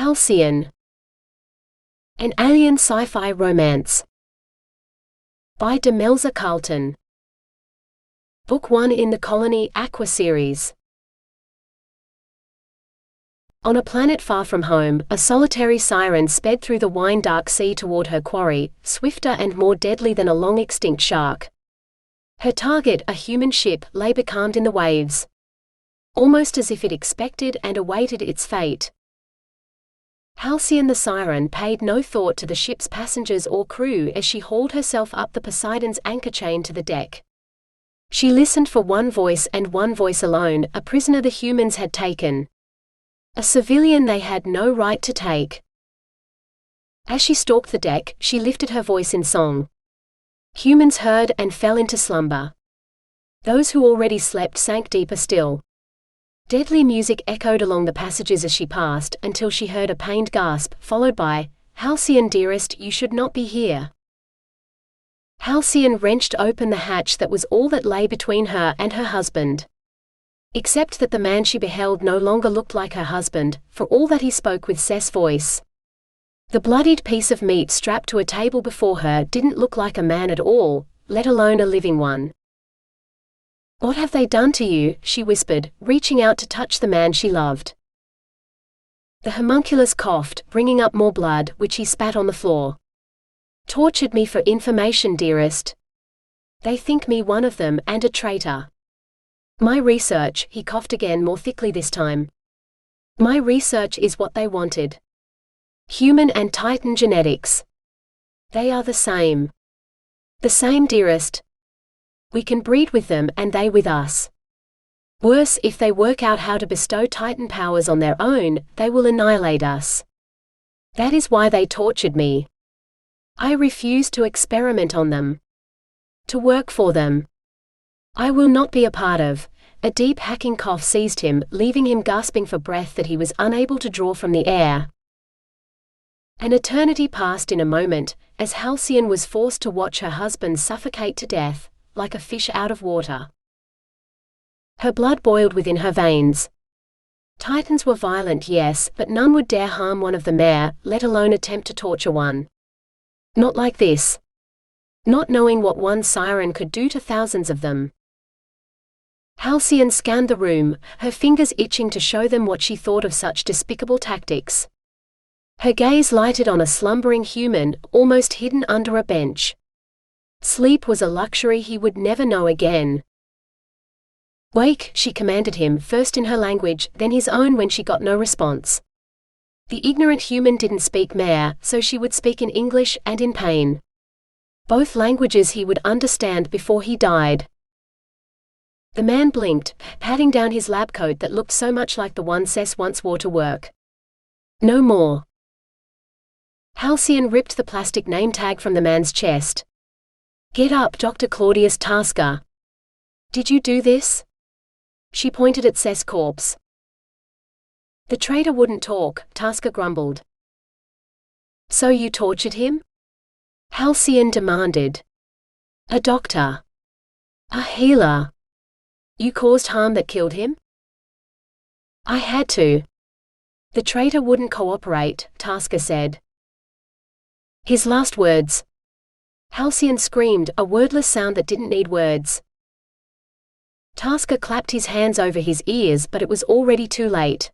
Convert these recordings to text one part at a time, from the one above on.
Halcyon. An alien sci-fi romance. By Demelza Carlton. Book 1 in the Colony Aqua series. On a planet far from home, a solitary siren sped through the wine-dark sea toward her quarry, swifter and more deadly than a long-extinct shark. Her target, a human ship, lay becalmed in the waves, almost as if it expected and awaited its fate. Halcyon the siren paid no thought to the ship's passengers or crew as she hauled herself up the Poseidon's anchor chain to the deck. She listened for one voice and one voice alone, a prisoner the humans had taken. A civilian they had no right to take. As she stalked the deck, she lifted her voice in song. Humans heard and fell into slumber. Those who already slept sank deeper still. Deadly music echoed along the passages as she passed, until she heard a pained gasp, followed by, "Halcyon dearest, you should not be here." Halcyon wrenched open the hatch that was all that lay between her and her husband. Except that the man she beheld no longer looked like her husband, for all that he spoke with Seth's voice. The bloodied piece of meat strapped to a table before her didn't look like a man at all, let alone a living one. "What have they done to you?" she whispered, reaching out to touch the man she loved. The homunculus coughed, bringing up more blood, which he spat on the floor. "Tortured me for information, dearest. They think me one of them, and a traitor. My research," he coughed again more thickly this time. "My research is what they wanted. Human and Titan genetics. They are the same. The same, dearest. We can breed with them and they with us. Worse, if they work out how to bestow Titan powers on their own, they will annihilate us. That is why they tortured me. I refuse to experiment on them. To work for them. I will not be a part of." A deep hacking cough seized him, leaving him gasping for breath that he was unable to draw from the air. An eternity passed in a moment, as Halcyon was forced to watch her husband suffocate to death, like a fish out of water. Her blood boiled within her veins. Titans were violent, yes, but none would dare harm one of them, let alone attempt to torture one. Not like this. Not knowing what one siren could do to thousands of them. Halcyon scanned the room, her fingers itching to show them what she thought of such despicable tactics. Her gaze lighted on a slumbering human, almost hidden under a bench. Sleep was a luxury he would never know again. "Wake," she commanded him, first in her language, then his own when she got no response. The ignorant human didn't speak Mare, so she would speak in English and in pain. Both languages he would understand before he died. The man blinked, patting down his lab coat that looked so much like the one Seth once wore to work. "No more." Halcyon ripped the plastic name tag from the man's chest. "Get up, Dr. Claudius Tasker. Did you do this?" She pointed at Seth's corpse. "The traitor wouldn't talk," Tasker grumbled. "So you tortured him?" Halcyon demanded. "A doctor. A healer. You caused harm that killed him?" "I had to. The traitor wouldn't cooperate," Tasker said. "His last words." Halcyon screamed, a wordless sound that didn't need words. Tasker clapped his hands over his ears, but it was already too late.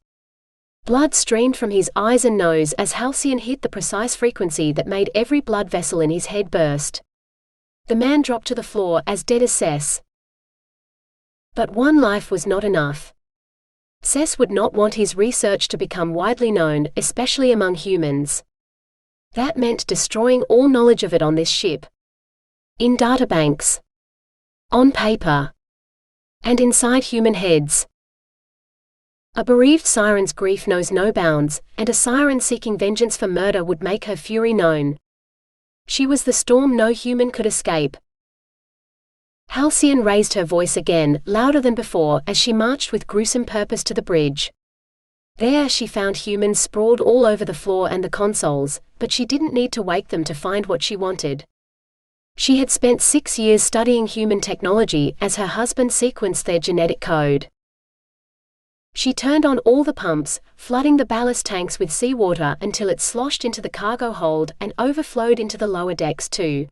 Blood streamed from his eyes and nose as Halcyon hit the precise frequency that made every blood vessel in his head burst. The man dropped to the floor as dead as Seth. But one life was not enough. Seth would not want his research to become widely known, especially among humans. That meant destroying all knowledge of it on this ship. In databanks. On paper. And inside human heads. A bereaved siren's grief knows no bounds, and a siren seeking vengeance for murder would make her fury known. She was the storm no human could escape. Halcyon raised her voice again, louder than before, as she marched with gruesome purpose to the bridge. There she found humans sprawled all over the floor and the consoles, but she didn't need to wake them to find what she wanted. She had spent 6 years studying human technology as her husband sequenced their genetic code. She turned on all the pumps, flooding the ballast tanks with seawater until it sloshed into the cargo hold and overflowed into the lower decks too.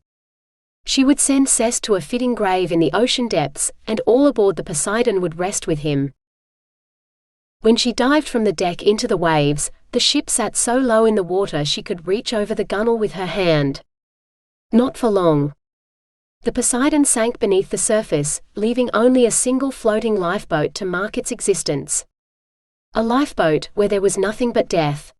She would send Cess to a fitting grave in the ocean depths, and all aboard the Poseidon would rest with him. When she dived from the deck into the waves, the ship sat so low in the water she could reach over the gunwale with her hand. Not for long. The Poseidon sank beneath the surface, leaving only a single floating lifeboat to mark its existence. A lifeboat where there was nothing but death.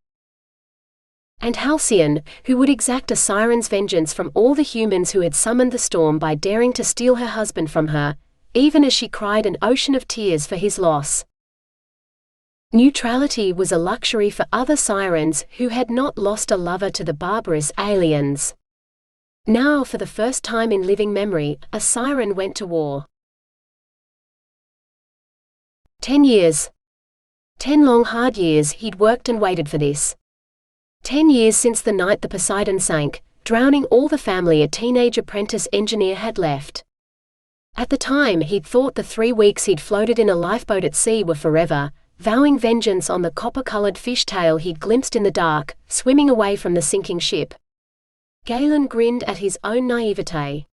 And Halcyon, who would exact a siren's vengeance from all the humans who had summoned the storm by daring to steal her husband from her, even as she cried an ocean of tears for his loss. Neutrality was a luxury for other sirens who had not lost a lover to the barbarous aliens. Now, for the first time in living memory, a siren went to war. 10 years. 10 long hard years he'd worked and waited for this. 10 years since the night the Poseidon sank, drowning all the family a teenage apprentice engineer had left. At the time he'd thought the 3 weeks he'd floated in a lifeboat at sea were forever, vowing vengeance on the copper-colored fishtail he'd glimpsed in the dark, swimming away from the sinking ship. Galen grinned at his own naivete.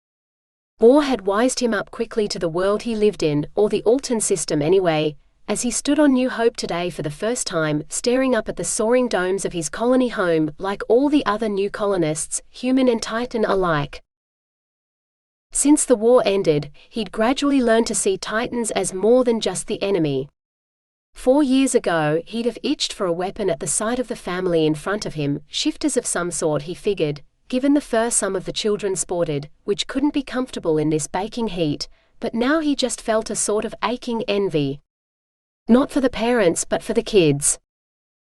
War had wised him up quickly to the world he lived in, or the Alton system anyway, as he stood on New Hope today for the first time, staring up at the soaring domes of his colony home, like all the other new colonists, human and Titan alike. Since the war ended, he'd gradually learned to see Titans as more than just the enemy. 4 years ago, he'd have itched for a weapon at the sight of the family in front of him, shifters of some sort he figured, given the fur some of the children sported, which couldn't be comfortable in this baking heat, but now he just felt a sort of aching envy. Not for the parents but for the kids.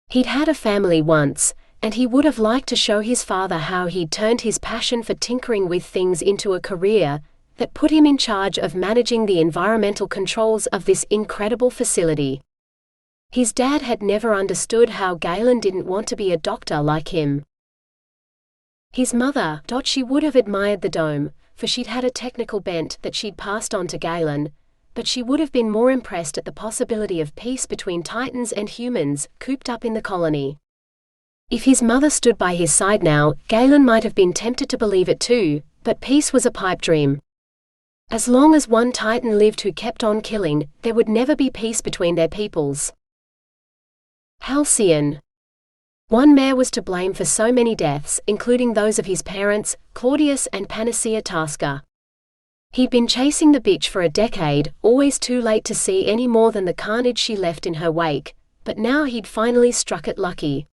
He'd had a family once, and he would have liked to show his father how he'd turned his passion for tinkering with things into a career that put him in charge of managing the environmental controls of this incredible facility. His dad had never understood how Galen didn't want to be a doctor like him. His mother, she would have admired the dome, for she'd had a technical bent that she'd passed on to Galen, but she would have been more impressed at the possibility of peace between Titans and humans, cooped up in the colony. If his mother stood by his side now, Galen might have been tempted to believe it too, but peace was a pipe dream. As long as one Titan lived who kept on killing, there would never be peace between their peoples. Halcyon. One mare was to blame for so many deaths, including those of his parents, Claudius and Panacea Tasker. He'd been chasing the bitch for a decade, always too late to see any more than the carnage she left in her wake, but now he'd finally struck it lucky.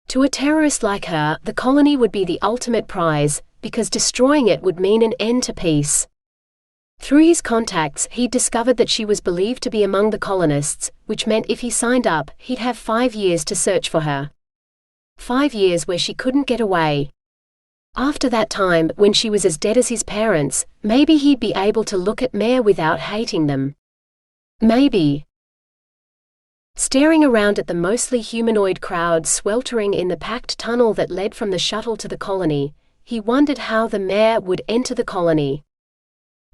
To a terrorist like her, the colony would be the ultimate prize, because destroying it would mean an end to peace. Through his contacts, he'd discovered that she was believed to be among the colonists, which meant if he signed up, he'd have 5 years to search for her. 5 years where she couldn't get away. After that time, when she was as dead as his parents, maybe he'd be able to look at Mare without hating them. Maybe. Staring around at the mostly humanoid crowd sweltering in the packed tunnel that led from the shuttle to the colony, he wondered how the Mare would enter the colony.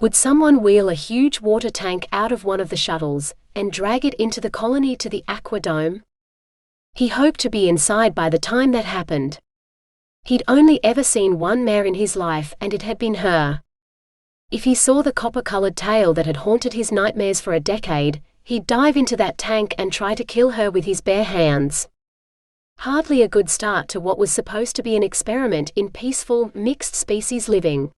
Would someone wheel a huge water tank out of one of the shuttles, and drag it into the colony to the Aqua dome? He hoped to be inside by the time that happened. He'd only ever seen one mare in his life, and it had been her. If he saw the copper-colored tail that had haunted his nightmares for a decade, he'd dive into that tank and try to kill her with his bare hands. Hardly a good start to what was supposed to be an experiment in peaceful, mixed-species living.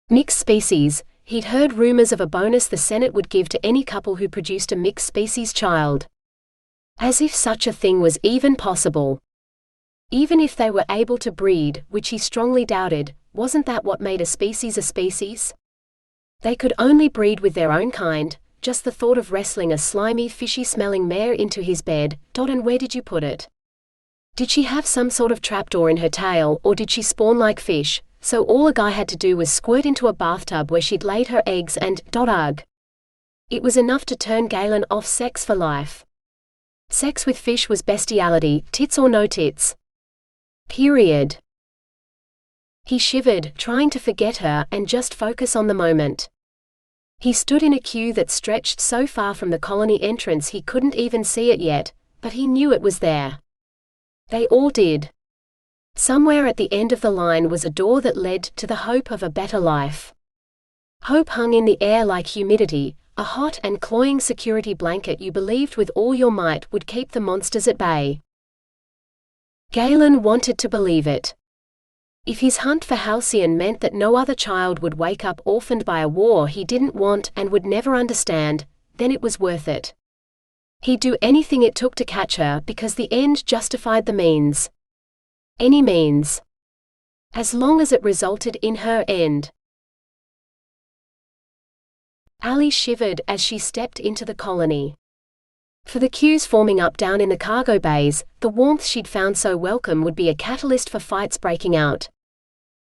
Mixed species, he'd heard rumors of a bonus the Senate would give to any couple who produced a mixed-species child. As if such a thing was even possible. Even if they were able to breed, which he strongly doubted, wasn't that what made a species a species? They could only breed with their own kind. Just the thought of wrestling a slimy, fishy-smelling mare into his bed. And where did you put it? Did she have some sort of trapdoor in her tail, or did she spawn like fish, so all a guy had to do was squirt into a bathtub where she'd laid her eggs and ugh. It was enough to turn Galen off sex for life. Sex with fish was bestiality, tits or no tits. Period. He shivered, trying to forget her and just focus on the moment. He stood in a queue that stretched so far from the colony entrance he couldn't even see it yet, but he knew it was there. They all did. Somewhere at the end of the line was a door that led to the hope of a better life. Hope hung in the air like humidity, a hot and cloying security blanket you believed with all your might would keep the monsters at bay. Galen wanted to believe it. If his hunt for Halcyon meant that no other child would wake up orphaned by a war he didn't want and would never understand, then it was worth it. He'd do anything it took to catch her because the end justified the means. Any means. As long as it resulted in her end. Allie shivered as she stepped into the colony. For the queues forming up down in the cargo bays, the warmth she'd found so welcome would be a catalyst for fights breaking out.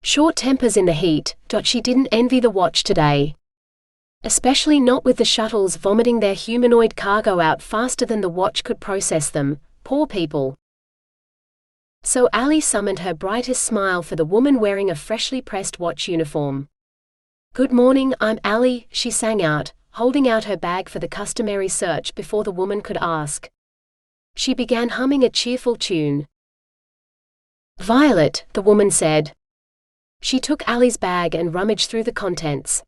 Short tempers in the heat, she didn't envy the watch today. Especially not with the shuttles vomiting their humanoid cargo out faster than the watch could process them, poor people. So Allie summoned her brightest smile for the woman wearing a freshly pressed watch uniform. "Good morning, I'm Allie," she sang out, holding out her bag for the customary search before the woman could ask. She began humming a cheerful tune. "Violet," the woman said. She took Allie's bag and rummaged through the contents.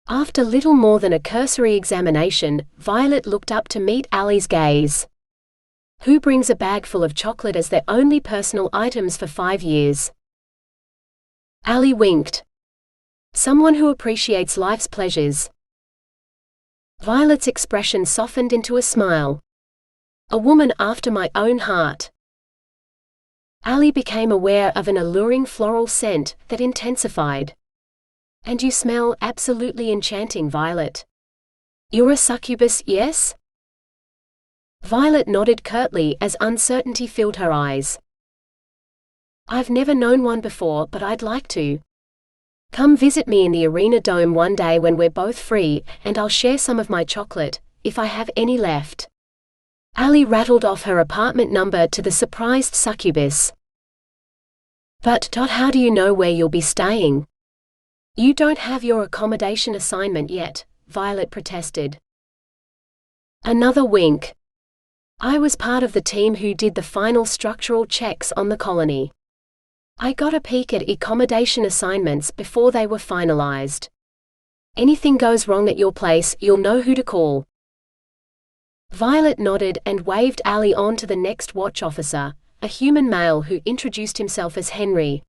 After little more than a cursory examination, Violet looked up to meet Allie's gaze. Who brings a bag full of chocolate as their only personal items for 5 years? Allie winked. Someone who appreciates life's pleasures. Violet's expression softened into a smile. A woman after my own heart. Allie became aware of an alluring floral scent that intensified. "And you smell absolutely enchanting, Violet. You're a succubus, yes?" Violet nodded curtly as uncertainty filled her eyes. "I've never known one before, but I'd like to. Come visit me in the arena dome one day when we're both free, and I'll share some of my chocolate, if I have any left." Allie rattled off her apartment number to the surprised succubus. "But, how do you know where you'll be staying?" "You don't have your accommodation assignment yet," Violet protested. Another wink. "I was part of the team who did the final structural checks on the colony. I got a peek at accommodation assignments before they were finalized. Anything goes wrong at your place, you'll know who to call." Violet nodded and waved Allie on to the next watch officer, a human male who introduced himself as Henry.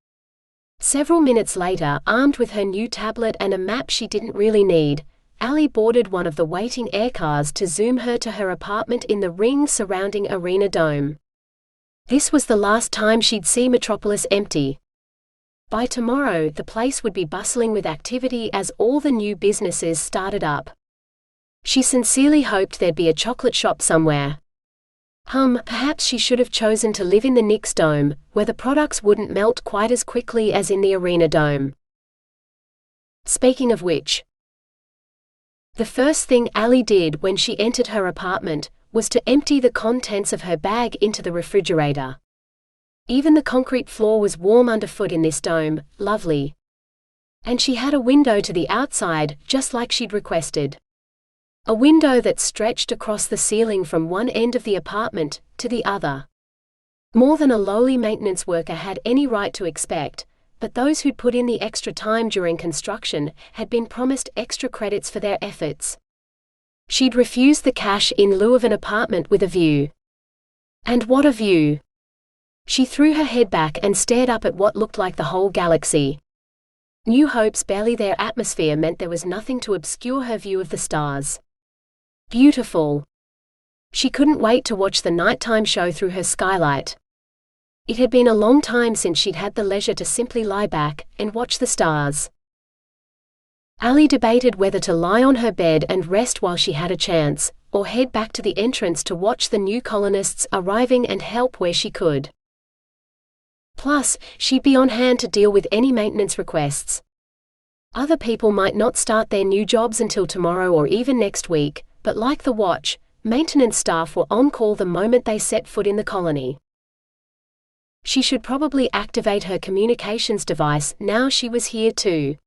Several minutes later, armed with her new tablet and a map she didn't really need, Allie boarded one of the waiting aircars to zoom her to her apartment in the ring surrounding Arena Dome. This was the last time she'd see Metropolis empty. By tomorrow, the place would be bustling with activity as all the new businesses started up. She sincerely hoped there'd be a chocolate shop somewhere. Perhaps she should have chosen to live in the Knicks Dome, where the products wouldn't melt quite as quickly as in the Arena Dome. Speaking of which, the first thing Allie did when she entered her apartment was to empty the contents of her bag into the refrigerator. Even the concrete floor was warm underfoot in this dome, lovely. And she had a window to the outside, just like she'd requested. A window that stretched across the ceiling from one end of the apartment to the other. More than a lowly maintenance worker had any right to expect, but those who'd put in the extra time during construction had been promised extra credits for their efforts. She'd refused the cash in lieu of an apartment with a view. And what a view! She threw her head back and stared up at what looked like the whole galaxy. New Hope's barely there atmosphere meant there was nothing to obscure her view of the stars. Beautiful. She couldn't wait to watch the nighttime show through her skylight. It had been a long time since she'd had the leisure to simply lie back and watch the stars. Allie debated whether to lie on her bed and rest while she had a chance, or head back to the entrance to watch the new colonists arriving and help where she could. Plus, she'd be on hand to deal with any maintenance requests. Other people might not start their new jobs until tomorrow or even next week, but like the watch, maintenance staff were on call the moment they set foot in the colony. She should probably activate her communications device now she was here too.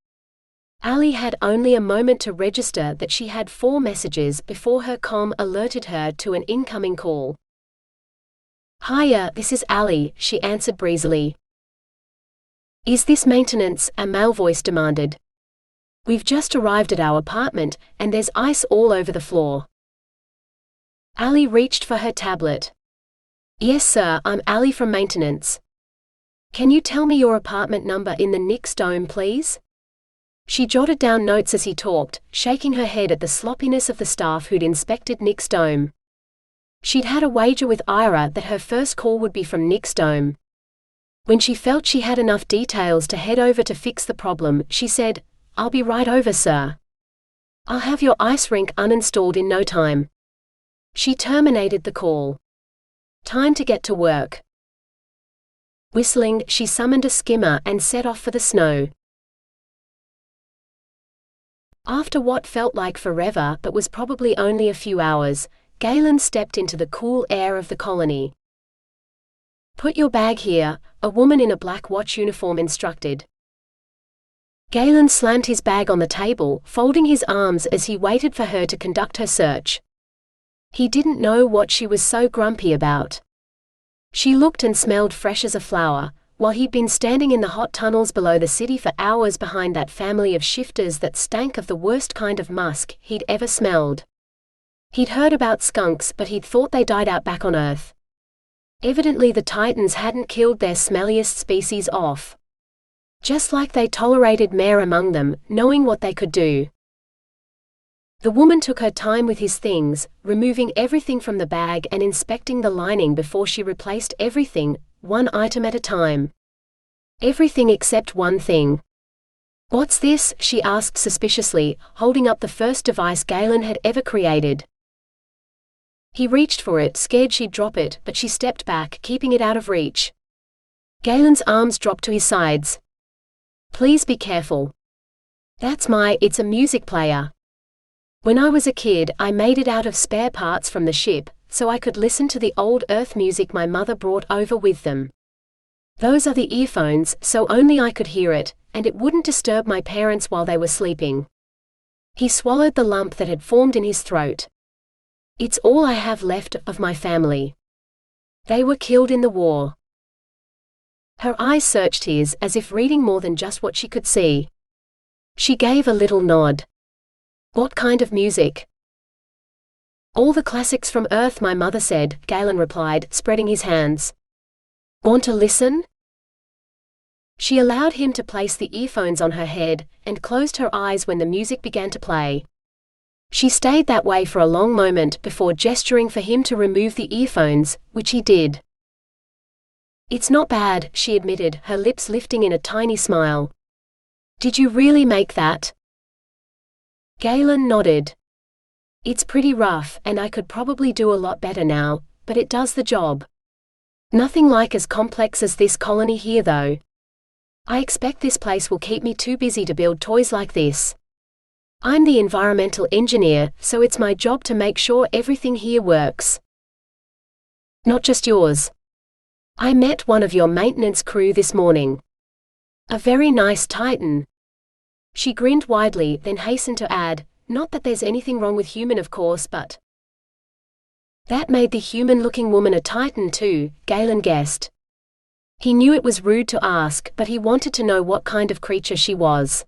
Allie had only a moment to register that she had 4 messages before her comm alerted her to an incoming call. "Hiya, this is Allie," she answered breezily. "Is this maintenance?" a male voice demanded. "We've just arrived at our apartment, and there's ice all over the floor." Allie reached for her tablet. "Yes sir, I'm Allie from maintenance. Can you tell me your apartment number in the Nick's dome, please?" She jotted down notes as he talked, shaking her head at the sloppiness of the staff who'd inspected Nick's dome. She'd had a wager with Ira that her first call would be from Nick's dome. When she felt she had enough details to head over to fix the problem, she said, "I'll be right over, sir. I'll have your ice rink uninstalled in no time." She terminated the call. Time to get to work. Whistling, she summoned a skimmer and set off for the snow. After what felt like forever but was probably only a few hours, Galen stepped into the cool air of the colony. "Put your bag here," a woman in a black watch uniform instructed. Galen slammed his bag on the table, folding his arms as he waited for her to conduct her search. He didn't know what she was so grumpy about. She looked and smelled fresh as a flower, while he'd been standing in the hot tunnels below the city for hours behind that family of shifters that stank of the worst kind of musk he'd ever smelled. He'd heard about skunks, but he'd thought they died out back on Earth. Evidently the Titans hadn't killed their smelliest species off. Just like they tolerated Mare among them, knowing what they could do. The woman took her time with his things, removing everything from the bag and inspecting the lining before she replaced everything, one item at a time. Everything except one thing. "What's this?" she asked suspiciously, holding up the first device Galen had ever created. He reached for it, scared she'd drop it, but she stepped back, keeping it out of reach. Galen's arms dropped to his sides. "Please be careful. It's a music player. When I was a kid, I made it out of spare parts from the ship, so I could listen to the old Earth music my mother brought over with them. Those are the earphones, so only I could hear it, and it wouldn't disturb my parents while they were sleeping." He swallowed the lump that had formed in his throat. "It's all I have left of my family. They were killed in the war." Her eyes searched his, as if reading more than just what she could see. She gave a little nod. "What kind of music?" "All the classics from Earth, my mother said," Galen replied, spreading his hands. "Want to listen?" She allowed him to place the earphones on her head, and closed her eyes when the music began to play. She stayed that way for a long moment before gesturing for him to remove the earphones, which he did. "It's not bad," she admitted, her lips lifting in a tiny smile. "Did you really make that?" Galen nodded. "It's pretty rough, and I could probably do a lot better now, but it does the job. Nothing like as complex as this colony here though. I expect this place will keep me too busy to build toys like this. I'm the environmental engineer, so it's my job to make sure everything here works. Not just yours. I met one of your maintenance crew this morning. A very nice Titan." She grinned widely, then hastened to add, "Not that there's anything wrong with human, of course, but—" That made the human-looking woman a Titan too, Galen guessed. He knew it was rude to ask, but he wanted to know what kind of creature she was.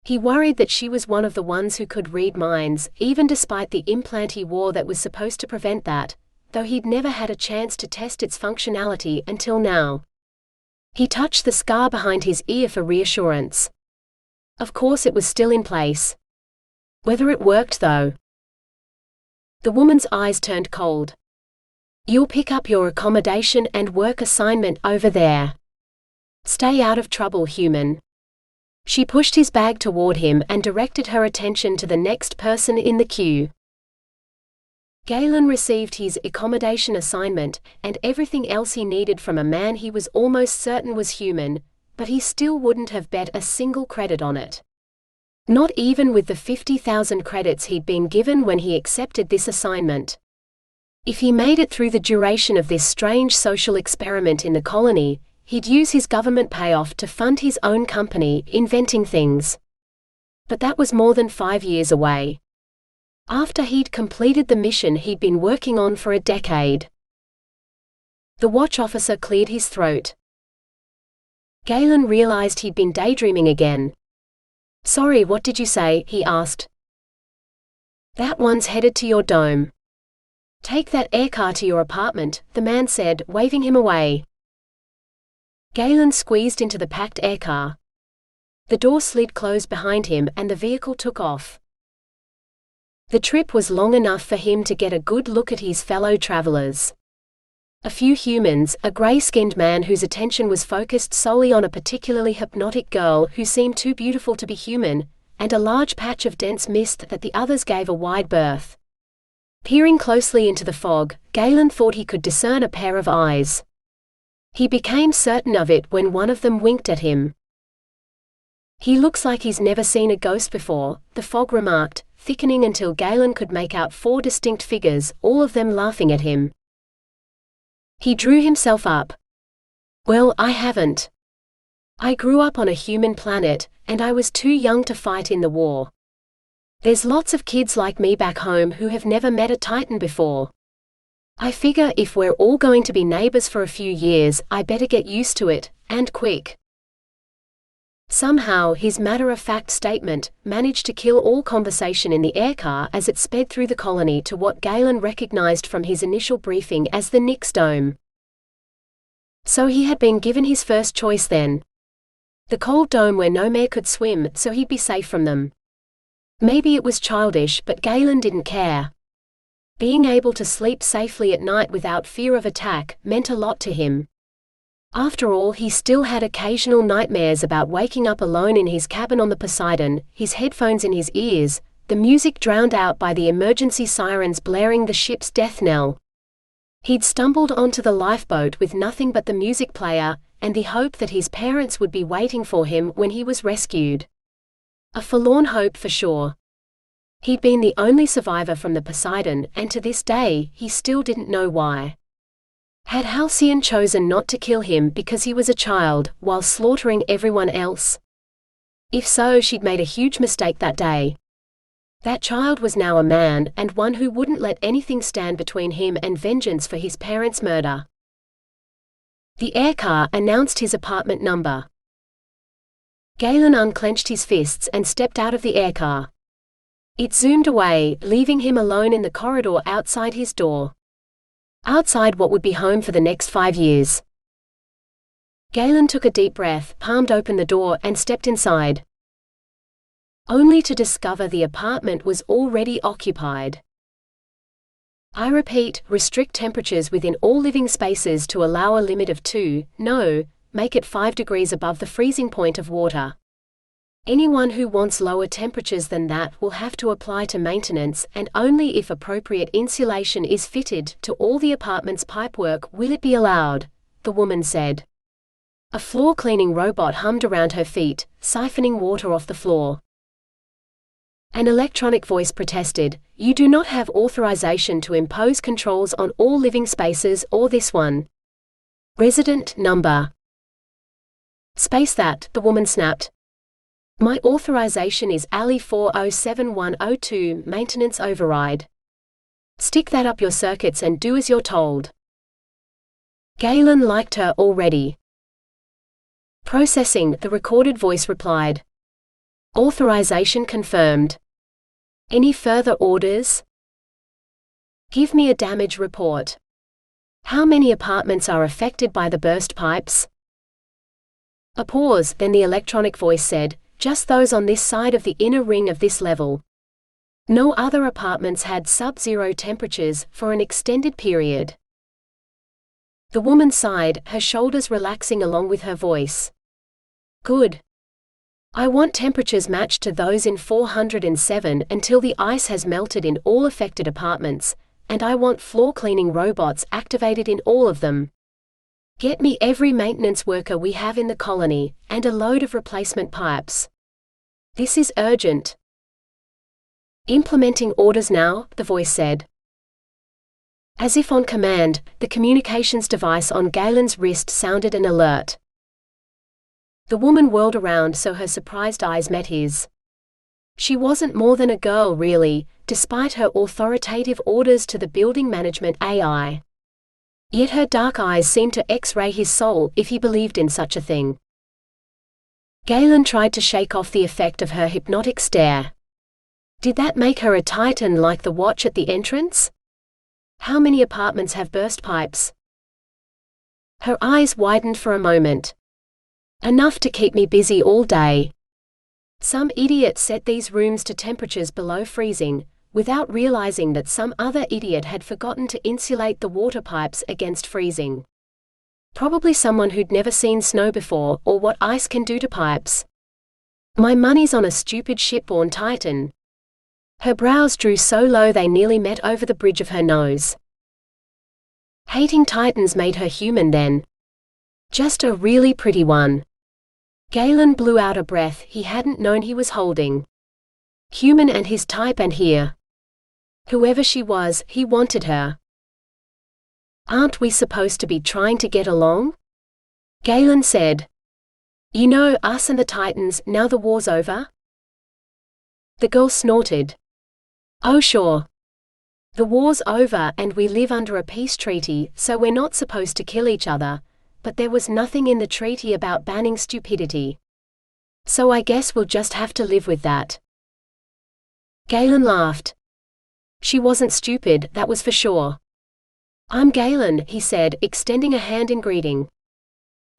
He worried that she was one of the ones who could read minds, even despite the implant he wore that was supposed to prevent that, though he'd never had a chance to test its functionality until now. He touched the scar behind his ear for reassurance. Of course it was still in place. Whether it worked though. The woman's eyes turned cold. "You'll pick up your accommodation and work assignment over there. Stay out of trouble, human." She pushed his bag toward him and directed her attention to the next person in the queue. Galen received his accommodation assignment, and everything else he needed from a man he was almost certain was human, but he still wouldn't have bet a single credit on it. Not even with the 50,000 credits he'd been given when he accepted this assignment. If he made it through the duration of this strange social experiment in the colony, he'd use his government payoff to fund his own company, inventing things. But that was more than 5 years away. After he'd completed the mission he'd been working on for a decade. The watch officer cleared his throat. Galen realized he'd been daydreaming again. "Sorry, what did you say?" he asked. "That one's headed to your dome. Take that aircar to your apartment," the man said, waving him away. Galen squeezed into the packed aircar. The door slid closed behind him and the vehicle took off. The trip was long enough for him to get a good look at his fellow travelers. A few humans, a gray-skinned man whose attention was focused solely on a particularly hypnotic girl who seemed too beautiful to be human, and a large patch of dense mist that the others gave a wide berth. Peering closely into the fog, Galen thought he could discern a pair of eyes. He became certain of it when one of them winked at him. "He looks like he's never seen a ghost before," the fog remarked, thickening until Galen could make out 4 distinct figures, all of them laughing at him. He drew himself up. "Well, I haven't. I grew up on a human planet, and I was too young to fight in the war. There's lots of kids like me back home who have never met a Titan before. I figure if we're all going to be neighbors for a few years, I better get used to it, and quick." Somehow his matter-of-fact statement managed to kill all conversation in the aircar as it sped through the colony to what Galen recognized from his initial briefing as the Nix Dome. So he had been given his first choice then. The cold dome where no mare could swim, so he'd be safe from them. Maybe it was childish, but Galen didn't care. Being able to sleep safely at night without fear of attack meant a lot to him. After all, he still had occasional nightmares about waking up alone in his cabin on the Poseidon, his headphones in his ears, the music drowned out by the emergency sirens blaring the ship's death knell. He'd stumbled onto the lifeboat with nothing but the music player, and the hope that his parents would be waiting for him when he was rescued. A forlorn hope for sure. He'd been the only survivor from the Poseidon, and to this day, he still didn't know why. Had Halcyon chosen not to kill him because he was a child, while slaughtering everyone else? If so, she'd made a huge mistake that day. That child was now a man, and one who wouldn't let anything stand between him and vengeance for his parents' murder. The aircar announced his apartment number. Galen unclenched his fists and stepped out of the aircar. It zoomed away, leaving him alone in the corridor outside his door. Outside what would be home for the next 5 years. Galen took a deep breath, palmed open the door, and stepped inside. Only to discover the apartment was already occupied. I repeat, restrict temperatures within all living spaces to allow a limit of 2, no, make it 5 degrees above the freezing point of water. Anyone who wants lower temperatures than that will have to apply to maintenance, and only if appropriate insulation is fitted to all the apartment's pipework will it be allowed, the woman said. A floor-cleaning robot hummed around her feet, siphoning water off the floor. An electronic voice protested, "You do not have authorization to impose controls on all living spaces or this one. Resident number." "Space that," the woman snapped. "My authorization is Allie 407102, maintenance override. Stick that up your circuits and do as you're told." Galen liked her already. "Processing," the recorded voice replied. "Authorization confirmed. Any further orders?" "Give me a damage report. How many apartments are affected by the burst pipes?" A pause, then the electronic voice said, "Just those on this side of the inner ring of this level. No other apartments had sub-zero temperatures for an extended period." The woman sighed, her shoulders relaxing along with her voice. "Good. I want temperatures matched to those in 407 until the ice has melted in all affected apartments, and I want floor-cleaning robots activated in all of them. Get me every maintenance worker we have in the colony, and a load of replacement pipes. This is urgent." "Implementing orders now," the voice said. As if on command, the communications device on Galen's wrist sounded an alert. The woman whirled around so her surprised eyes met his. She wasn't more than a girl really, despite her authoritative orders to the building management AI. Yet her dark eyes seemed to X-ray his soul if he believed in such a thing. Galen tried to shake off the effect of her hypnotic stare. Did that make her a titan like the watch at the entrance? How many apartments have burst pipes? Her eyes widened for a moment. Enough to keep me busy all day. Some idiot set these rooms to temperatures below freezing, without realizing that some other idiot had forgotten to insulate the water pipes against freezing. Probably someone who'd never seen snow before or what ice can do to pipes. My money's on a stupid shipborne titan. Her brows drew so low they nearly met over the bridge of her nose. Hating titans made her human then. Just a really pretty one. Galen blew out a breath he hadn't known he was holding. Human and his type and here. Whoever she was, he wanted her. Aren't we supposed to be trying to get along? Galen said. You know, us and the Titans, now the war's over? The girl snorted. Oh sure. The war's over and we live under a peace treaty, so we're not supposed to kill each other, but there was nothing in the treaty about banning stupidity. So I guess we'll just have to live with that. Galen laughed. She wasn't stupid, that was for sure. I'm Galen, he said, extending a hand in greeting.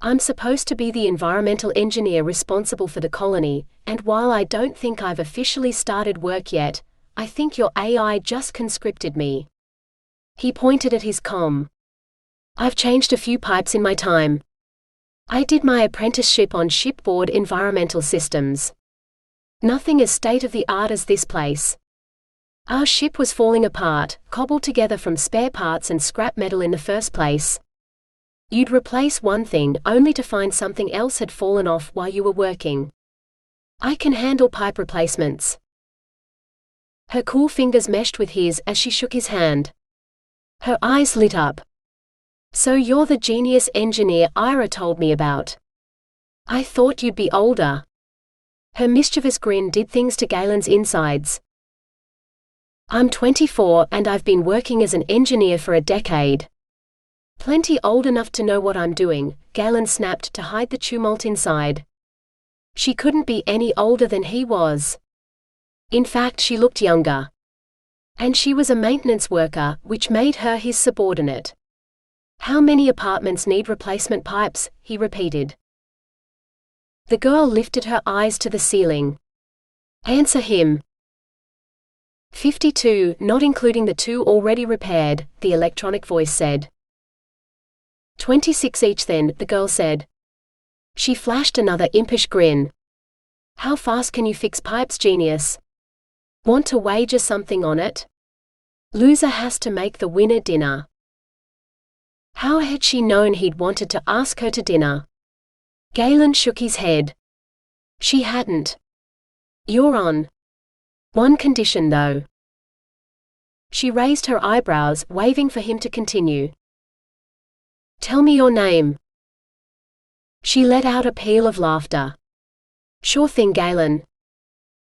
I'm supposed to be the environmental engineer responsible for the colony, and while I don't think I've officially started work yet, I think your AI just conscripted me. He pointed at his comm. I've changed a few pipes in my time. I did my apprenticeship on shipboard environmental systems. Nothing as state-of-the-art as this place. Our ship was falling apart, cobbled together from spare parts and scrap metal in the first place. You'd replace one thing only to find something else had fallen off while you were working. I can handle pipe replacements. Her cool fingers meshed with his as she shook his hand. Her eyes lit up. So you're the genius engineer Ira told me about. I thought you'd be older. Her mischievous grin did things to Galen's insides. I'm 24 and I've been working as an engineer for a decade. Plenty old enough to know what I'm doing, Galen snapped to hide the tumult inside. She couldn't be any older than he was. In fact, she looked younger. And she was a maintenance worker, which made her his subordinate. How many apartments need replacement pipes? He repeated. The girl lifted her eyes to the ceiling. Answer him. 52, not including the 2 already repaired, the electronic voice said. 26 each then, the girl said. She flashed another impish grin. How fast can you fix pipes, genius? Want to wager something on it? Loser has to make the winner dinner. How had she known he'd wanted to ask her to dinner? Galen shook his head. She hadn't. You're on. One condition though. She raised her eyebrows, waving for him to continue. Tell me your name. She let out a peal of laughter. Sure thing, Galen.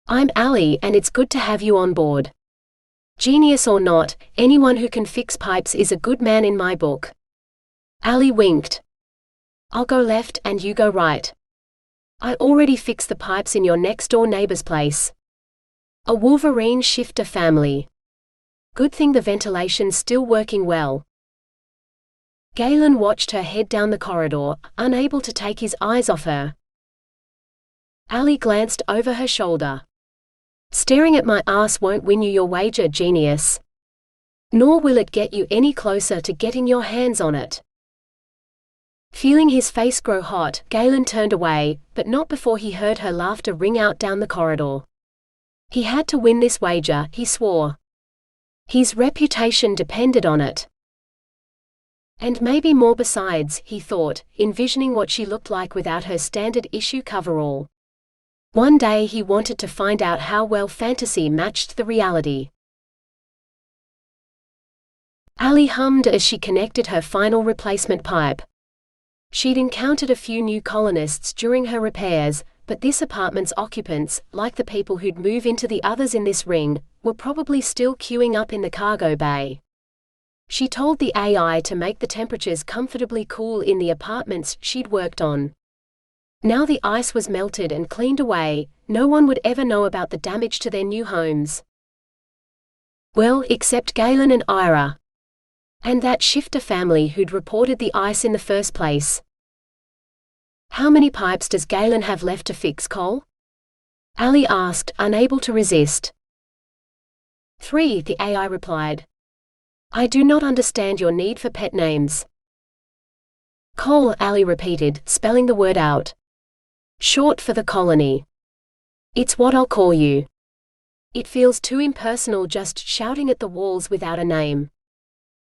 I'm Allie and it's good to have you on board. Genius or not, anyone who can fix pipes is a good man in my book. Allie winked. I'll go left and you go right. I already fixed the pipes in your next-door neighbor's place. A Wolverine shifter family. Good thing the ventilation's still working well. Galen watched her head down the corridor, unable to take his eyes off her. Allie glanced over her shoulder. Staring at my ass won't win you your wager, genius. Nor will it get you any closer to getting your hands on it. Feeling his face grow hot, Galen turned away, but not before he heard her laughter ring out down the corridor. He had to win this wager, he swore. His reputation depended on it. And maybe more besides, he thought, envisioning what she looked like without her standard issue coverall. One day he wanted to find out how well fantasy matched the reality. Allie hummed as she connected her final replacement pipe. She'd encountered a few new colonists during her repairs, but this apartment's occupants, like the people who'd move into the others in this ring, were probably still queuing up in the cargo bay. She told the AI to make the temperatures comfortably cool in the apartments she'd worked on. Now the ice was melted and cleaned away, no one would ever know about the damage to their new homes. Well, except Galen and Ira. And that shifter family who'd reported the ice in the first place. How many pipes does Galen have left to fix, Cole? Allie asked, unable to resist. 3, the AI replied. I do not understand your need for pet names. Cole, Allie repeated, spelling the word out. Short for the colony. It's what I'll call you. It feels too impersonal just shouting at the walls without a name.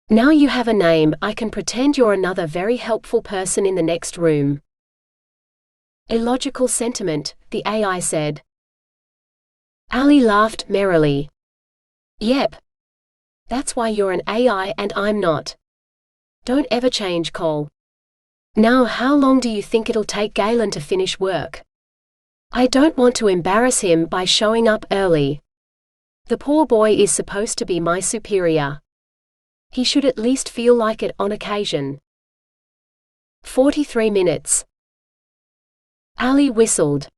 Now you have a name, I can pretend you're another very helpful person in the next room. Illogical sentiment, the AI said. Allie laughed merrily. Yep. That's why you're an AI and I'm not. Don't ever change, Cole. Now how long do you think it'll take Galen to finish work? I don't want to embarrass him by showing up early. The poor boy is supposed to be my superior. He should at least feel like it on occasion. 43 minutes. Allie whistled.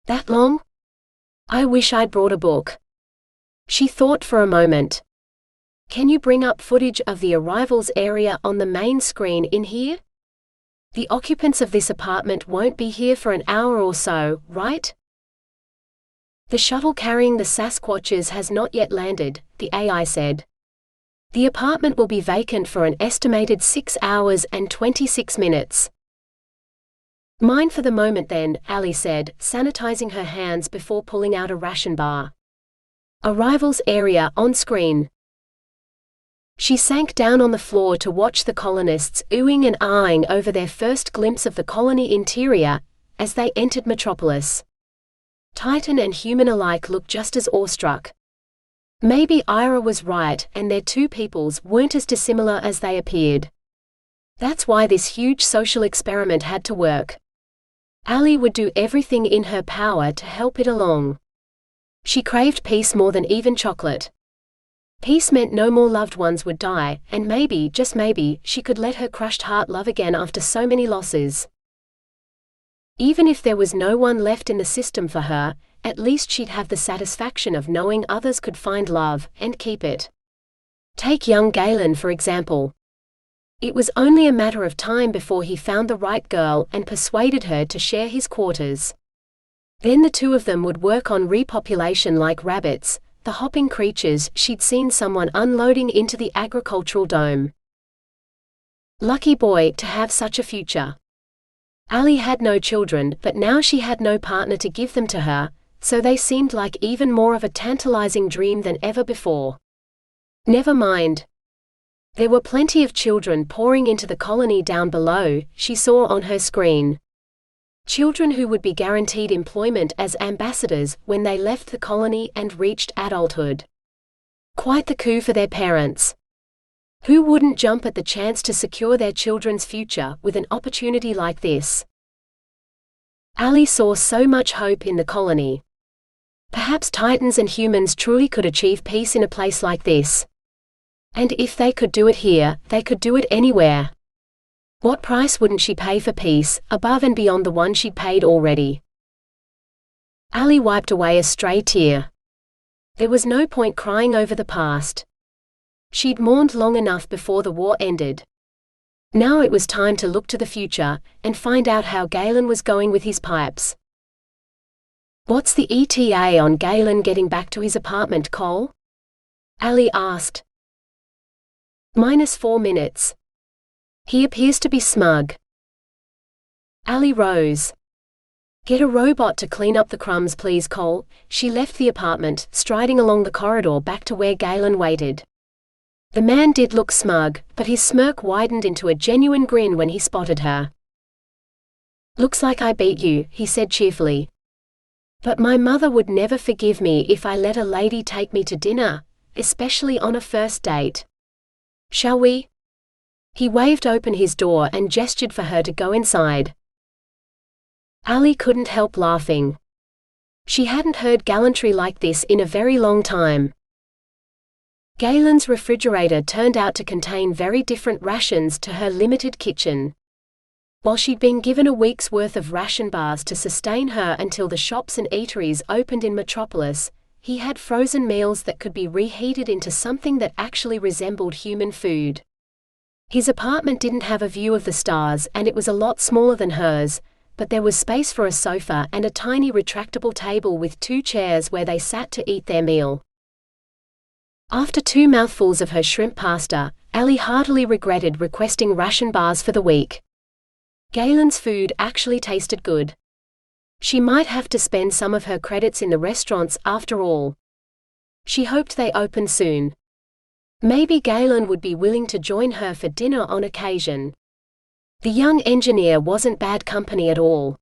That long? I wish I'd brought a book. She thought for a moment. Can you bring up footage of the arrivals area on the main screen in here? The occupants of this apartment won't be here for an hour or so, right? The shuttle carrying the Sasquatches has not yet landed, the AI said. The apartment will be vacant for an estimated 6 hours and 26 minutes. Mine for the moment then, Allie said, sanitizing her hands before pulling out a ration bar. Arrivals area on screen. She sank down on the floor to watch the colonists oohing and aahing over their first glimpse of the colony interior as they entered Metropolis. Titan and human alike looked just as awestruck. Maybe Ira was right and their two peoples weren't as dissimilar as they appeared. That's why this huge social experiment had to work. Allie would do everything in her power to help it along. She craved peace more than even chocolate. Peace meant no more loved ones would die, and maybe, just maybe, she could let her crushed heart love again after so many losses. Even if there was no one left in the system for her, at least she'd have the satisfaction of knowing others could find love and keep it. Take young Galen for example. It was only a matter of time before he found the right girl and persuaded her to share his quarters. Then the two of them would work on repopulation like rabbits, the hopping creatures she'd seen someone unloading into the agricultural dome. Lucky boy to have such a future. Allie had no children, but now she had no partner to give them to her, so they seemed like even more of a tantalizing dream than ever before. Never mind. There were plenty of children pouring into the colony down below, she saw on her screen. Children who would be guaranteed employment as ambassadors when they left the colony and reached adulthood. Quite the coup for their parents. Who wouldn't jump at the chance to secure their children's future with an opportunity like this? Allie saw so much hope in the colony. Perhaps Titans and humans truly could achieve peace in a place like this. And if they could do it here, they could do it anywhere. What price wouldn't she pay for peace, above and beyond the one she'd paid already? Allie wiped away a stray tear. There was no point crying over the past. She'd mourned long enough before the war ended. Now it was time to look to the future, and find out how Galen was going with his pipes. What's the ETA on Galen getting back to his apartment, Cole? Allie asked. -4 minutes. He appears to be smug. Allie rose. Get a robot to clean up the crumbs please, Cole. She left the apartment, striding along the corridor back to where Galen waited. The man did look smug, but his smirk widened into a genuine grin when he spotted her. Looks like I beat you, he said cheerfully. But my mother would never forgive me if I let a lady take me to dinner, especially on a first date. Shall we? He waved open his door and gestured for her to go inside. Allie couldn't help laughing. She hadn't heard gallantry like this in a very long time. Galen's refrigerator turned out to contain very different rations to her limited kitchen. While she'd been given a week's worth of ration bars to sustain her until the shops and eateries opened in Metropolis, he had frozen meals that could be reheated into something that actually resembled human food. His apartment didn't have a view of the stars and it was a lot smaller than hers, but there was space for a sofa and a tiny retractable table with 2 chairs where they sat to eat their meal. After 2 mouthfuls of her shrimp pasta, Allie heartily regretted requesting ration bars for the week. Galen's food actually tasted good. She might have to spend some of her credits in the restaurants after all. She hoped they opened soon. Maybe Galen would be willing to join her for dinner on occasion. The young engineer wasn't bad company at all.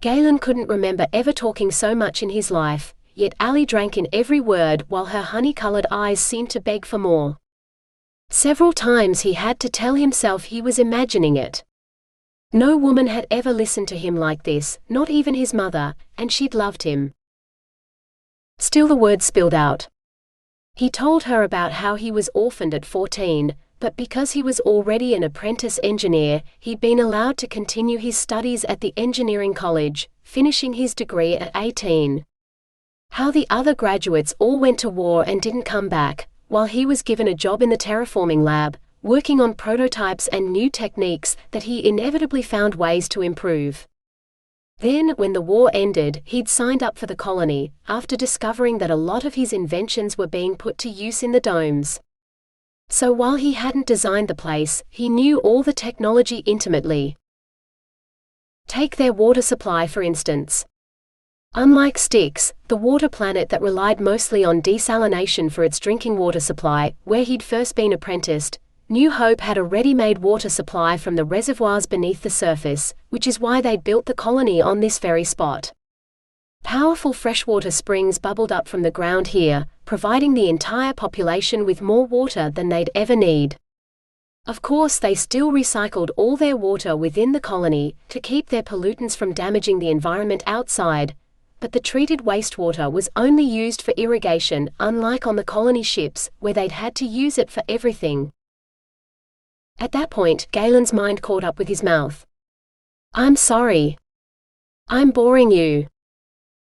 Galen couldn't remember ever talking so much in his life, yet Allie drank in every word while her honey-colored eyes seemed to beg for more. Several times he had to tell himself he was imagining it. No woman had ever listened to him like this, not even his mother, and she'd loved him. Still the words spilled out. He told her about how he was orphaned at 14, but because he was already an apprentice engineer, he'd been allowed to continue his studies at the engineering college, finishing his degree at 18. How the other graduates all went to war and didn't come back, while he was given a job in the terraforming lab, working on prototypes and new techniques that he inevitably found ways to improve. Then, when the war ended, he'd signed up for the colony, after discovering that a lot of his inventions were being put to use in the domes. So while he hadn't designed the place, he knew all the technology intimately. Take their water supply for instance. Unlike Styx, the water planet that relied mostly on desalination for its drinking water supply, where he'd first been apprenticed, New Hope had a ready-made water supply from the reservoirs beneath the surface, which is why they'd built the colony on this very spot. Powerful freshwater springs bubbled up from the ground here, providing the entire population with more water than they'd ever need. Of course, they still recycled all their water within the colony, to keep their pollutants from damaging the environment outside, but the treated wastewater was only used for irrigation, unlike on the colony ships, where they'd had to use it for everything. At that point, Galen's mind caught up with his mouth. "I'm sorry. I'm boring you.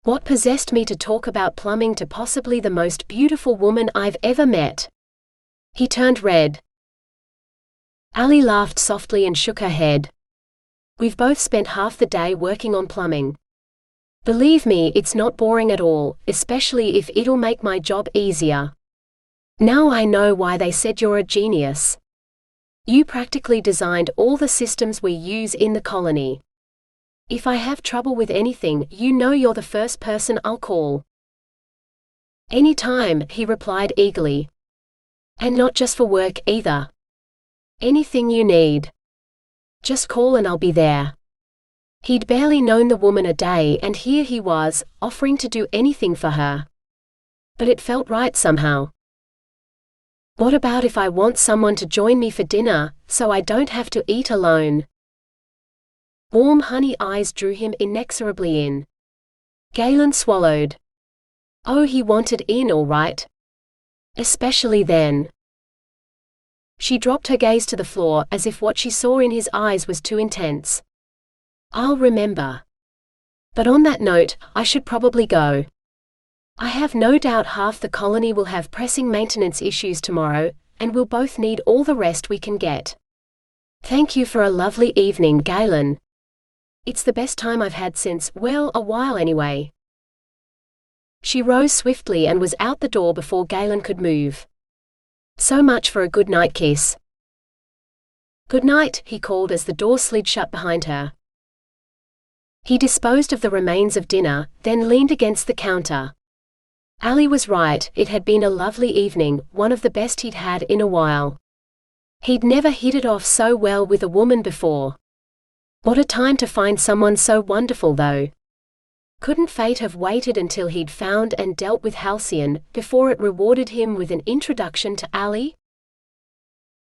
What possessed me to talk about plumbing to possibly the most beautiful woman I've ever met?" He turned red. Allie laughed softly and shook her head. "We've both spent half the day working on plumbing. Believe me, it's not boring at all, especially if it'll make my job easier. Now I know why they said you're a genius. You practically designed all the systems we use in the colony. If I have trouble with anything, you know you're the first person I'll call." "Any time," he replied eagerly. "And not just for work either. Anything you need. Just call and I'll be there." He'd barely known the woman a day and here he was, offering to do anything for her. But it felt right somehow. "What about if I want someone to join me for dinner, so I don't have to eat alone?" Warm honey eyes drew him inexorably in. Galen swallowed. Oh, he wanted in all right. Especially then. She dropped her gaze to the floor as if what she saw in his eyes was too intense. "I'll remember. But on that note, I should probably go. I have no doubt half the colony will have pressing maintenance issues tomorrow, and we'll both need all the rest we can get. Thank you for a lovely evening, Galen. It's the best time I've had since, well, a while anyway." She rose swiftly and was out the door before Galen could move. So much for a good-night kiss. "Good night," he called as the door slid shut behind her. He disposed of the remains of dinner, then leaned against the counter. Allie was right, it had been a lovely evening, one of the best he'd had in a while. He'd never hit it off so well with a woman before. What a time to find someone so wonderful though. Couldn't fate have waited until he'd found and dealt with Halcyon, before it rewarded him with an introduction to Allie?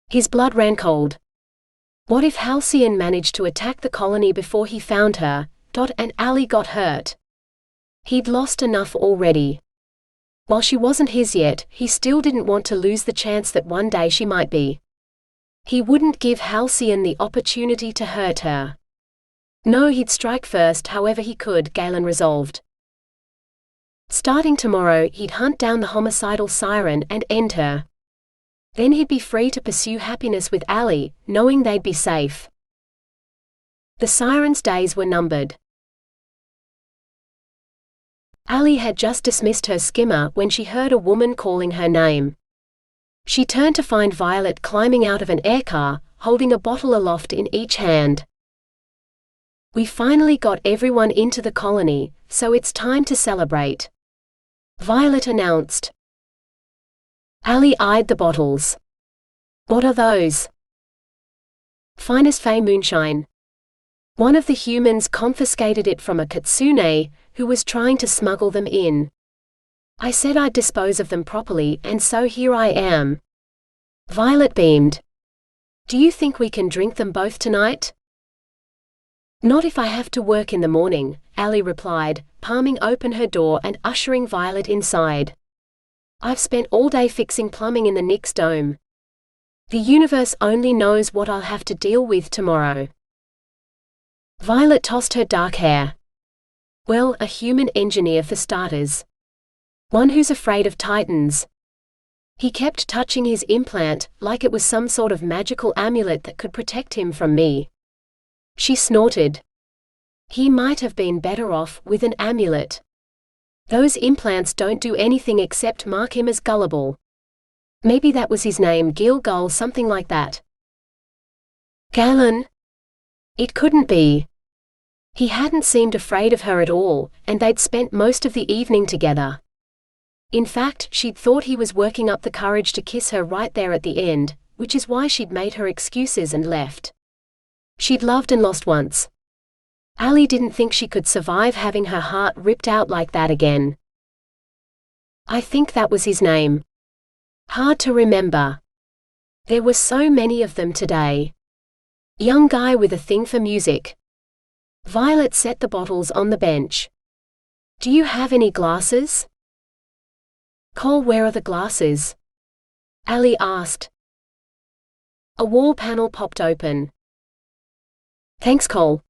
His blood ran cold. What if Halcyon managed to attack the colony before he found her, and Allie got hurt? He'd lost enough already. While she wasn't his yet, he still didn't want to lose the chance that one day she might be. He wouldn't give Halcyon the opportunity to hurt her. No, he'd strike first however he could, Galen resolved. Starting tomorrow, he'd hunt down the homicidal siren and end her. Then he'd be free to pursue happiness with Allie, knowing they'd be safe. The siren's days were numbered. Allie had just dismissed her skimmer when she heard a woman calling her name. She turned to find Violet climbing out of an aircar, holding a bottle aloft in each hand. "We finally got everyone into the colony, so it's time to celebrate," Violet announced. Allie eyed the bottles. "What are those?" "Finest Fey moonshine. One of the humans confiscated it from a kitsune, who was trying to smuggle them in. I said I'd dispose of them properly, and so here I am." Violet beamed. "Do you think we can drink them both tonight?" "Not if I have to work in the morning," Allie replied, palming open her door and ushering Violet inside. "I've spent all day fixing plumbing in the Nix dome. The universe only knows what I'll have to deal with tomorrow." Violet tossed her dark hair. "Well, a human engineer for starters. One who's afraid of titans." He kept touching his implant, like it was some sort of magical amulet that could protect him from me. She snorted. He might have been better off with an amulet. Those implants don't do anything except mark him as gullible. Maybe that was his name, Gilgul, something like that. Galen? It couldn't be. He hadn't seemed afraid of her at all, and they'd spent most of the evening together. In fact, she'd thought he was working up the courage to kiss her right there at the end, which is why she'd made her excuses and left. She'd loved and lost once. Allie didn't think she could survive having her heart ripped out like that again. I think that was his name. Hard to remember. There were so many of them today. Young guy with a thing for music. Violet set the bottles on the bench. "Do you have any glasses?" "Cole, where are the glasses?" Allie asked. A wall panel popped open. "Thanks, Cole."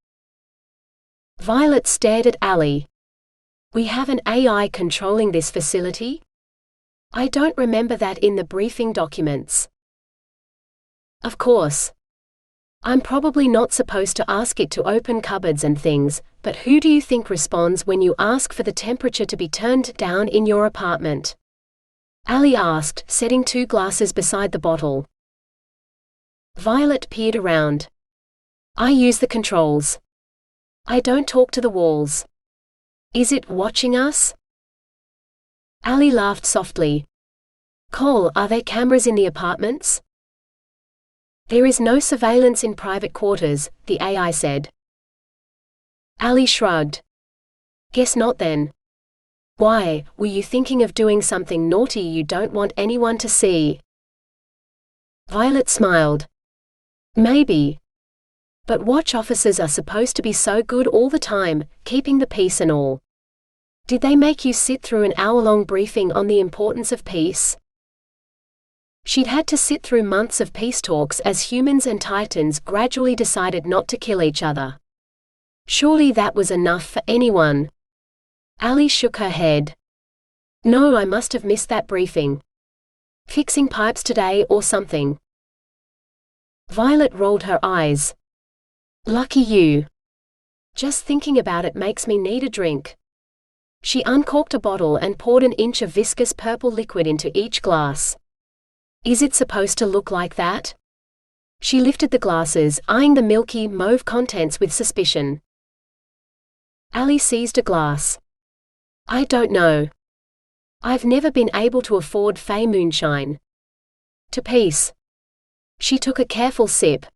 Violet stared at Allie. "We have an AI controlling this facility? I don't remember that in the briefing documents." "Of course. I'm probably not supposed to ask it to open cupboards and things, but who do you think responds when you ask for the temperature to be turned down in your apartment?" Allie asked, setting 2 glasses beside the bottle. Violet peered around. "I use the controls. I don't talk to the walls. Is it watching us?" Allie laughed softly. "Cole, are there cameras in the apartments?" "There is no surveillance in private quarters," the AI said. Allie shrugged. "Guess not then. Why, were you thinking of doing something naughty you don't want anyone to see?" Violet smiled. "Maybe. But watch officers are supposed to be so good all the time, keeping the peace and all. Did they make you sit through an hour-long briefing on the importance of peace?" She'd had to sit through months of peace talks as humans and Titans gradually decided not to kill each other. Surely that was enough for anyone. Allie shook her head. "No, I must have missed that briefing. Fixing pipes today or something." Violet rolled her eyes. "Lucky you. Just thinking about it makes me need a drink." She uncorked a bottle and poured an inch of viscous purple liquid into each glass. "Is it supposed to look like that?" She lifted the glasses, eyeing the milky, mauve contents with suspicion. Allie seized a glass. "I don't know. I've never been able to afford Fey moonshine." "To peace." She took a careful sip.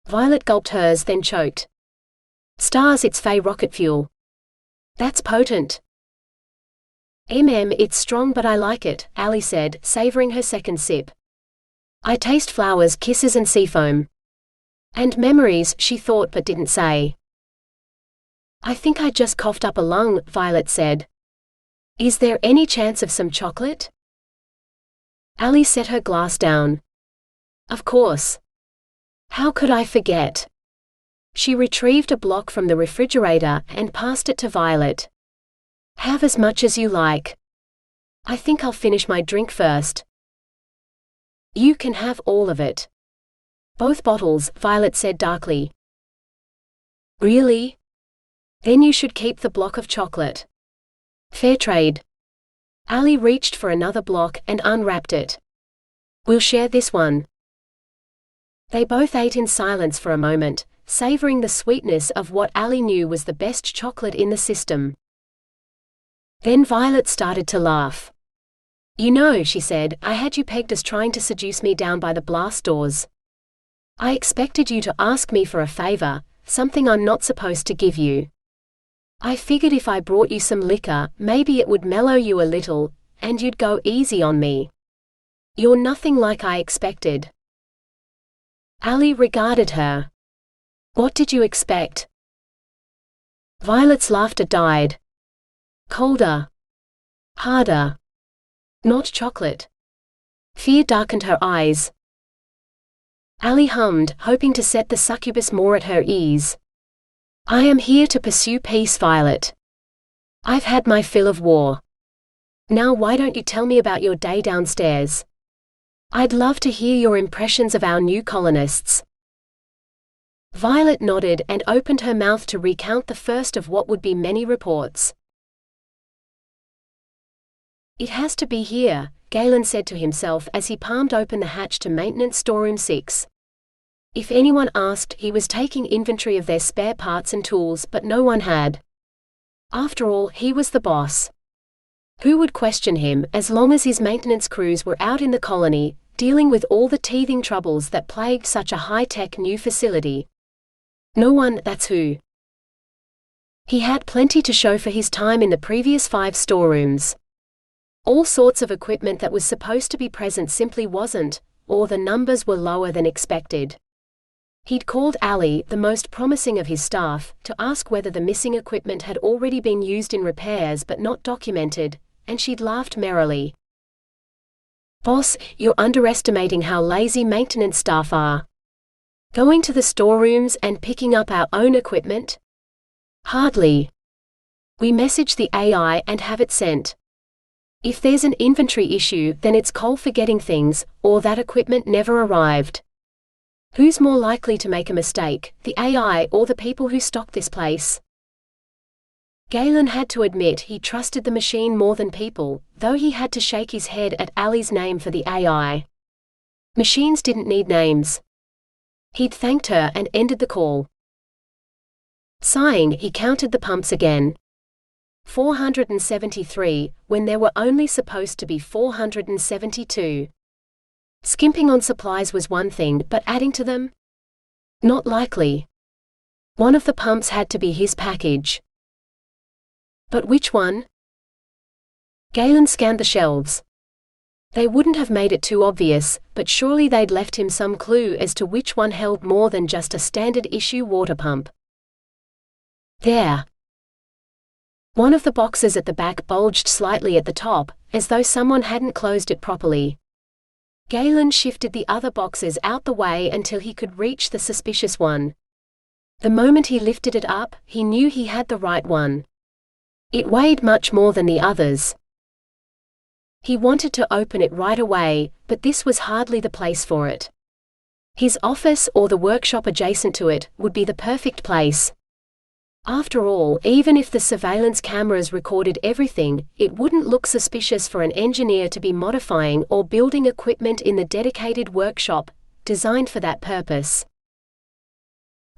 Violet gulped hers, then choked. "Stars, it's Fey rocket fuel. That's potent." It's strong but I like it," Allie said, savoring her second sip. "I taste flowers, kisses and seafoam. And memories, she thought but didn't say. I think I just coughed up a lung, Violet said. Is there any chance of some chocolate? Allie set her glass down. Of course. How could I forget? She retrieved a block from the refrigerator and passed it to Violet. Have as much as you like. I think I'll finish my drink first. You can have all of it. Both bottles, Violet said darkly. Really? Then you should keep the block of chocolate. Fair trade. Allie reached for another block and unwrapped it. We'll share this one. They both ate in silence for a moment, savoring the sweetness of what Allie knew was the best chocolate in the system. Then Violet started to laugh. You know, she said, I had you pegged as trying to seduce me down by the blast doors. I expected you to ask me for a favor, something I'm not supposed to give you. I figured if I brought you some liquor, maybe it would mellow you a little, and you'd go easy on me. You're nothing like I expected. Allie regarded her. What did you expect? Violet's laughter died. Colder. Harder. Not chocolate. Fear darkened her eyes. Allie hummed, hoping to set the succubus more at her ease. I am here to pursue peace, Violet. I've had my fill of war. Now why don't you tell me about your day downstairs? I'd love to hear your impressions of our new colonists. Violet nodded and opened her mouth to recount the first of what would be many reports. It has to be here, Galen said to himself as he palmed open the hatch to Maintenance Storeroom 6. If anyone asked, he was taking inventory of their spare parts and tools, but no one had. After all, he was the boss. Who would question him, as long as his maintenance crews were out in the colony, dealing with all the teething troubles that plagued such a high-tech new facility? No one, that's who. He had plenty to show for his time in the previous 5 storerooms. All sorts of equipment that was supposed to be present simply wasn't, or the numbers were lower than expected. He'd called Allie, the most promising of his staff, to ask whether the missing equipment had already been used in repairs but not documented, and she'd laughed merrily. Boss, you're underestimating how lazy maintenance staff are. Going to the storerooms and picking up our own equipment? Hardly. We message the AI and have it sent. If there's an inventory issue, then it's call for getting things, or that equipment never arrived. Who's more likely to make a mistake, the AI or the people who stock this place? Galen had to admit he trusted the machine more than people, though he had to shake his head at Allie's name for the AI. Machines didn't need names. He'd thanked her and ended the call. Sighing, he counted the pumps again. 473, when there were only supposed to be 472. Skimping on supplies was one thing, but adding to them? Not likely. One of the pumps had to be his package. But which one? Galen scanned the shelves. They wouldn't have made it too obvious, but surely they'd left him some clue as to which one held more than just a standard-issue water pump. There. One of the boxes at the back bulged slightly at the top, as though someone hadn't closed it properly. Galen shifted the other boxes out the way until he could reach the suspicious one. The moment he lifted it up, he knew he had the right one. It weighed much more than the others. He wanted to open it right away, but this was hardly the place for it. His office or the workshop adjacent to it would be the perfect place. After all, even if the surveillance cameras recorded everything, it wouldn't look suspicious for an engineer to be modifying or building equipment in the dedicated workshop, designed for that purpose.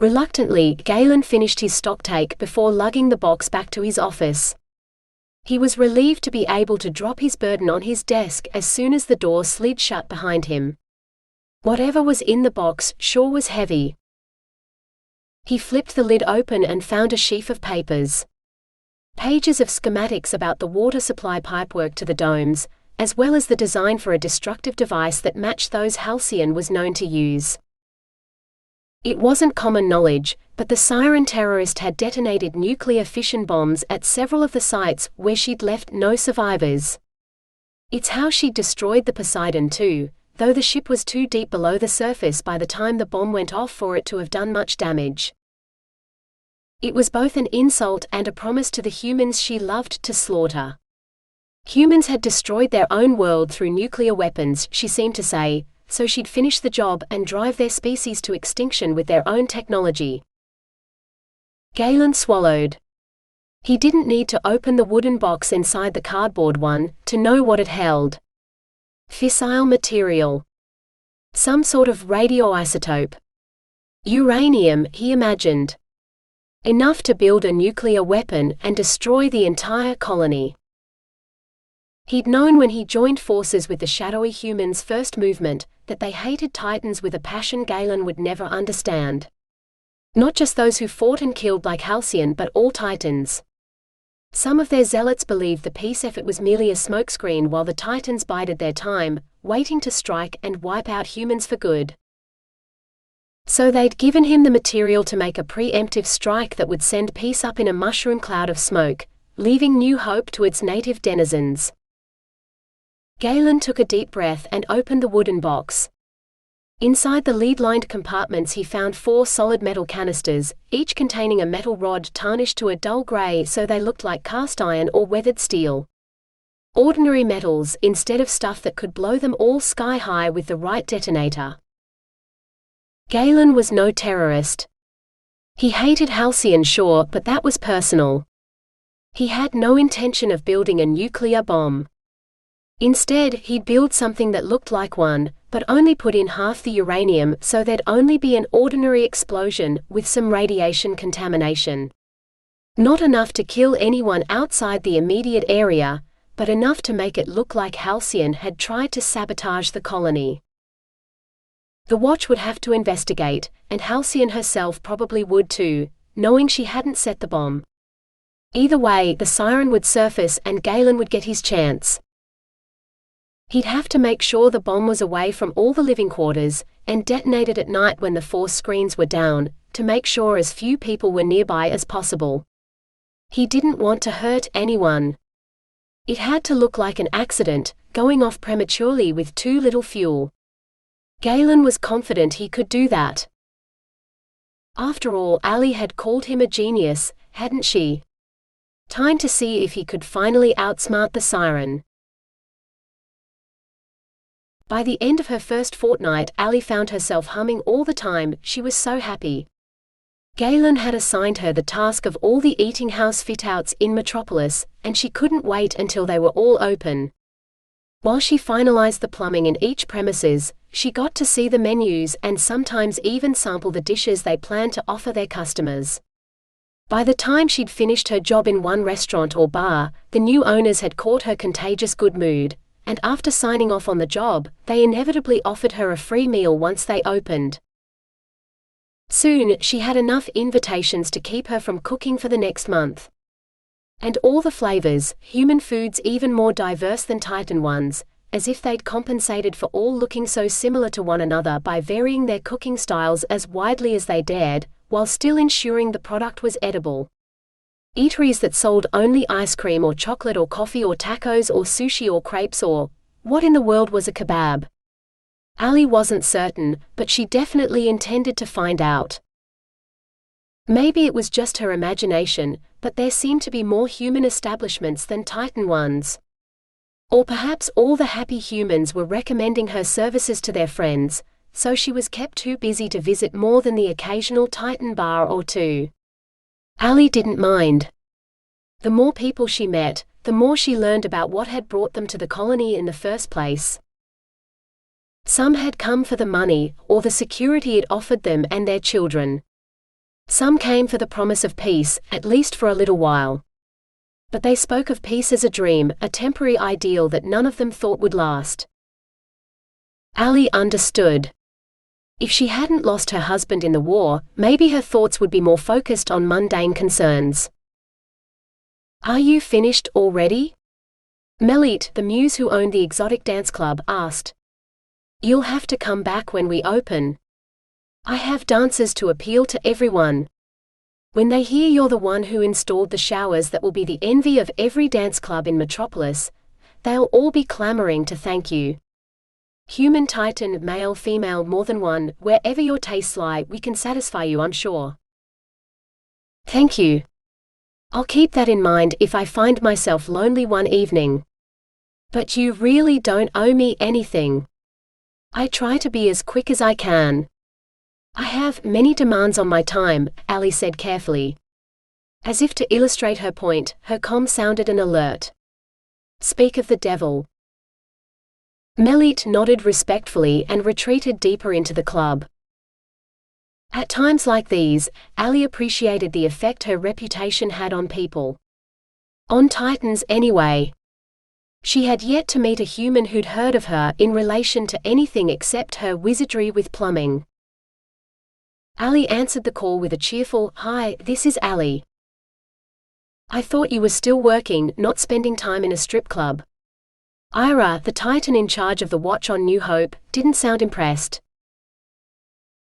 Reluctantly, Galen finished his stocktake before lugging the box back to his office. He was relieved to be able to drop his burden on his desk as soon as the door slid shut behind him. Whatever was in the box sure was heavy. He flipped the lid open and found a sheaf of papers. Pages of schematics about the water supply pipework to the domes, as well as the design for a destructive device that matched those Halcyon was known to use. It wasn't common knowledge, but the siren terrorist had detonated nuclear fission bombs at several of the sites where she'd left no survivors. It's how she'd destroyed the Poseidon too, though the ship was too deep below the surface by the time the bomb went off for it to have done much damage. It was both an insult and a promise to the humans she loved to slaughter. Humans had destroyed their own world through nuclear weapons, she seemed to say, so she'd finish the job and drive their species to extinction with their own technology. Galen swallowed. He didn't need to open the wooden box inside the cardboard one to know what it held. Fissile material. Some sort of radioisotope. Uranium, he imagined. Enough to build a nuclear weapon and destroy the entire colony. He'd known when he joined forces with the shadowy humans' first movement that they hated Titans with a passion Galen would never understand. Not just those who fought and killed like Halcyon, but all Titans. Some of their zealots believed the peace effort was merely a smokescreen while the Titans bided their time, waiting to strike and wipe out humans for good. So they'd given him the material to make a preemptive strike that would send peace up in a mushroom cloud of smoke, leaving new hope to its native denizens. Galen took a deep breath and opened the wooden box. Inside the lead-lined compartments he found 4 solid metal canisters, each containing a metal rod tarnished to a dull gray so they looked like cast iron or weathered steel. Ordinary metals instead of stuff that could blow them all sky-high with the right detonator. Galen was no terrorist. He hated Halcyon, sure, but that was personal. He had no intention of building a nuclear bomb. Instead, he'd build something that looked like one, but only put in half the uranium so there'd only be an ordinary explosion with some radiation contamination. Not enough to kill anyone outside the immediate area, but enough to make it look like Halcyon had tried to sabotage the colony. The Watch would have to investigate, and Halcyon herself probably would too, knowing she hadn't set the bomb. Either way, the siren would surface and Galen would get his chance. He'd have to make sure the bomb was away from all the living quarters, and detonated at night when the force screens were down, to make sure as few people were nearby as possible. He didn't want to hurt anyone. It had to look like an accident, going off prematurely with too little fuel. Galen was confident he could do that. After all, Allie had called him a genius, hadn't she? Time to see if he could finally outsmart the siren. By the end of her first fortnight, Allie found herself humming all the time, she was so happy. Galen had assigned her the task of all the eating house fit-outs in Metropolis, and she couldn't wait until they were all open. While she finalized the plumbing in each premises, she got to see the menus and sometimes even sample the dishes they planned to offer their customers. By the time she'd finished her job in one restaurant or bar, the new owners had caught her contagious good mood, and after signing off on the job, they inevitably offered her a free meal once they opened. Soon, she had enough invitations to keep her from cooking for the next month. And all the flavors, human foods even more diverse than Titan ones, as if they'd compensated for all looking so similar to one another by varying their cooking styles as widely as they dared, while still ensuring the product was edible. Eateries that sold only ice cream or chocolate or coffee or tacos or sushi or crepes or, what in the world was a kebab? Allie wasn't certain, but she definitely intended to find out. Maybe it was just her imagination, but there seemed to be more human establishments than Titan ones. Or perhaps all the happy humans were recommending her services to their friends, so she was kept too busy to visit more than the occasional Titan bar or two. Allie didn't mind. The more people she met, the more she learned about what had brought them to the colony in the first place. Some had come for the money, or the security it offered them and their children. Some came for the promise of peace, at least for a little while. But they spoke of peace as a dream, a temporary ideal that none of them thought would last. Allie understood. If she hadn't lost her husband in the war, maybe her thoughts would be more focused on mundane concerns. "Are you finished already?" Melit, the muse who owned the exotic dance club, asked. "You'll have to come back when we open." I have dancers to appeal to everyone. When they hear you're the one who installed the showers that will be the envy of every dance club in Metropolis, they'll all be clamoring to thank you. Human Titan, male, female, more than one, wherever your tastes lie, we can satisfy you, I'm sure. Thank you. I'll keep that in mind if I find myself lonely one evening. But you really don't owe me anything. I try to be as quick as I can. I have many demands on my time, Allie said carefully. As if to illustrate her point, her comm sounded an alert. Speak of the devil. Melit nodded respectfully and retreated deeper into the club. At times like these, Allie appreciated the effect her reputation had on people. On Titans anyway. She had yet to meet a human who'd heard of her in relation to anything except her wizardry with plumbing. Allie answered the call with a cheerful, "Hi, this is Allie. I thought you were still working, not spending time in a strip club." Ira, the Titan in charge of the watch on New Hope, didn't sound impressed.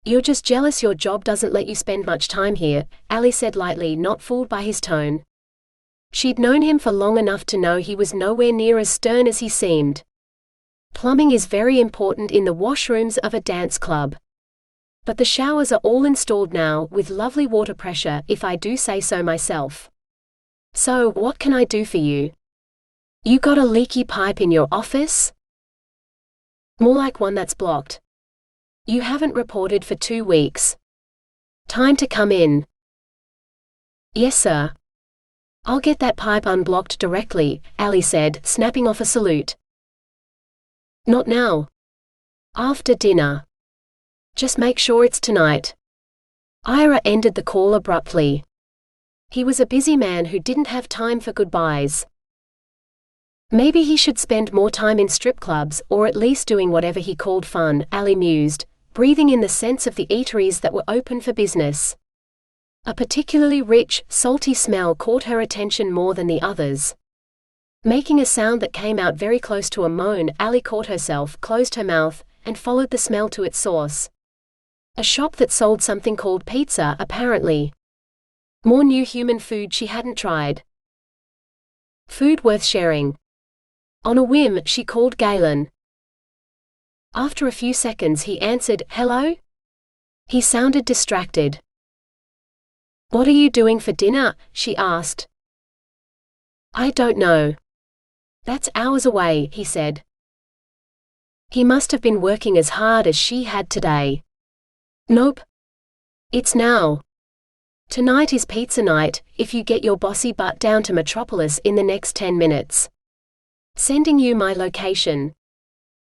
"You're just jealous your job doesn't let you spend much time here," Allie said lightly, not fooled by his tone. She'd known him for long enough to know he was nowhere near as stern as he seemed. Plumbing is very important in the washrooms of a dance club. But the showers are all installed now, with lovely water pressure, if I do say so myself. So, what can I do for you? You got a leaky pipe in your office? More like one that's blocked. You haven't reported for 2 weeks. Time to come in. Yes, sir. I'll get that pipe unblocked directly, Allie said, snapping off a salute. Not now. After dinner. Just make sure it's tonight. Ira ended the call abruptly. He was a busy man who didn't have time for goodbyes. Maybe he should spend more time in strip clubs, or at least doing whatever he called fun, Allie mused, breathing in the sense of the eateries that were open for business. A particularly rich, salty smell caught her attention more than the others. Making a sound that came out very close to a moan, Allie caught herself, closed her mouth, and followed the smell to its source. A shop that sold something called pizza, apparently. More new human food she hadn't tried. Food worth sharing. On a whim, she called Galen. After a few seconds he answered, "Hello?" He sounded distracted. "What are you doing for dinner?" she asked. "I don't know. That's hours away," he said. He must have been working as hard as she had today. Nope. It's now. Tonight is pizza night, if you get your bossy butt down to Metropolis in the next 10 minutes. Sending you my location.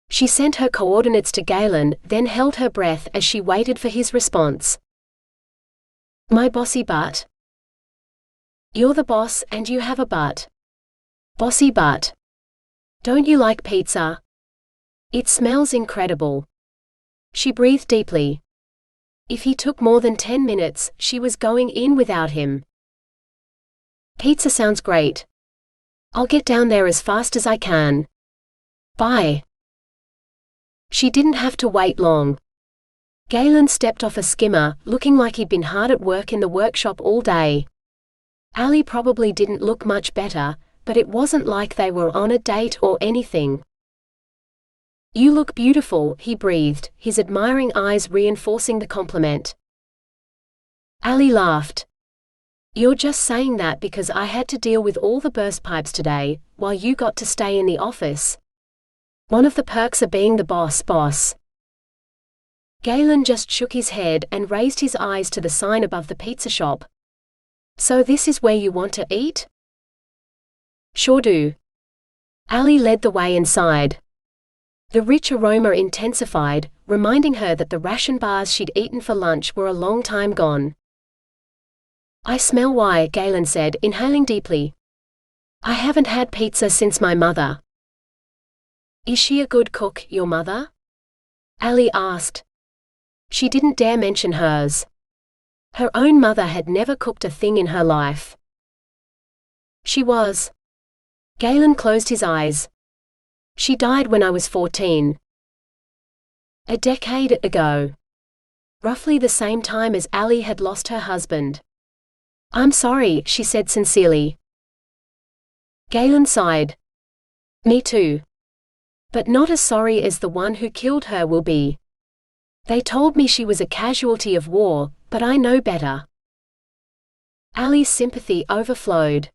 She sent her coordinates to Galen, then held her breath as she waited for his response. My bossy butt? You're the boss and you have a butt. Bossy butt. Don't you like pizza? It smells incredible. She breathed deeply. If he took more than 10 minutes, she was going in without him. Pizza sounds great. I'll get down there as fast as I can. Bye. She didn't have to wait long. Galen stepped off a skimmer, looking like he'd been hard at work in the workshop all day. Allie probably didn't look much better, but it wasn't like they were on a date or anything. You look beautiful, he breathed, his admiring eyes reinforcing the compliment. Allie laughed. You're just saying that because I had to deal with all the burst pipes today, while you got to stay in the office. One of the perks of being the boss. Galen just shook his head and raised his eyes to the sign above the pizza shop. So this is where you want to eat? Sure do. Allie led the way inside. The rich aroma intensified, reminding her that the ration bars she'd eaten for lunch were a long time gone. I smell why, Galen said, inhaling deeply. I haven't had pizza since my mother. Is she a good cook, your mother? Allie asked. She didn't dare mention hers. Her own mother had never cooked a thing in her life. She was. Galen closed his eyes. She died when I was 14. A decade ago. roughly the same time as Allie had lost her husband. "I'm sorry," she said sincerely. Galen sighed. "Me too. But not as sorry as the one who killed her will be. They told me she was a casualty of war, but I know better." Allie's sympathy overflowed.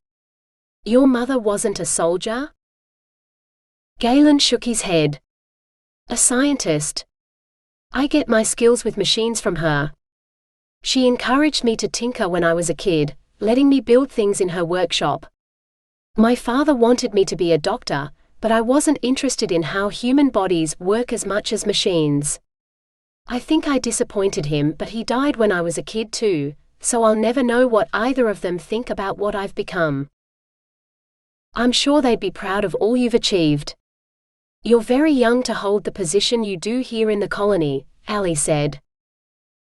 "Your mother wasn't a soldier?" Galen shook his head. "A scientist. I get my skills with machines from her. She encouraged me to tinker when I was a kid, letting me build things in her workshop. My father wanted me to be a doctor, but I wasn't interested in how human bodies work as much as machines. I think I disappointed him, but he died when I was a kid too, so I'll never know what either of them think about what I've become. I'm sure they'd be proud of all you've achieved. You're very young to hold the position you do here in the colony," Allie said.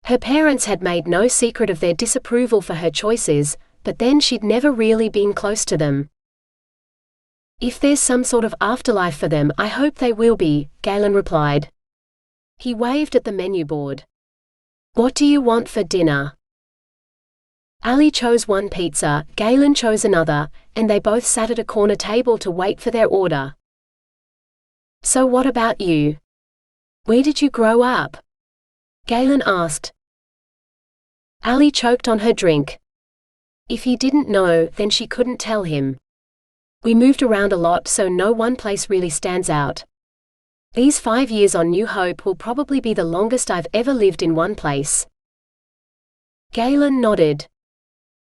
Her parents had made no secret of their disapproval for her choices, but then she'd never really been close to them. "If there's some sort of afterlife for them, I hope they will be," Galen replied. He waved at the menu board. "What do you want for dinner?" Allie chose one pizza, Galen chose another, and they both sat at a corner table to wait for their order. "So what about you? Where did you grow up?" Galen asked. Allie choked on her drink. If he didn't know, then she couldn't tell him. "We moved around a lot, so no one place really stands out. These 5 years on New Hope will probably be the longest I've ever lived in one place." Galen nodded.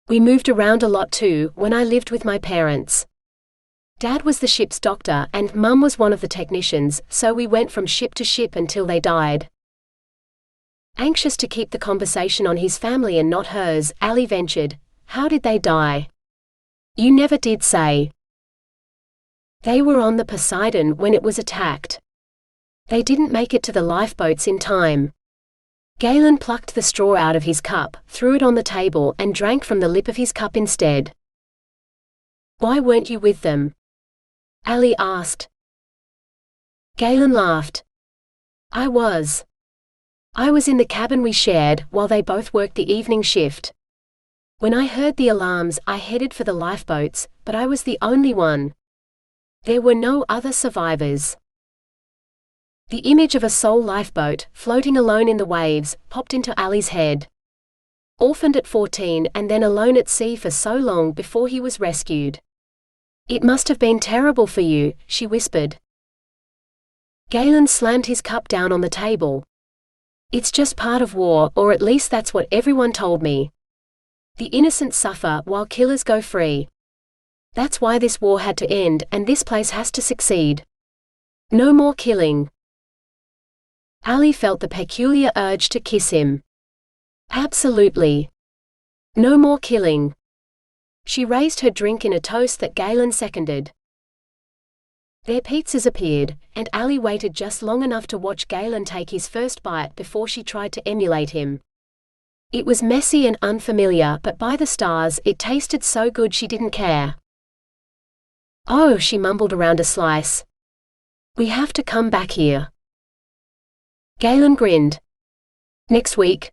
"We moved around a lot too, when I lived with my parents. Dad was the ship's doctor and Mum was one of the technicians, so we went from ship to ship until they died." Anxious to keep the conversation on his family and not hers, Allie ventured, "How did they die? You never did say." "They were on the Poseidon when it was attacked. They didn't make it to the lifeboats in time." Galen plucked the straw out of his cup, threw it on the table, and drank from the lip of his cup instead. "Why weren't you with them?" Allie asked. Galen laughed. I was in the cabin we shared, while they both worked the evening shift. When I heard the alarms, I headed for the lifeboats, but I was the only one. There were no other survivors." The image of a sole lifeboat, floating alone in the waves, popped into Allie's head. Orphaned at 14 and then alone at sea for so long before he was rescued. "It must have been terrible for you," she whispered. Galen slammed his cup down on the table. "It's just part of war, or at least that's what everyone told me. The innocent suffer while killers go free. That's why this war had to end, and this place has to succeed. No more killing." Allie felt the peculiar urge to kiss him. "Absolutely. No more killing." She raised her drink in a toast that Galen seconded. Their pizzas appeared, and Allie waited just long enough to watch Galen take his first bite before she tried to emulate him. It was messy and unfamiliar, but by the stars, it tasted so good she didn't care. "Oh," she mumbled around a slice. "We have to come back here." Galen grinned. "Next week?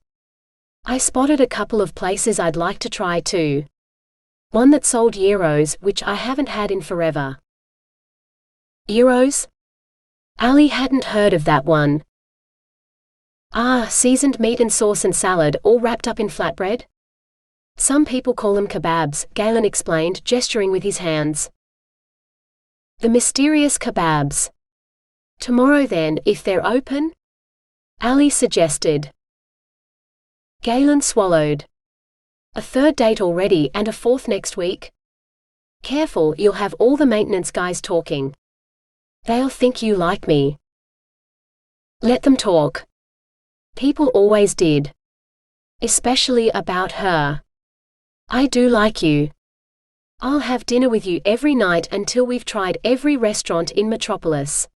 I spotted a couple of places I'd like to try too. One that sold gyros, which I haven't had in forever." Gyros? Allie hadn't heard of that one. "Ah, seasoned meat and sauce and salad, all wrapped up in flatbread? Some people call them kebabs," Galen explained, gesturing with his hands. "The mysterious kebabs. Tomorrow then, if they're open?" Allie suggested. Galen swallowed. "A third date already, and a fourth next week? Careful, you'll have all the maintenance guys talking. They'll think you like me." "Let them talk. People always did. Especially about her. I do like you. I'll have dinner with you every night until we've tried every restaurant in Metropolis.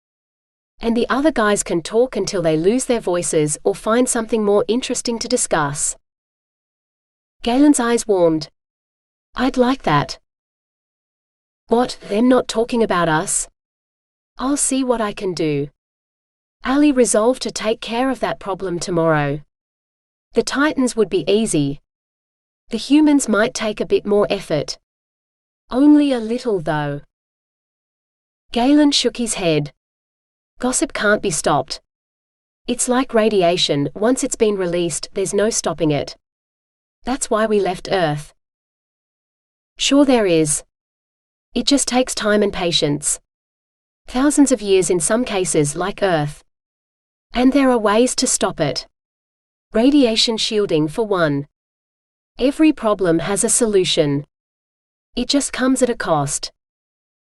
And the other guys can talk until they lose their voices or find something more interesting to discuss." Galen's eyes warmed. "I'd like that." "What, them not talking about us? I'll see what I can do." Allie resolved to take care of that problem tomorrow. The Titans would be easy. The humans might take a bit more effort. Only a little, though. Galen shook his head. Gossip can't be stopped. It's like radiation, once it's been released, there's no stopping it. That's why we left Earth. Sure there is. It just takes time and patience. Thousands of years in some cases, like Earth. And there are ways to stop it. Radiation shielding for one. Every problem has a solution. It just comes at a cost.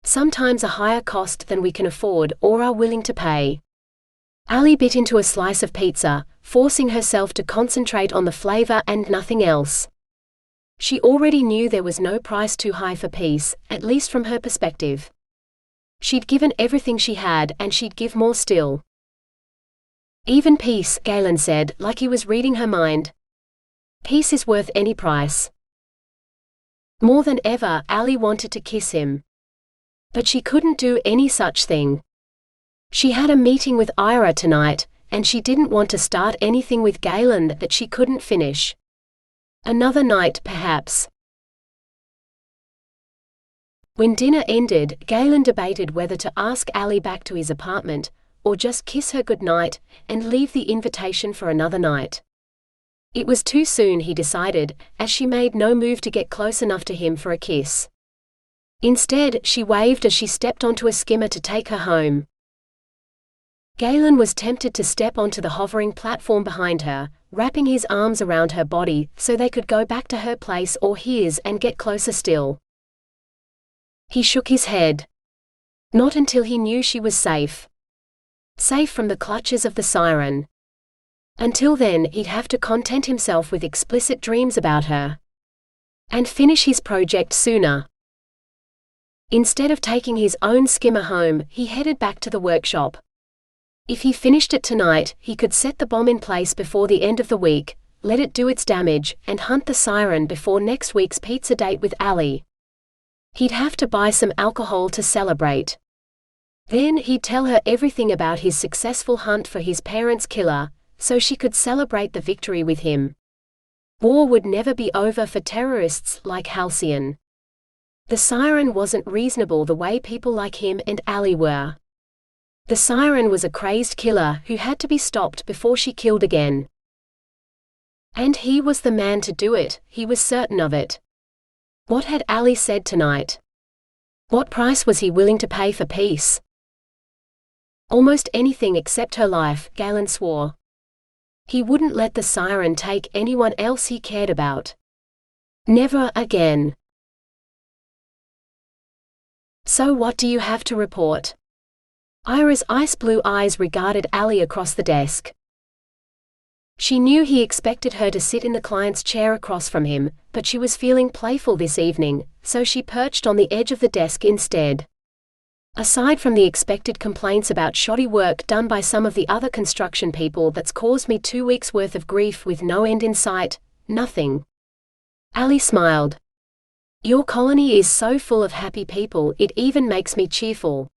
Sometimes a higher cost than we can afford or are willing to pay. Allie bit into a slice of pizza, forcing herself to concentrate on the flavor and nothing else. She already knew there was no price too high for peace, at least from her perspective. She'd given everything she had, and she'd give more still. Even peace, Galen said, like he was reading her mind. Peace is worth any price. More than ever, Allie wanted to kiss him. But she couldn't do any such thing. She had a meeting with Ira tonight, and she didn't want to start anything with Galen that she couldn't finish. Another night, perhaps. When dinner ended, Galen debated whether to ask Allie back to his apartment, or just kiss her goodnight, and leave the invitation for another night. It was too soon, he decided, as she made no move to get close enough to him for a kiss. Instead, she waved as she stepped onto a skimmer to take her home. Galen was tempted to step onto the hovering platform behind her, wrapping his arms around her body so they could go back to her place or his and get closer still. He shook his head. Not until he knew she was safe. Safe from the clutches of the siren. Until then, he'd have to content himself with explicit dreams about her. And finish his project sooner. Instead of taking his own skimmer home, he headed back to the workshop. If he finished it tonight, he could set the bomb in place before the end of the week, let it do its damage, and hunt the siren before next week's pizza date with Allie. He'd have to buy some alcohol to celebrate. Then he'd tell her everything about his successful hunt for his parents' killer, so she could celebrate the victory with him. War would never be over for terrorists like Halcyon. The siren wasn't reasonable the way people like him and Allie were. The siren was a crazed killer who had to be stopped before she killed again. And he was the man to do it, he was certain of it. What had Allie said tonight? What price was he willing to pay for peace? Almost anything except her life, Galen swore. He wouldn't let the siren take anyone else he cared about. Never again. So what do you have to report? Ira's ice-blue eyes regarded Allie across the desk. She knew he expected her to sit in the client's chair across from him, but she was feeling playful this evening, so she perched on the edge of the desk instead. Aside from the expected complaints about shoddy work done by some of the other construction people that's caused me 2 weeks' worth of grief with no end in sight, nothing. Allie smiled. Your colony is so full of happy people, it even makes me cheerful.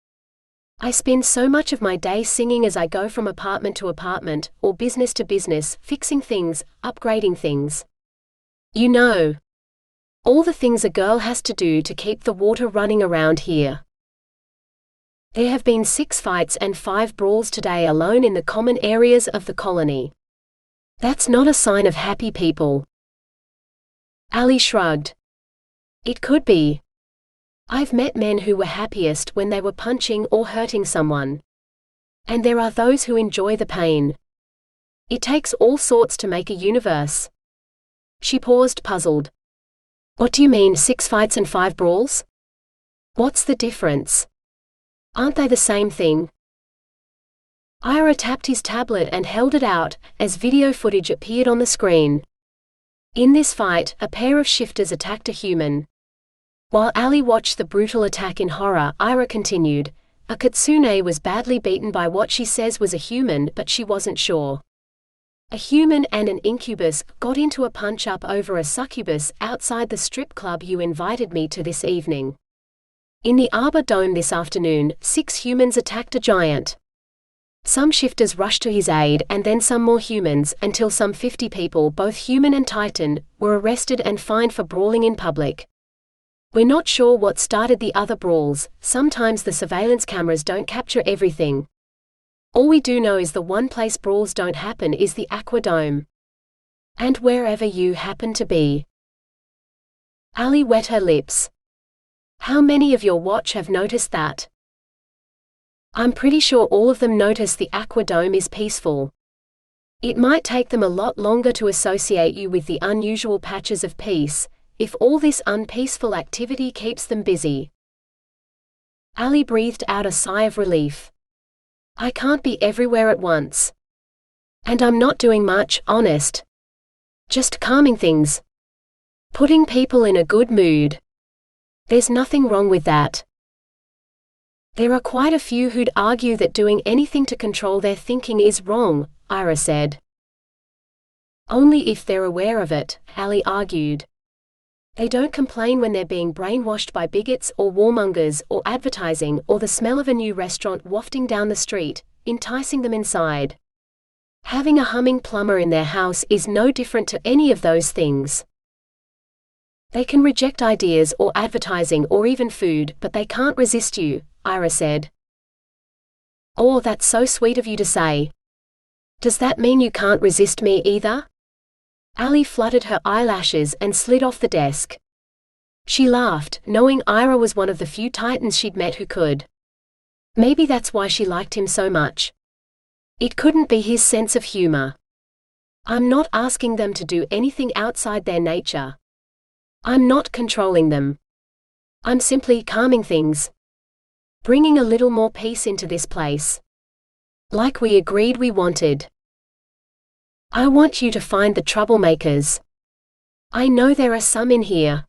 I spend so much of my day singing as I go from apartment to apartment, or business to business, fixing things, upgrading things. You know, all the things a girl has to do to keep the water running around here. There have been 6 fights and 5 brawls today alone in the common areas of the colony. That's not a sign of happy people. Allie shrugged. It could be. I've met men who were happiest when they were punching or hurting someone. And there are those who enjoy the pain. It takes all sorts to make a universe. She paused, puzzled. What do you mean, 6 fights and 5 brawls? What's the difference? Aren't they the same thing? Ira tapped his tablet and held it out, as video footage appeared on the screen. In this fight, a pair of shifters attacked a human. While Allie watched the brutal attack in horror, Ira continued, a kitsune was badly beaten by what she says was a human, but she wasn't sure. A human and an incubus got into a punch-up over a succubus outside the strip club you invited me to this evening. In the Arbor Dome this afternoon, 6 humans attacked a giant. Some shifters rushed to his aid and then some more humans, until some 50 people, both human and Titan, were arrested and fined for brawling in public. We're not sure what started the other brawls. Sometimes the surveillance cameras don't capture everything. All we do know is the one place brawls don't happen is the Aqua Dome. And wherever you happen to be. Allie wet her lips. How many of your watch have noticed that? I'm pretty sure all of them notice the Aqua Dome is peaceful. It might take them a lot longer to associate you with the unusual patches of peace, if all this unpeaceful activity keeps them busy. Allie breathed out a sigh of relief. I can't be everywhere at once. And I'm not doing much, honest. Just calming things. Putting people in a good mood. There's nothing wrong with that. There are quite a few who'd argue that doing anything to control their thinking is wrong, Ira said. Only if they're aware of it, Allie argued. They don't complain when they're being brainwashed by bigots or warmongers or advertising or the smell of a new restaurant wafting down the street, enticing them inside. Having a humming plumber in their house is no different to any of those things. They can reject ideas or advertising or even food, but they can't resist you, Ira said. Oh, that's so sweet of you to say. Does that mean you can't resist me either? Allie fluttered her eyelashes and slid off the desk. She laughed, knowing Ira was one of the few Titans she'd met who could. Maybe that's why she liked him so much. It couldn't be his sense of humor. I'm not asking them to do anything outside their nature. I'm not controlling them. I'm simply calming things. Bringing a little more peace into this place. Like we agreed we wanted. I want you to find the troublemakers. I know there are some in here.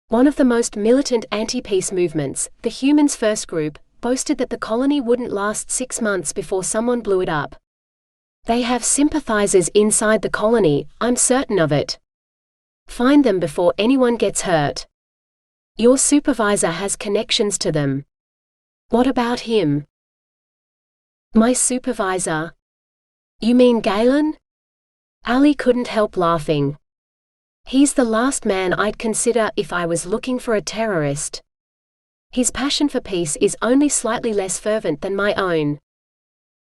One of the most militant anti-peace movements, the Humans First group, boasted that the colony wouldn't last 6 months before someone blew it up. They have sympathizers inside the colony, I'm certain of it. Find them before anyone gets hurt. Your supervisor has connections to them. What about him? My supervisor? You mean Galen? Allie couldn't help laughing. He's the last man I'd consider if I was looking for a terrorist. His passion for peace is only slightly less fervent than my own.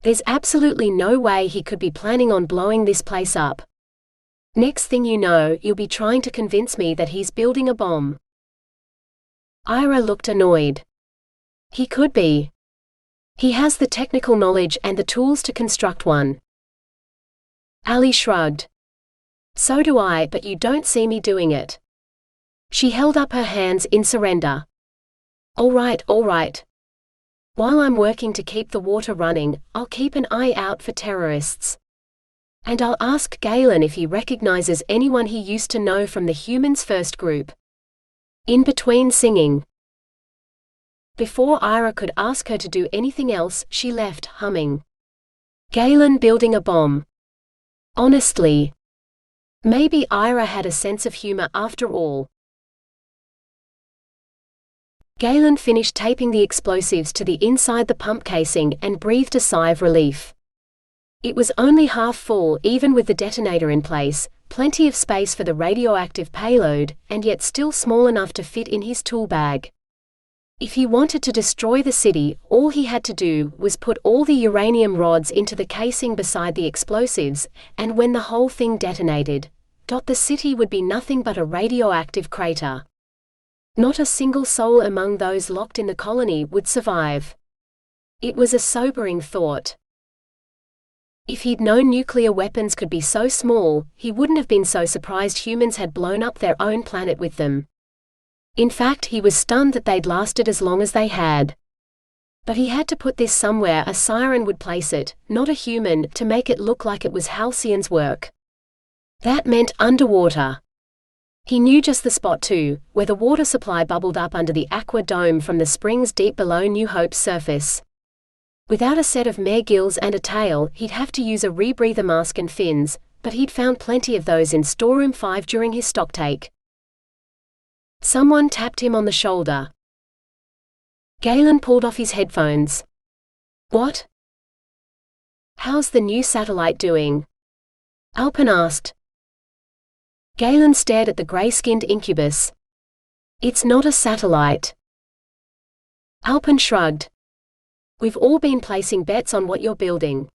There's absolutely no way he could be planning on blowing this place up. Next thing you know, you'll be trying to convince me that he's building a bomb. Ira looked annoyed. He could be. He has the technical knowledge and the tools to construct one. Allie shrugged. So do I, but you don't see me doing it. She held up her hands in surrender. All right. While I'm working to keep the water running, I'll keep an eye out for terrorists. And I'll ask Galen if he recognizes anyone he used to know from the Humans First group. In between singing. Before Ira could ask her to do anything else, she left, humming. Galen building a bomb. Honestly. Maybe Ira had a sense of humor after all. Galen finished taping the explosives to the inside the pump casing and breathed a sigh of relief. It was only half full even with the detonator in place, plenty of space for the radioactive payload, and yet still small enough to fit in his tool bag. If he wanted to destroy the city, all he had to do was put all the uranium rods into the casing beside the explosives, and when the whole thing detonated, the city would be nothing but a radioactive crater. Not a single soul among those locked in the colony would survive. It was a sobering thought. If he'd known nuclear weapons could be so small, he wouldn't have been so surprised humans had blown up their own planet with them. In fact, he was stunned that they'd lasted as long as they had. But he had to put this somewhere a siren would place it, not a human, to make it look like it was Halcyon's work. That meant underwater. He knew just the spot too, where the water supply bubbled up under the Aqua Dome from the springs deep below New Hope's surface. Without a set of mare gills and a tail, he'd have to use a rebreather mask and fins, but he'd found plenty of those in Storeroom 5 during his stocktake. Someone tapped him on the shoulder. Galen pulled off his headphones. What? How's the new satellite doing? Alpin asked. Galen stared at the gray-skinned incubus. It's not a satellite. Alpin shrugged. We've all been placing bets on what you're building.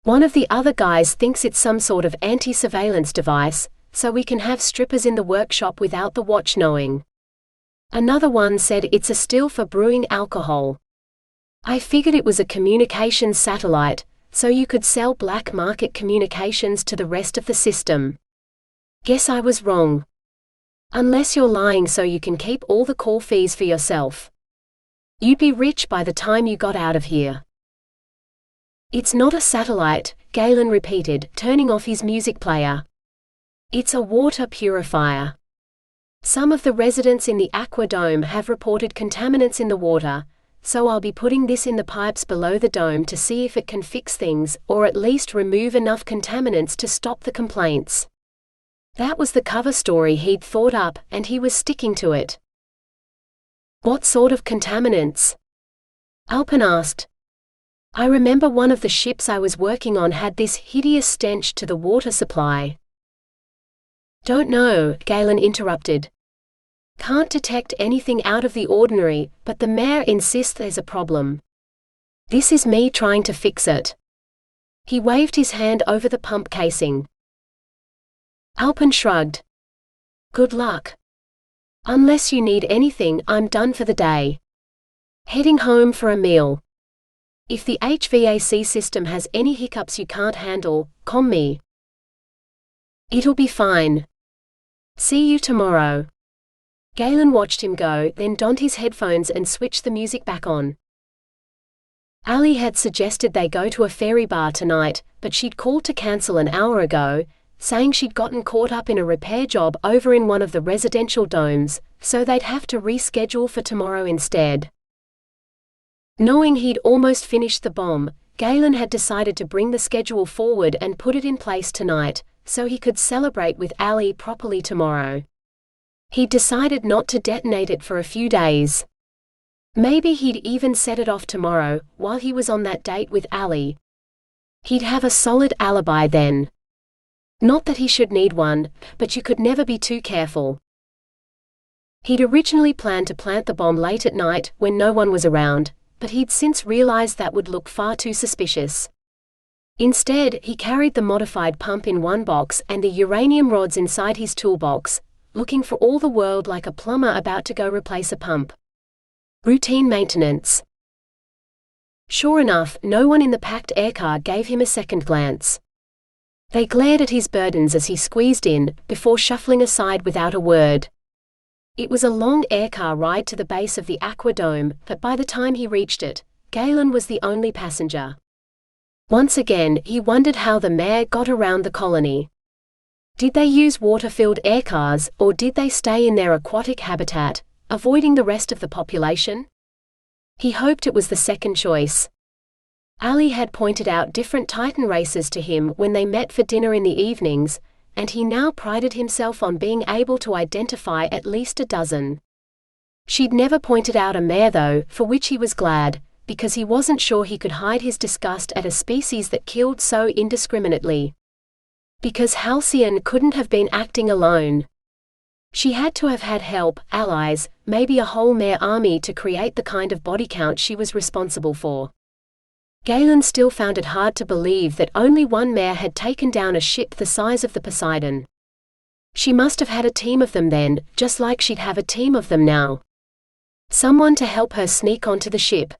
One of the other guys thinks it's some sort of anti-surveillance device, so we can have strippers in the workshop without the watch knowing. Another one said it's a still for brewing alcohol. I figured it was a communications satellite, so you could sell black market communications to the rest of the system. Guess I was wrong. Unless you're lying so you can keep all the call fees for yourself. You'd be rich by the time you got out of here. It's not a satellite, Galen repeated, turning off his music player. It's a water purifier. Some of the residents in the Aqua dome have reported contaminants in the water, so I'll be putting this in the pipes below the dome to see if it can fix things, or at least remove enough contaminants to stop the complaints. That was the cover story he'd thought up, and he was sticking to it. What sort of contaminants? Alpin asked. I remember one of the ships I was working on had this hideous stench to the water supply. Don't know, Galen interrupted. Can't detect anything out of the ordinary, but the mayor insists there's a problem. This is me trying to fix it. He waved his hand over the pump casing. Alpin shrugged. Good luck. Unless you need anything, I'm done for the day. Heading home for a meal. If the HVAC system has any hiccups you can't handle, call me. It'll be fine. See you tomorrow. Galen watched him go, then donned his headphones and switched the music back on. Allie had suggested they go to a ferry bar tonight, but she'd called to cancel an hour ago, saying she'd gotten caught up in a repair job over in one of the residential domes, so they'd have to reschedule for tomorrow instead. Knowing he'd almost finished the bomb, Galen had decided to bring the schedule forward and put it in place tonight, so he could celebrate with Allie properly tomorrow. He'd decided not to detonate it for a few days. Maybe he'd even set it off tomorrow, while he was on that date with Allie. He'd have a solid alibi then. Not that he should need one, but you could never be too careful. He'd originally planned to plant the bomb late at night, when no one was around, but he'd since realized that would look far too suspicious. Instead, he carried the modified pump in one box and the uranium rods inside his toolbox, looking for all the world like a plumber about to go replace a pump. Routine maintenance. Sure enough, no one in the packed aircar gave him a second glance. They glared at his burdens as he squeezed in, before shuffling aside without a word. It was a long aircar ride to the base of the Aqua Dome, but by the time he reached it, Galen was the only passenger. Once again, he wondered how the mayor got around the colony. Did they use water-filled aircars, or did they stay in their aquatic habitat, avoiding the rest of the population? He hoped it was the second choice. Allie had pointed out different Titan races to him when they met for dinner in the evenings, and he now prided himself on being able to identify at least a dozen. She'd never pointed out a mare though, for which he was glad, because he wasn't sure he could hide his disgust at a species that killed so indiscriminately. Because Halcyon couldn't have been acting alone. She had to have had help, allies, maybe a whole mare army to create the kind of body count she was responsible for. Galen still found it hard to believe that only one mare had taken down a ship the size of the Poseidon. She must have had a team of them then, just like she'd have a team of them now. Someone to help her sneak onto the ship.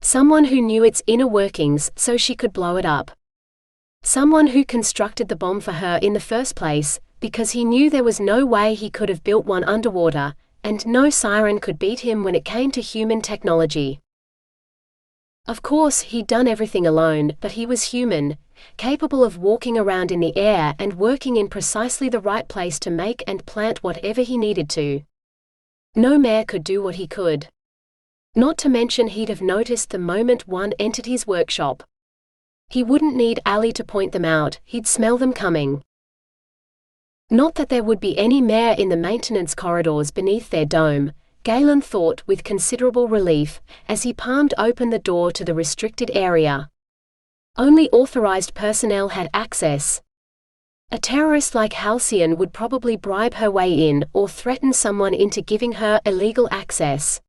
Someone who knew its inner workings so she could blow it up. Someone who constructed the bomb for her in the first place, because he knew there was no way he could have built one underwater, and no siren could beat him when it came to human technology. Of course, he'd done everything alone, but he was human, capable of walking around in the air and working in precisely the right place to make and plant whatever he needed to. No mare could do what he could. Not to mention he'd have noticed the moment one entered his workshop. He wouldn't need Allie to point them out, he'd smell them coming. Not that there would be any mare in the maintenance corridors beneath their dome, Galen thought with considerable relief, as he palmed open the door to the restricted area. Only authorized personnel had access. A terrorist like Halcyon would probably bribe her way in, or threaten someone into giving her illegal access.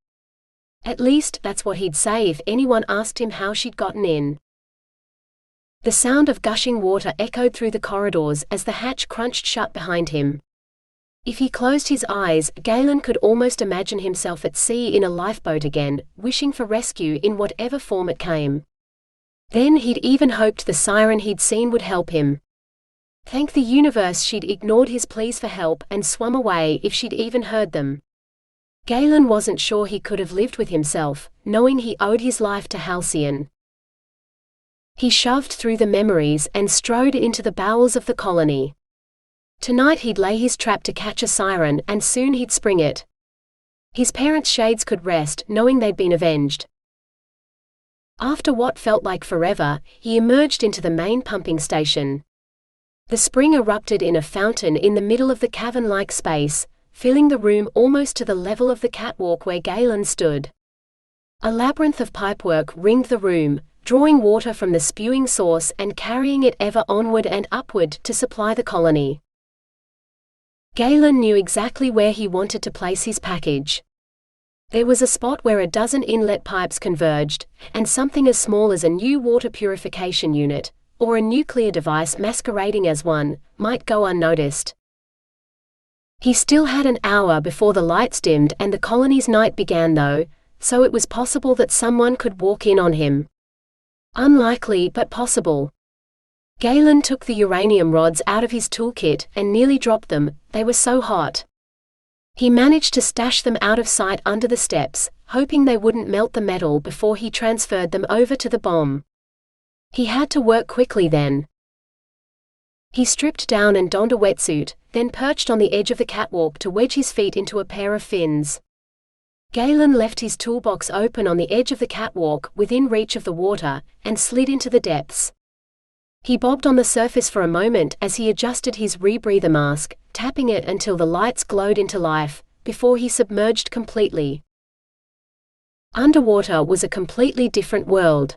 At least, that's what he'd say if anyone asked him how she'd gotten in. The sound of gushing water echoed through the corridors as the hatch crunched shut behind him. If he closed his eyes, Galen could almost imagine himself at sea in a lifeboat again, wishing for rescue in whatever form it came. Then he'd even hoped the siren he'd seen would help him. Thank the universe she'd ignored his pleas for help and swum away if she'd even heard them. Galen wasn't sure he could have lived with himself, knowing he owed his life to Halcyon. He shoved through the memories and strode into the bowels of the colony. Tonight he'd lay his trap to catch a siren, and soon he'd spring it. His parents' shades could rest, knowing they'd been avenged. After what felt like forever, he emerged into the main pumping station. The spring erupted in a fountain in the middle of the cavern-like space, filling the room almost to the level of the catwalk where Galen stood. A labyrinth of pipework ringed the room, drawing water from the spewing source and carrying it ever onward and upward to supply the colony. Galen knew exactly where he wanted to place his package. There was a spot where a dozen inlet pipes converged, and something as small as a new water purification unit, or a nuclear device masquerading as one, might go unnoticed. He still had an hour before the lights dimmed and the colony's night began though, so it was possible that someone could walk in on him. Unlikely but possible. Galen took the uranium rods out of his toolkit and nearly dropped them, they were so hot. He managed to stash them out of sight under the steps, hoping they wouldn't melt the metal before he transferred them over to the bomb. He had to work quickly then. He stripped down and donned a wetsuit, then perched on the edge of the catwalk to wedge his feet into a pair of fins. Galen left his toolbox open on the edge of the catwalk within reach of the water, and slid into the depths. He bobbed on the surface for a moment as he adjusted his rebreather mask, tapping it until the lights glowed into life, before he submerged completely. Underwater was a completely different world.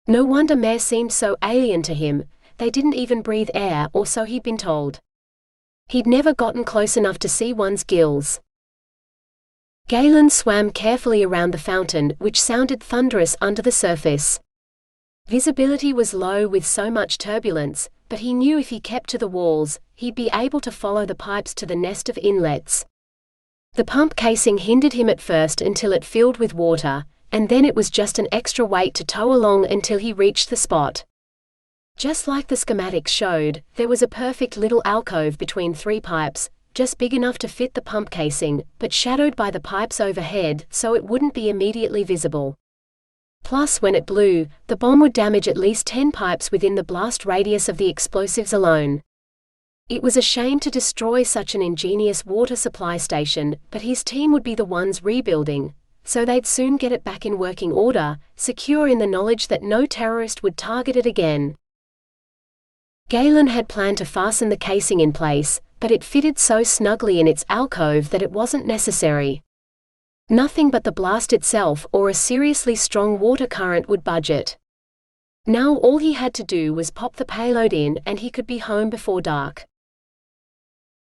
No wonder Mare seemed so alien to him, they didn't even breathe air, or so he'd been told. He'd never gotten close enough to see one's gills. Galen swam carefully around the fountain, which sounded thunderous under the surface. Visibility was low with so much turbulence, but he knew if he kept to the walls, he'd be able to follow the pipes to the nest of inlets. The pump casing hindered him at first until it filled with water, and then it was just an extra weight to tow along until he reached the spot. Just like the schematics showed, there was a perfect little alcove between three pipes, just big enough to fit the pump casing, but shadowed by the pipes overhead so it wouldn't be immediately visible. Plus, when it blew, the bomb would damage at least 10 pipes within the blast radius of the explosives alone. It was a shame to destroy such an ingenious water supply station, but his team would be the ones rebuilding, so they'd soon get it back in working order, secure in the knowledge that no terrorist would target it again. Galen had planned to fasten the casing in place, but it fitted so snugly in its alcove that it wasn't necessary. Nothing but the blast itself or a seriously strong water current would budge it. Now all he had to do was pop the payload in and he could be home before dark.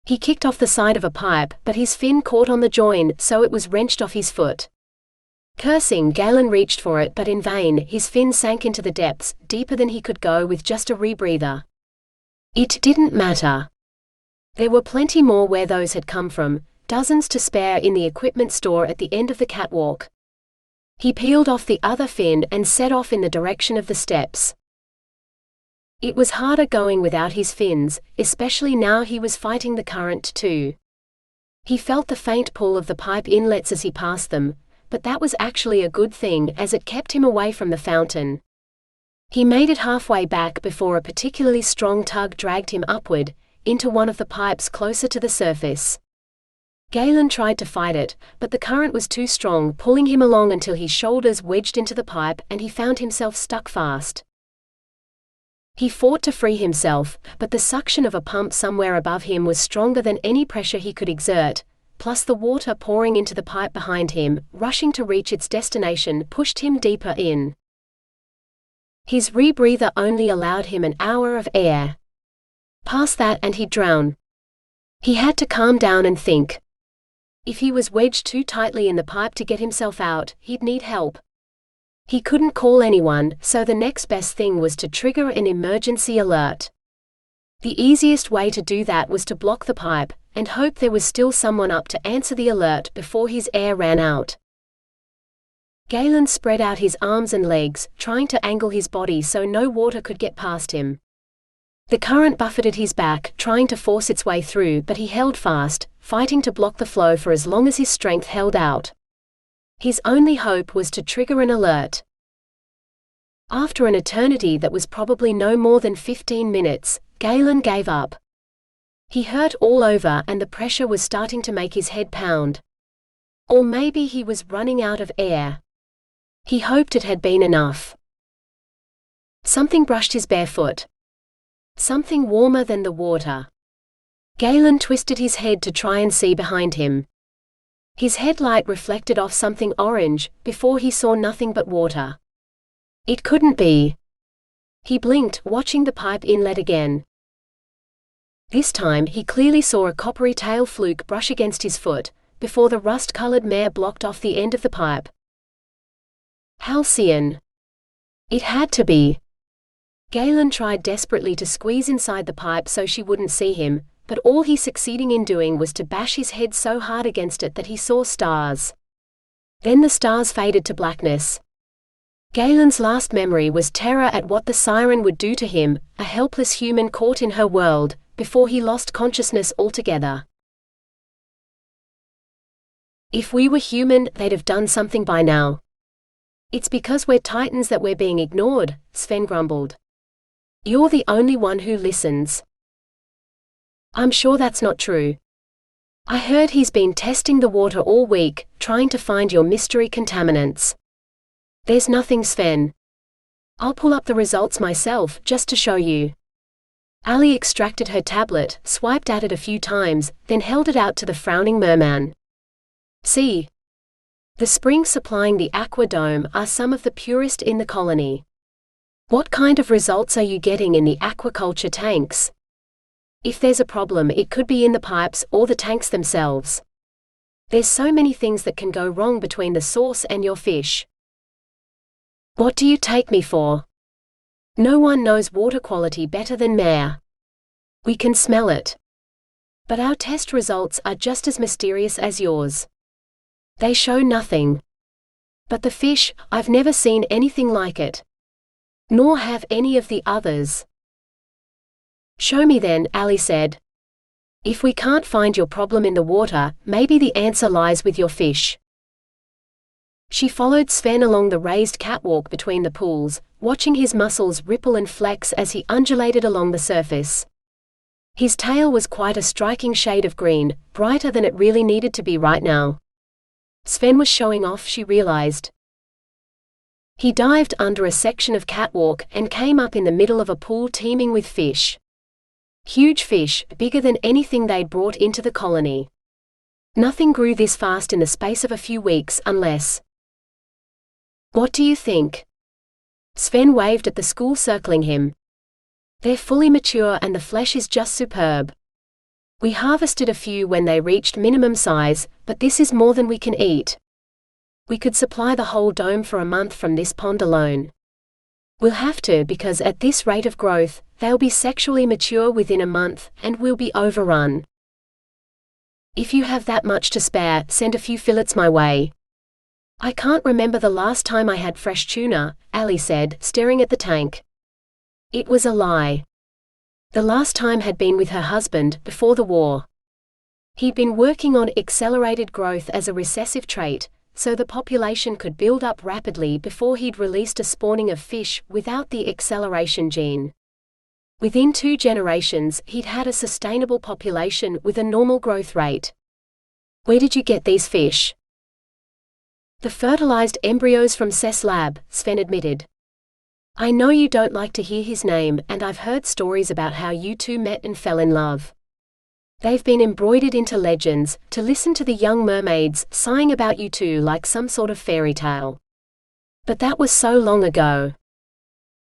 He kicked off the side of a pipe, but his fin caught on the join, so it was wrenched off his foot. Cursing, Galen reached for it, but in vain. His fin sank into the depths, deeper than he could go with just a rebreather. It didn't matter. There were plenty more where those had come from, dozens to spare in the equipment store at the end of the catwalk. He peeled off the other fin and set off in the direction of the steps. It was harder going without his fins, especially now he was fighting the current too. He felt the faint pull of the pipe inlets as he passed them, but that was actually a good thing as it kept him away from the fountain. He made it halfway back before a particularly strong tug dragged him upward, into one of the pipes closer to the surface. Galen tried to fight it, but the current was too strong, pulling him along until his shoulders wedged into the pipe and he found himself stuck fast. He fought to free himself, but the suction of a pump somewhere above him was stronger than any pressure he could exert, plus the water pouring into the pipe behind him, rushing to reach its destination, pushed him deeper in. His rebreather only allowed him an hour of air. Past that and he'd drown. He had to calm down and think. If he was wedged too tightly in the pipe to get himself out, he'd need help. He couldn't call anyone, so the next best thing was to trigger an emergency alert. The easiest way to do that was to block the pipe, and hope there was still someone up to answer the alert before his air ran out. Galen spread out his arms and legs, trying to angle his body so no water could get past him. The current buffeted his back, trying to force its way through, but he held fast, fighting to block the flow for as long as his strength held out. His only hope was to trigger an alert. After an eternity that was probably no more than 15 minutes, Galen gave up. He hurt all over and the pressure was starting to make his head pound. Or maybe he was running out of air. He hoped it had been enough. Something brushed his bare foot. Something warmer than the water. Galen twisted his head to try and see behind him. His headlight reflected off something orange, before he saw nothing but water. It couldn't be. He blinked, watching the pipe inlet again. This time he clearly saw a coppery tail fluke brush against his foot, before the rust-colored mare blocked off the end of the pipe. Halcyon. It had to be. Galen tried desperately to squeeze inside the pipe so she wouldn't see him, but all he succeeded in doing was to bash his head so hard against it that he saw stars. Then the stars faded to blackness. Galen's last memory was terror at what the siren would do to him, a helpless human caught in her world, before he lost consciousness altogether. If we were human, they'd have done something by now. It's because we're titans that we're being ignored, Sven grumbled. You're the only one who listens. I'm sure that's not true. I heard he's been testing the water all week, trying to find your mystery contaminants. There's nothing, Sven. I'll pull up the results myself, just to show you. Allie extracted her tablet, swiped at it a few times, then held it out to the frowning merman. See? The springs supplying the Aqua dome are some of the purest in the colony. What kind of results are you getting in the aquaculture tanks? If there's a problem, it could be in the pipes or the tanks themselves. There's so many things that can go wrong between the source and your fish. What do you take me for? No one knows water quality better than Mare. We can smell it. But our test results are just as mysterious as yours. They show nothing. But the fish, I've never seen anything like it. Nor have any of the others. Show me then, Allie said. If we can't find your problem in the water, maybe the answer lies with your fish. She followed Sven along the raised catwalk between the pools, watching his muscles ripple and flex as he undulated along the surface. His tail was quite a striking shade of green, brighter than it really needed to be right now. Sven was showing off, she realized. He dived under a section of catwalk and came up in the middle of a pool teeming with fish. Huge fish, bigger than anything they'd brought into the colony. Nothing grew this fast in the space of a few weeks unless... What do you think? Sven waved at the school circling him. They're fully mature and the flesh is just superb. We harvested a few when they reached minimum size, but this is more than we can eat. We could supply the whole dome for a month from this pond alone. We'll have to because at this rate of growth, they'll be sexually mature within a month, and we'll be overrun. If you have that much to spare, send a few fillets my way. I can't remember the last time I had fresh tuna, Allie said, staring at the tank. It was a lie. The last time had been with her husband, before the war. He'd been working on accelerated growth as a recessive trait, so the population could build up rapidly before he'd released a spawning of fish without the acceleration gene. Within 2 generations, he'd had a sustainable population with a normal growth rate. Where did you get these fish? The fertilized embryos from Cess Lab, Sven admitted. I know you don't like to hear his name, and I've heard stories about how you two met and fell in love. They've been embroidered into legends, to listen to the young mermaids sighing about you two like some sort of fairy tale. But that was so long ago.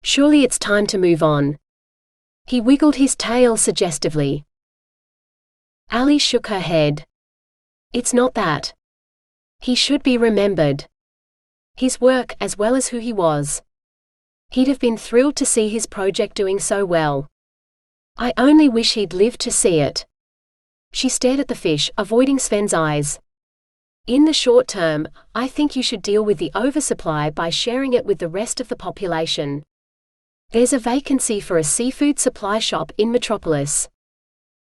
Surely it's time to move on. He wiggled his tail suggestively. Allie shook her head. It's not that. He should be remembered. His work as well as who he was. He'd have been thrilled to see his project doing so well. I only wish he'd lived to see it. She stared at the fish, avoiding Sven's eyes. In the short term, I think you should deal with the oversupply by sharing it with the rest of the population. There's a vacancy for a seafood supply shop in Metropolis.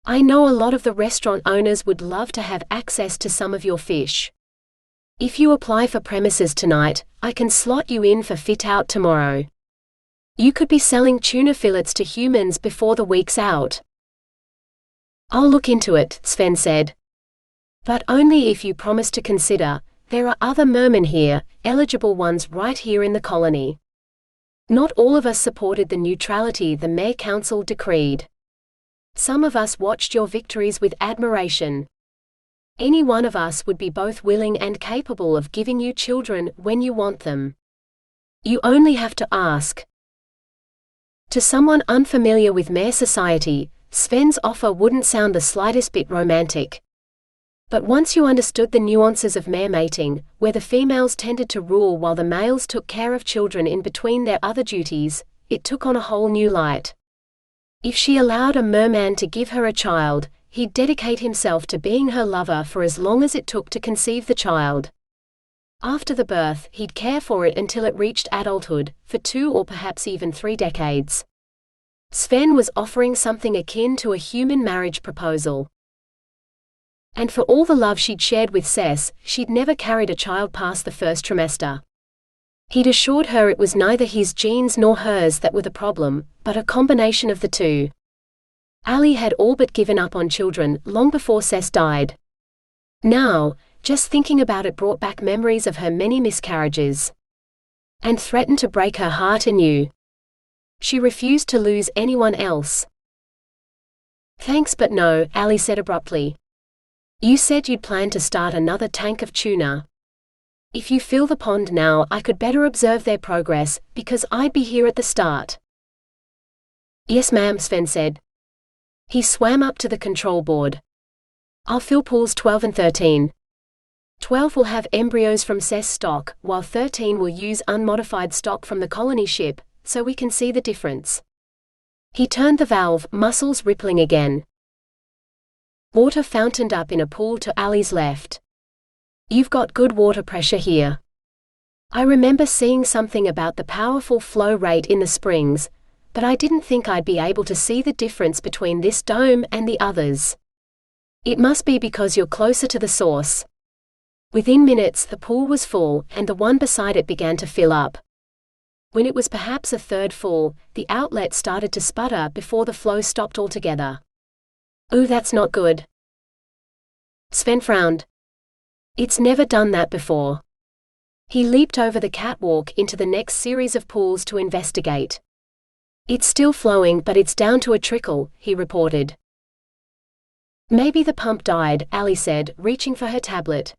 I know a lot of the restaurant owners would love to have access to some of your fish. If you apply for premises tonight, I can slot you in for fit-out tomorrow. You could be selling tuna fillets to humans before the week's out. I'll look into it, Sven said. But only if you promise to consider, there are other mermen here, eligible ones right here in the colony. Not all of us supported the neutrality the Mayor Council decreed. Some of us watched your victories with admiration. Any one of us would be both willing and capable of giving you children when you want them. You only have to ask. To someone unfamiliar with Mare society, Sven's offer wouldn't sound the slightest bit romantic. But once you understood the nuances of mare mating, where the females tended to rule while the males took care of children in between their other duties, it took on a whole new light. If she allowed a merman to give her a child, he'd dedicate himself to being her lover for as long as it took to conceive the child. After the birth, he'd care for it until it reached adulthood, for 2 or perhaps even 3 decades. Sven was offering something akin to a human marriage proposal. And for all the love she'd shared with Cess, she'd never carried a child past the first trimester. He'd assured her it was neither his genes nor hers that were the problem, but a combination of the two. Allie had all but given up on children long before Cess died. Now, just thinking about it brought back memories of her many miscarriages. And threatened to break her heart anew. She refused to lose anyone else. Thanks but no, Allie said abruptly. You said you'd plan to start another tank of tuna. If you fill the pond now, I could better observe their progress, because I'd be here at the start. Yes ma'am, Sven said. He swam up to the control board. I'll fill pools 12 and 13. 12 will have embryos from Cess stock, while 13 will use unmodified stock from the colony ship, so we can see the difference. He turned the valve, muscles rippling again. Water fountained up in a pool to Allie's left. You've got good water pressure here. I remember seeing something about the powerful flow rate in the springs, but I didn't think I'd be able to see the difference between this dome and the others. It must be because you're closer to the source. Within minutes the pool was full, and the one beside it began to fill up. When it was perhaps a third full, the outlet started to sputter before the flow stopped altogether. Ooh, that's not good. Sven frowned. It's never done that before. He leaped over the catwalk into the next series of pools to investigate. It's still flowing, but it's down to a trickle, he reported. Maybe the pump died, Allie said, reaching for her tablet.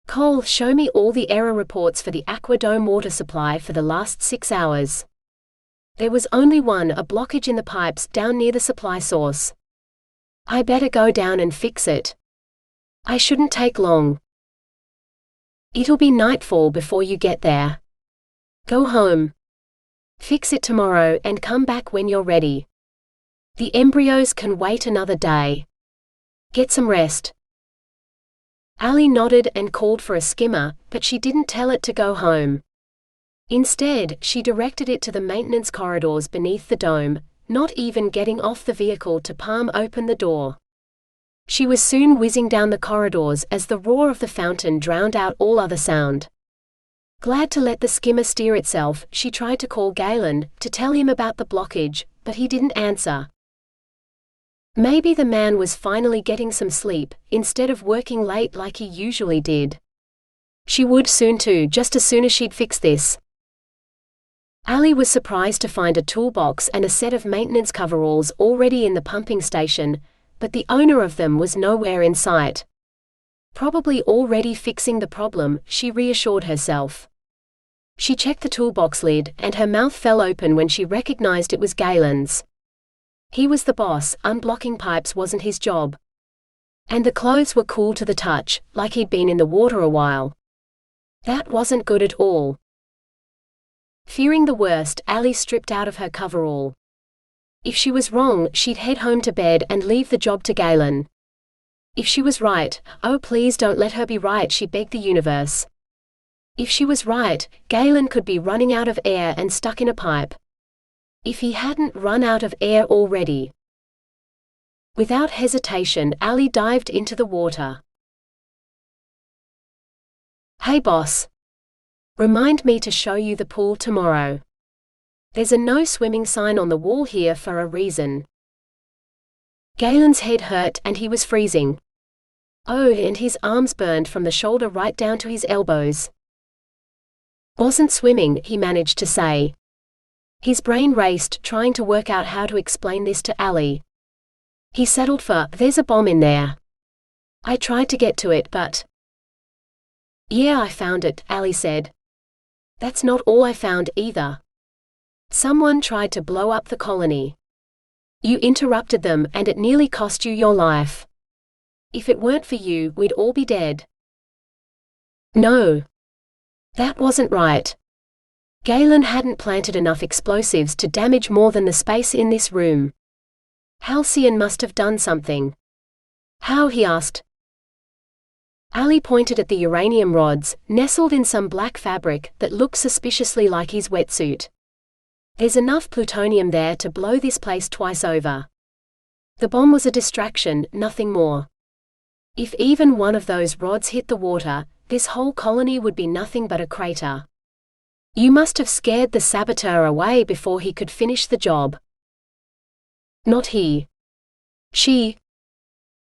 Cole, show me all the error reports for the Aqua dome water supply for the last 6 hours. There was only one, a blockage in the pipes down near the supply source. I better go down and fix it. I shouldn't take long. It'll be nightfall before you get there. Go home. Fix it tomorrow and come back when you're ready. The embryos can wait another day. Get some rest. Allie nodded and called for a skimmer, but she didn't tell it to go home. Instead, she directed it to the maintenance corridors beneath the dome, not even getting off the vehicle to palm open the door. She was soon whizzing down the corridors as the roar of the fountain drowned out all other sound. Glad to let the skimmer steer itself, she tried to call Galen, to tell him about the blockage, but he didn't answer. Maybe the man was finally getting some sleep, instead of working late like he usually did. She would soon too, just as soon as she'd fix this. Allie was surprised to find a toolbox and a set of maintenance coveralls already in the pumping station, but the owner of them was nowhere in sight. Probably already fixing the problem, she reassured herself. She checked the toolbox lid, and her mouth fell open when she recognized it was Galen's. He was the boss, unblocking pipes wasn't his job. And the clothes were cool to the touch, like he'd been in the water a while. That wasn't good at all. Fearing the worst, Allie stripped out of her coverall. If she was wrong, she'd head home to bed and leave the job to Galen. If she was right, oh please don't let her be right, she begged the universe. If she was right, Galen could be running out of air and stuck in a pipe. If he hadn't run out of air already. Without hesitation, Allie dived into the water. Hey boss. Remind me to show you the pool tomorrow. There's a no swimming sign on the wall here for a reason. Galen's head hurt and he was freezing. Oh, and his arms burned from the shoulder right down to his elbows. Wasn't swimming, he managed to say. His brain raced, trying to work out how to explain this to Allie. He settled for, there's a bomb in there. I tried to get to it, but... Yeah, I found it, Allie said. That's not all I found either. Someone tried to blow up the colony. You interrupted them, and it nearly cost you your life. If it weren't for you, we'd all be dead. No. That wasn't right. Galen hadn't planted enough explosives to damage more than the space in this room. Halcyon must have done something. How, he asked. Allie pointed at the uranium rods, nestled in some black fabric that looked suspiciously like his wetsuit. There's enough plutonium there to blow this place twice over. The bomb was a distraction, nothing more. If even one of those rods hit the water, this whole colony would be nothing but a crater. You must have scared the saboteur away before he could finish the job. Not he. She.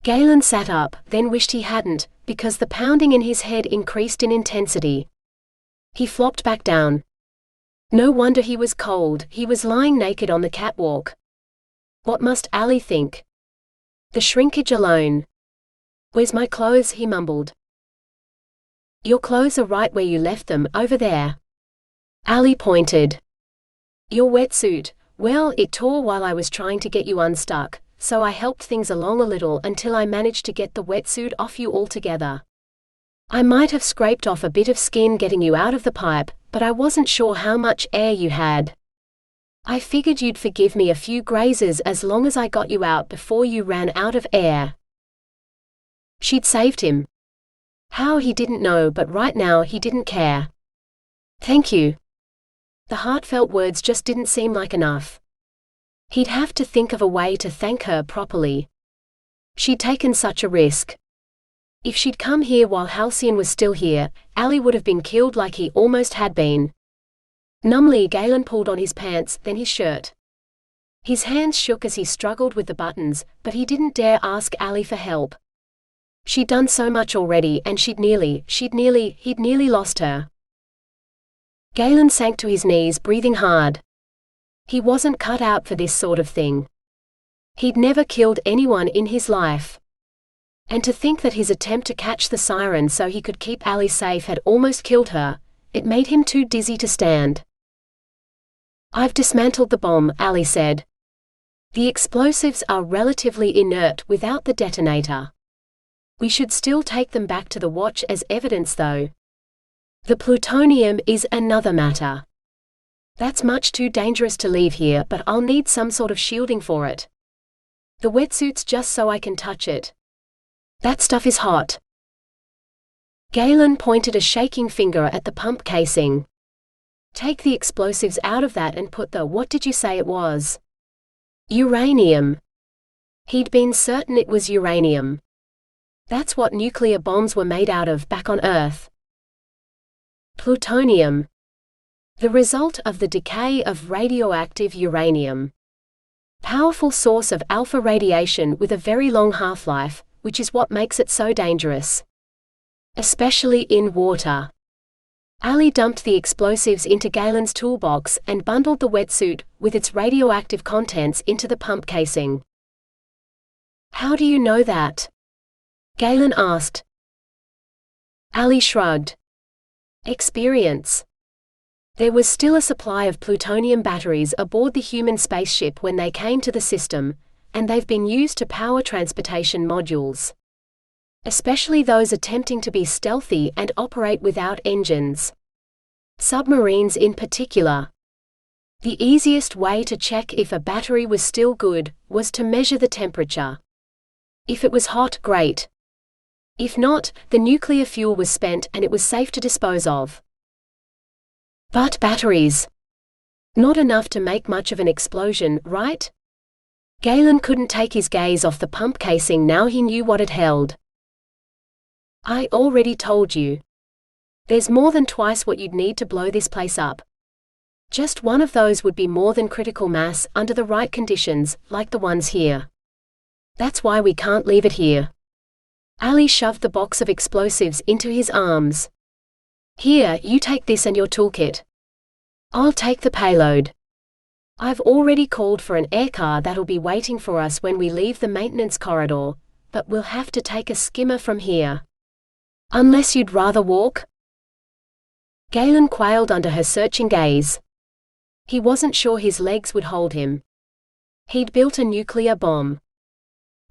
Galen sat up, then wished he hadn't, because the pounding in his head increased in intensity. He flopped back down. No wonder he was cold, he was lying naked on the catwalk. What must Allie think? The shrinkage alone. Where's my clothes, he mumbled. Your clothes are right where you left them, over there. Allie pointed. Your wetsuit, well, it tore while I was trying to get you unstuck, so I helped things along a little until I managed to get the wetsuit off you altogether. I might have scraped off a bit of skin getting you out of the pipe, but I wasn't sure how much air you had. I figured you'd forgive me a few grazes as long as I got you out before you ran out of air. She'd saved him. How, he didn't know, but right now he didn't care. Thank you. The heartfelt words just didn't seem like enough. He'd have to think of a way to thank her properly. She'd taken such a risk. If she'd come here while Halcyon was still here, Allie would have been killed like he almost had been. Numbly, Galen pulled on his pants, then his shirt. His hands shook as he struggled with the buttons, but he didn't dare ask Allie for help. She'd done so much already, and he'd nearly lost her. Galen sank to his knees, breathing hard. He wasn't cut out for this sort of thing. He'd never killed anyone in his life. And to think that his attempt to catch the siren so he could keep Allie safe had almost killed her, it made him too dizzy to stand. I've dismantled the bomb, Allie said. The explosives are relatively inert without the detonator. We should still take them back to the watch as evidence though. The plutonium is another matter. That's much too dangerous to leave here, but I'll need some sort of shielding for it. The wetsuit's just so I can touch it. That stuff is hot. Galen pointed a shaking finger at the pump casing. Take the explosives out of that and put the, what did you say it was? Uranium. He'd been certain it was uranium. That's what nuclear bombs were made out of back on Earth. Plutonium. The result of the decay of radioactive uranium. Powerful source of alpha radiation with a very long half-life, which is what makes it so dangerous. Especially in water. Allie dumped the explosives into Galen's toolbox and bundled the wetsuit, with its radioactive contents, into the pump casing. How do you know that? Galen asked. Allie shrugged. Experience. There was still a supply of plutonium batteries aboard the human spaceship when they came to the system, and they've been used to power transportation modules, especially those attempting to be stealthy and operate without engines. Submarines in particular. The easiest way to check if a battery was still good was to measure the temperature. If it was hot, great. If not, the nuclear fuel was spent and it was safe to dispose of. But batteries. Not enough to make much of an explosion, right? Galen couldn't take his gaze off the pump casing now he knew what it held. I already told you. There's more than twice what you'd need to blow this place up. Just one of those would be more than critical mass under the right conditions, like the ones here. That's why we can't leave it here. Allie shoved the box of explosives into his arms. Here, you take this and your toolkit. I'll take the payload. I've already called for an aircar that'll be waiting for us when we leave the maintenance corridor, but we'll have to take a skimmer from here. Unless you'd rather walk? Galen quailed under her searching gaze. He wasn't sure his legs would hold him. He'd built a nuclear bomb.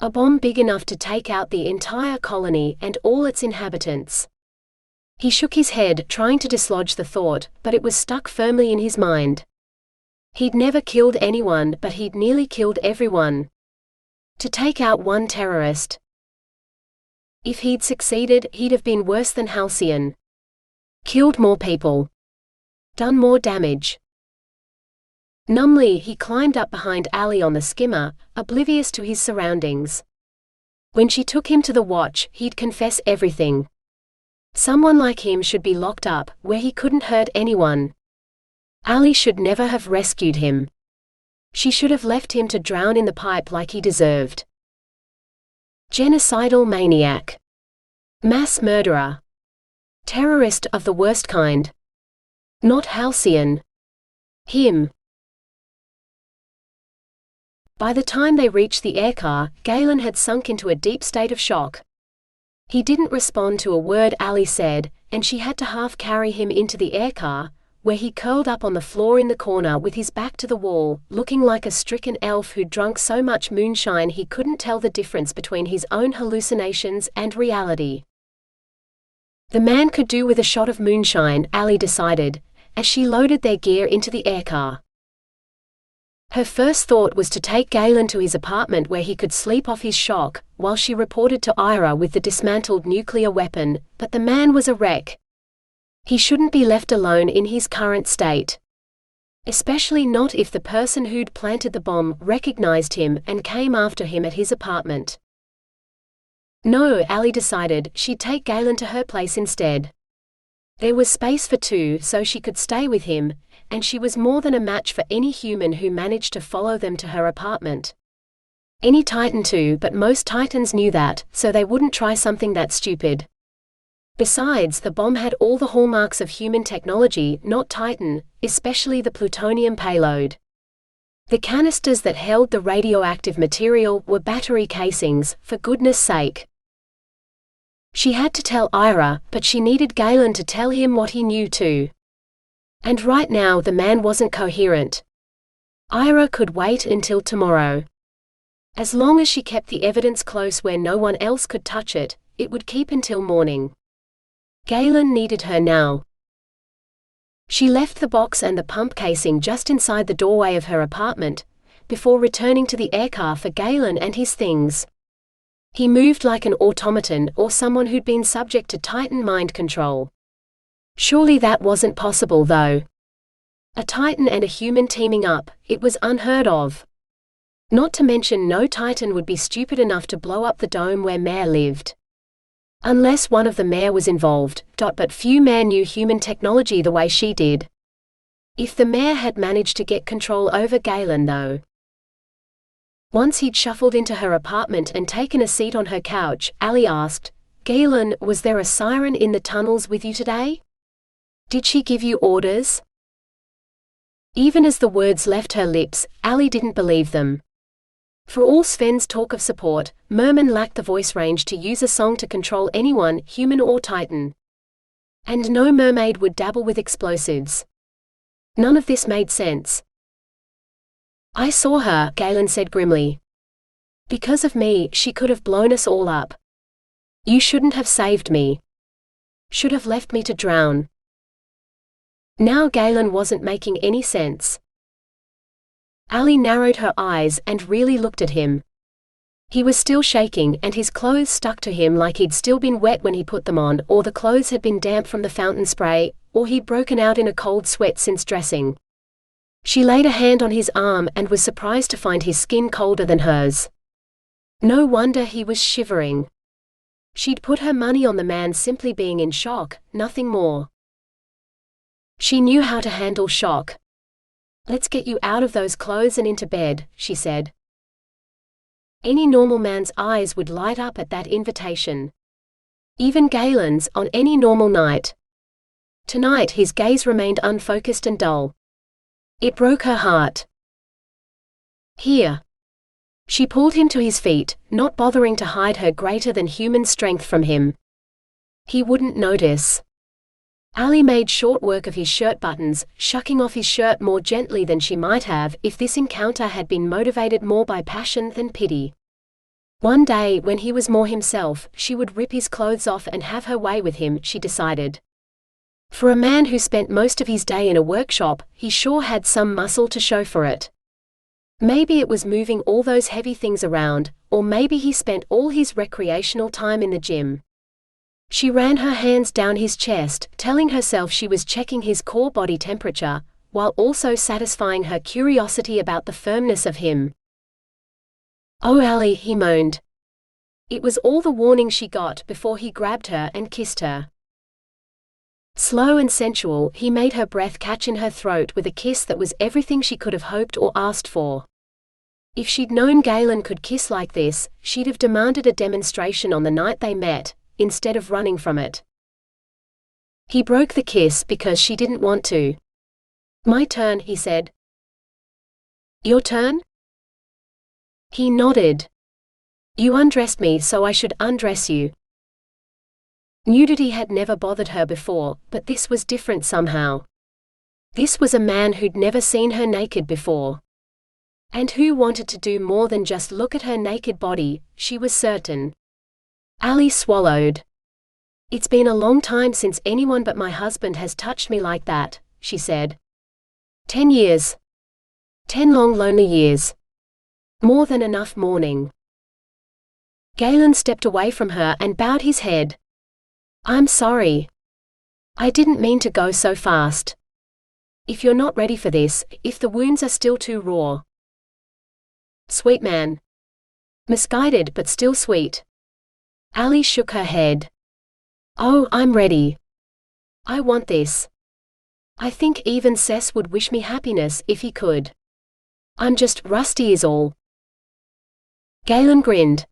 A bomb big enough to take out the entire colony and all its inhabitants. He shook his head, trying to dislodge the thought, but it was stuck firmly in his mind. He'd never killed anyone, but he'd nearly killed everyone. To take out one terrorist. If he'd succeeded, he'd have been worse than Halcyon. Killed more people. Done more damage. Numbly, he climbed up behind Allie on the skimmer, oblivious to his surroundings. When she took him to the watch, he'd confess everything. Someone like him should be locked up, where he couldn't hurt anyone. Allie should never have rescued him. She should have left him to drown in the pipe like he deserved. Genocidal maniac. Mass murderer. Terrorist of the worst kind. Not Halcyon. Him. By the time they reached the aircar, Galen had sunk into a deep state of shock. He didn't respond to a word Allie said, and she had to half carry him into the aircar, where he curled up on the floor in the corner with his back to the wall, looking like a stricken elf who'd drunk so much moonshine he couldn't tell the difference between his own hallucinations and reality. The man could do with a shot of moonshine, Allie decided, as she loaded their gear into the aircar. Her first thought was to take Galen to his apartment where he could sleep off his shock, while she reported to Ira with the dismantled nuclear weapon, but the man was a wreck. He shouldn't be left alone in his current state. Especially not if the person who'd planted the bomb recognized him and came after him at his apartment. No, Allie decided she'd take Galen to her place instead. There was space for two, so she could stay with him, and she was more than a match for any human who managed to follow them to her apartment. Any Titan too, but most Titans knew that, so they wouldn't try something that stupid. Besides, the bomb had all the hallmarks of human technology, not Titan, especially the plutonium payload. The canisters that held the radioactive material were battery casings, for goodness sake. She had to tell Ira, but she needed Galen to tell him what he knew too. And right now the man wasn't coherent. Ira could wait until tomorrow. As long as she kept the evidence close where no one else could touch it, it would keep until morning. Galen needed her now. She left the box and the pump casing just inside the doorway of her apartment, before returning to the aircar for Galen and his things. He moved like an automaton or someone who'd been subject to Titan mind control. Surely that wasn't possible though. A Titan and a human teaming up, it was unheard of. Not to mention no Titan would be stupid enough to blow up the dome where Mare lived. Unless one of the Mare was involved, but few Mare knew human technology the way she did. If the Mare had managed to get control over Galen though. Once he'd shuffled into her apartment and taken a seat on her couch, Allie asked, "Galen, was there a siren in the tunnels with you today? Did she give you orders?" Even as the words left her lips, Allie didn't believe them. For all Sven's talk of support, Merman lacked the voice range to use a song to control anyone, human or Titan. And no mermaid would dabble with explosives. None of this made sense. I saw her, Galen said grimly. Because of me, she could have blown us all up. You shouldn't have saved me. Should have left me to drown. Now Galen wasn't making any sense. Allie narrowed her eyes and really looked at him. He was still shaking, and his clothes stuck to him like he'd still been wet when he put them on, or the clothes had been damp from the fountain spray, or he'd broken out in a cold sweat since dressing. She laid a hand on his arm and was surprised to find his skin colder than hers. No wonder he was shivering. She'd put her money on the man simply being in shock, nothing more. She knew how to handle shock. Let's get you out of those clothes and into bed, she said. Any normal man's eyes would light up at that invitation. Even Galen's, on any normal night. Tonight his gaze remained unfocused and dull. It broke her heart. Here. She pulled him to his feet, not bothering to hide her greater-than-human strength from him. He wouldn't notice. Allie made short work of his shirt buttons, shucking off his shirt more gently than she might have if this encounter had been motivated more by passion than pity. One day, when he was more himself, she would rip his clothes off and have her way with him, she decided. For a man who spent most of his day in a workshop, he sure had some muscle to show for it. Maybe it was moving all those heavy things around, or maybe he spent all his recreational time in the gym. She ran her hands down his chest, telling herself she was checking his core body temperature, while also satisfying her curiosity about the firmness of him. "Oh, Allie," he moaned. It was all the warning she got before he grabbed her and kissed her. Slow and sensual, he made her breath catch in her throat with a kiss that was everything she could have hoped or asked for. If she'd known Galen could kiss like this, she'd have demanded a demonstration on the night they met, instead of running from it. He broke the kiss because she didn't want to. "My turn," he said. "Your turn?" He nodded. "You undressed me, so I should undress you." Nudity had never bothered her before, but this was different somehow. This was a man who'd never seen her naked before. And who wanted to do more than just look at her naked body, she was certain. Allie swallowed. "It's been a long time since anyone but my husband has touched me like that," she said. 10 years. 10 long lonely years. More than enough mourning. Galen stepped away from her and bowed his head. "I'm sorry. I didn't mean to go so fast. If you're not ready for this, if the wounds are still too raw." "Sweet man." Misguided but still sweet. Allie shook her head. "Oh, I'm ready. I want this. I think even Cess would wish me happiness if he could. I'm just rusty is all." Galen grinned.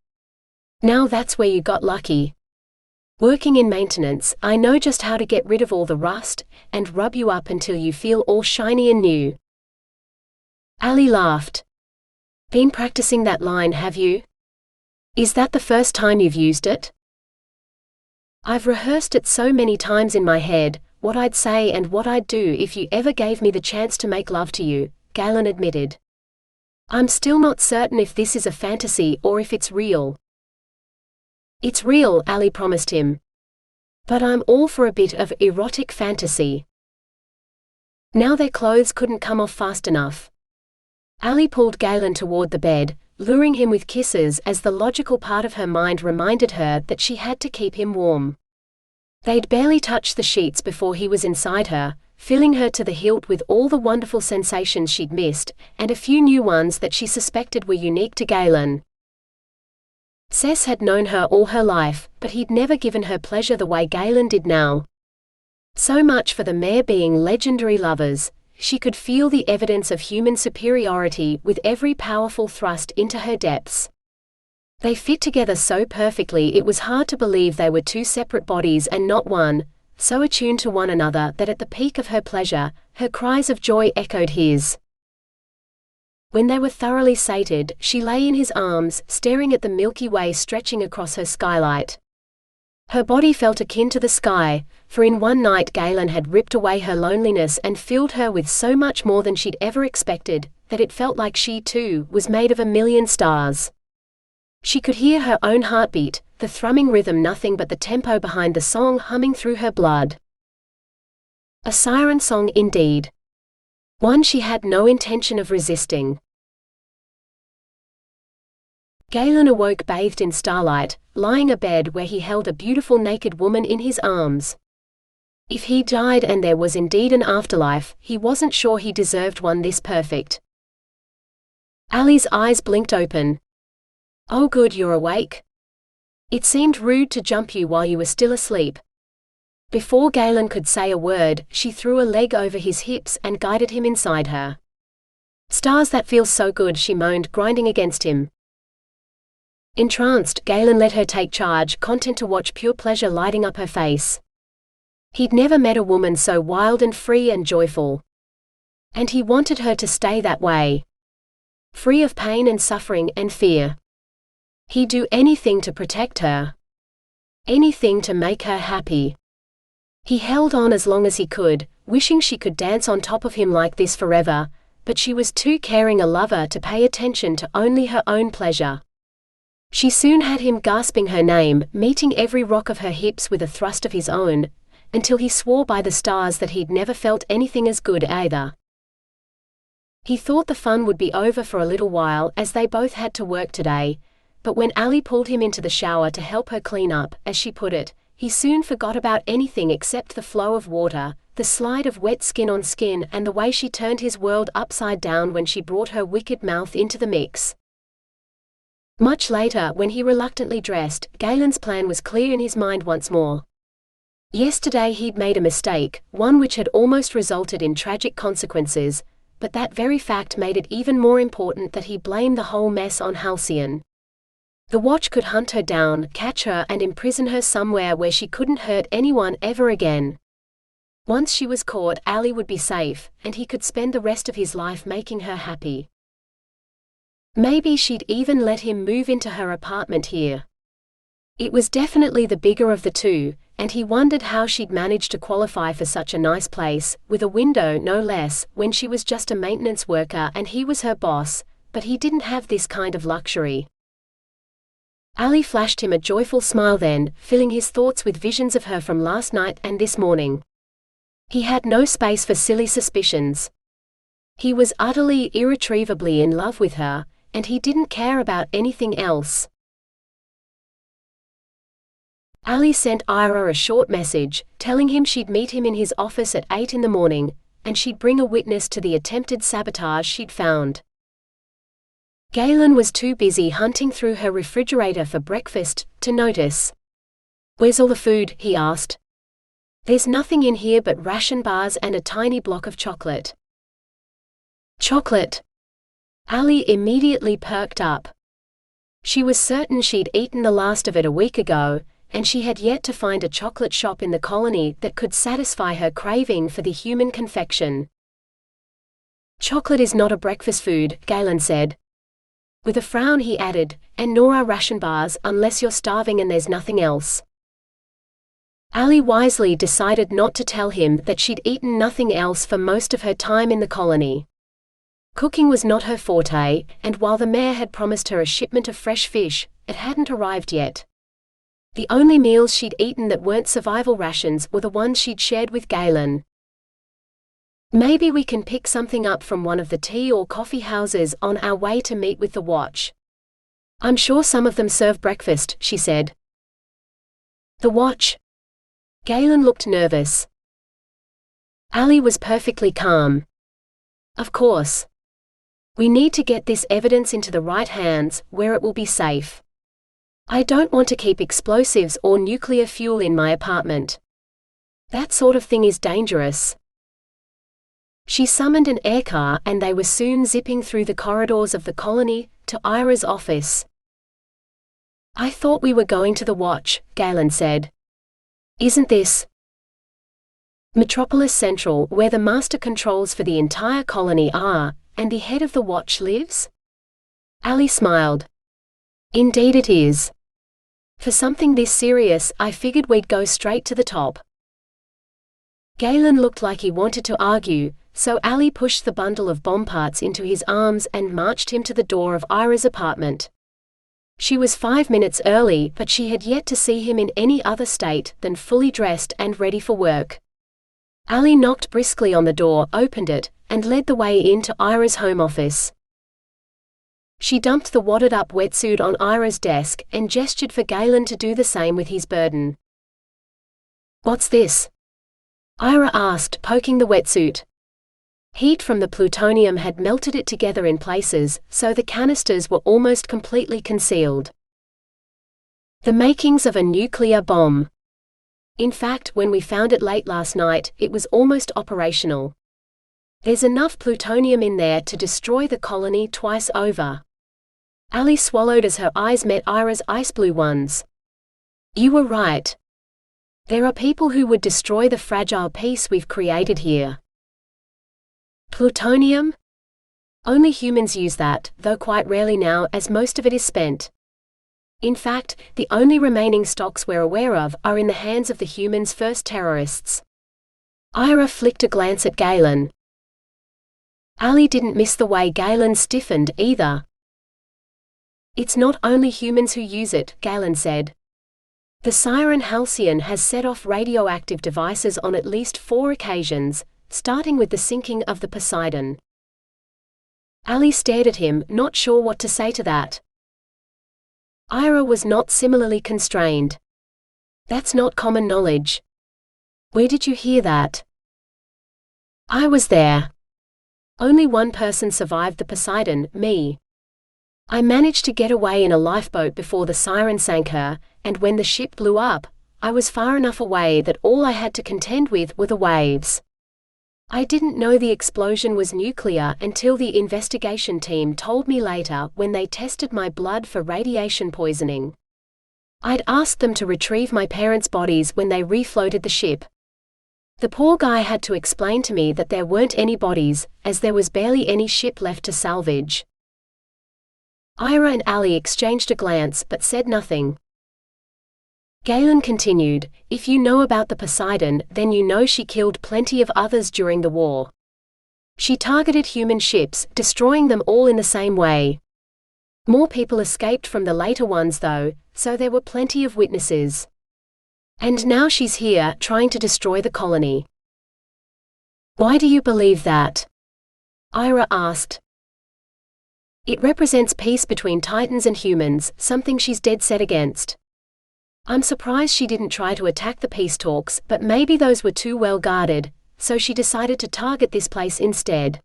"Now that's where you got lucky. Working in maintenance, I know just how to get rid of all the rust, and rub you up until you feel all shiny and new." Allie laughed. "Been practicing that line, have you? Is that the first time you've used it?" "I've rehearsed it so many times in my head, what I'd say and what I'd do if you ever gave me the chance to make love to you," Galen admitted. "I'm still not certain if this is a fantasy or if it's real." "It's real," Allie promised him. "But I'm all for a bit of erotic fantasy." Now their clothes couldn't come off fast enough. Allie pulled Galen toward the bed, luring him with kisses as the logical part of her mind reminded her that she had to keep him warm. They'd barely touched the sheets before he was inside her, filling her to the hilt with all the wonderful sensations she'd missed, and a few new ones that she suspected were unique to Galen. Cess had known her all her life, but he'd never given her pleasure the way Galen did now. So much for the mere being legendary lovers. She could feel the evidence of human superiority with every powerful thrust into her depths. They fit together so perfectly it was hard to believe they were two separate bodies and not one, so attuned to one another that at the peak of her pleasure, her cries of joy echoed his. When they were thoroughly sated, she lay in his arms, staring at the Milky Way stretching across her skylight. Her body felt akin to the sky, for in one night Galen had ripped away her loneliness and filled her with so much more than she'd ever expected, that it felt like she, too, was made of a million stars. She could hear her own heartbeat, the thrumming rhythm nothing but the tempo behind the song humming through her blood. A siren song indeed. One she had no intention of resisting. Galen awoke bathed in starlight, lying abed where he held a beautiful naked woman in his arms. If he died and there was indeed an afterlife, he wasn't sure he deserved one this perfect. Allie's eyes blinked open. "Oh good, you're awake. It seemed rude to jump you while you were still asleep." Before Galen could say a word, she threw a leg over his hips and guided him inside her. "Stars, that feels so good," she moaned, grinding against him. Entranced, Galen let her take charge, content to watch pure pleasure lighting up her face. He'd never met a woman so wild and free and joyful. And he wanted her to stay that way. Free of pain and suffering and fear. He'd do anything to protect her. Anything to make her happy. He held on as long as he could, wishing she could dance on top of him like this forever, but she was too caring a lover to pay attention to only her own pleasure. She soon had him gasping her name, meeting every rock of her hips with a thrust of his own, until he swore by the stars that he'd never felt anything as good either. He thought the fun would be over for a little while as they both had to work today, but when Allie pulled him into the shower to help her clean up, as she put it, he soon forgot about anything except the flow of water, the slide of wet skin on skin, and the way she turned his world upside down when she brought her wicked mouth into the mix. Much later, when he reluctantly dressed, Galen's plan was clear in his mind once more. Yesterday he'd made a mistake, one which had almost resulted in tragic consequences, but that very fact made it even more important that he blame the whole mess on Halcyon. The watch could hunt her down, catch her and imprison her somewhere where she couldn't hurt anyone ever again. Once she was caught, Allie would be safe, and he could spend the rest of his life making her happy. Maybe she'd even let him move into her apartment here. It was definitely the bigger of the two, and he wondered how she'd managed to qualify for such a nice place, with a window no less, when she was just a maintenance worker and he was her boss, but he didn't have this kind of luxury. Allie flashed him a joyful smile then, filling his thoughts with visions of her from last night and this morning. He had no space for silly suspicions. He was utterly, irretrievably in love with her, and he didn't care about anything else. Allie sent Ira a short message, telling him she'd meet him in his office at 8 in the morning, and she'd bring a witness to the attempted sabotage she'd found. Galen was too busy hunting through her refrigerator for breakfast to notice. "Where's all the food?" he asked. "There's nothing in here but ration bars and a tiny block of chocolate." "Chocolate?" Allie immediately perked up. She was certain she'd eaten the last of it a week ago, and she had yet to find a chocolate shop in the colony that could satisfy her craving for the human confection. "Chocolate is not a breakfast food," Galen said. With a frown he added, "and nor are ration bars unless you're starving and there's nothing else." Allie wisely decided not to tell him that she'd eaten nothing else for most of her time in the colony. Cooking was not her forte, and while the mayor had promised her a shipment of fresh fish, it hadn't arrived yet. The only meals she'd eaten that weren't survival rations were the ones she'd shared with Galen. "Maybe we can pick something up from one of the tea or coffee houses on our way to meet with the watch. I'm sure some of them serve breakfast," she said. "The watch?" Galen looked nervous. Allie was perfectly calm. "Of course. We need to get this evidence into the right hands, where it will be safe. I don't want to keep explosives or nuclear fuel in my apartment. That sort of thing is dangerous." She summoned an aircar and they were soon zipping through the corridors of the colony, to Ira's office. "I thought we were going to the watch," Galen said. "Isn't this Metropolis Central, where the master controls for the entire colony are, and the head of the watch lives?" Allie smiled. "Indeed it is. For something this serious, I figured we'd go straight to the top. Galen looked like he wanted to argue, so Allie pushed the bundle of bomb parts into his arms and marched him to the door of Ira's apartment. She was 5 minutes early, but she had yet to see him in any other state than fully dressed and ready for work. Allie knocked briskly on the door, opened it, and led the way into Ira's home office. She dumped the wadded-up wetsuit on Ira's desk and gestured for Galen to do the same with his burden. "What's this?" Ira asked, poking the wetsuit. Heat from the plutonium had melted it together in places, so the canisters were almost completely concealed. The makings of a nuclear bomb. In fact, when we found it late last night, it was almost operational. There's enough plutonium in there to destroy the colony twice over. Allie swallowed as her eyes met Ira's ice blue ones. "You were right. There are people who would destroy the fragile peace we've created here." Plutonium? Only humans use that, though quite rarely now, as most of it is spent. In fact, the only remaining stocks we're aware of are in the hands of the humans' first terrorists. Ira flicked a glance at Galen. Allie didn't miss the way Galen stiffened, either. "It's not only humans who use it," Galen said. "The siren Halcyon has set off radioactive devices on at least 4 occasions, starting with the sinking of the Poseidon." Allie stared at him, not sure what to say to that. Ira was not similarly constrained. "That's not common knowledge. Where did you hear that?" "I was there. Only one person survived the Poseidon, me. I managed to get away in a lifeboat before the siren sank her, and when the ship blew up, I was far enough away that all I had to contend with were the waves. I didn't know the explosion was nuclear until the investigation team told me later when they tested my blood for radiation poisoning. I'd asked them to retrieve my parents' bodies when they refloated the ship. The poor guy had to explain to me that there weren't any bodies, as there was barely any ship left to salvage." Ira and Allie exchanged a glance but said nothing. Galen continued, "If you know about the Poseidon, then you know she killed plenty of others during the war. She targeted human ships, destroying them all in the same way. More people escaped from the later ones though, so there were plenty of witnesses. And now she's here, trying to destroy the colony." "Why do you believe that?" Ira asked. "It represents peace between Titans and humans, something she's dead set against. I'm surprised she didn't try to attack the peace talks, but maybe those were too well guarded, so she decided to target this place instead.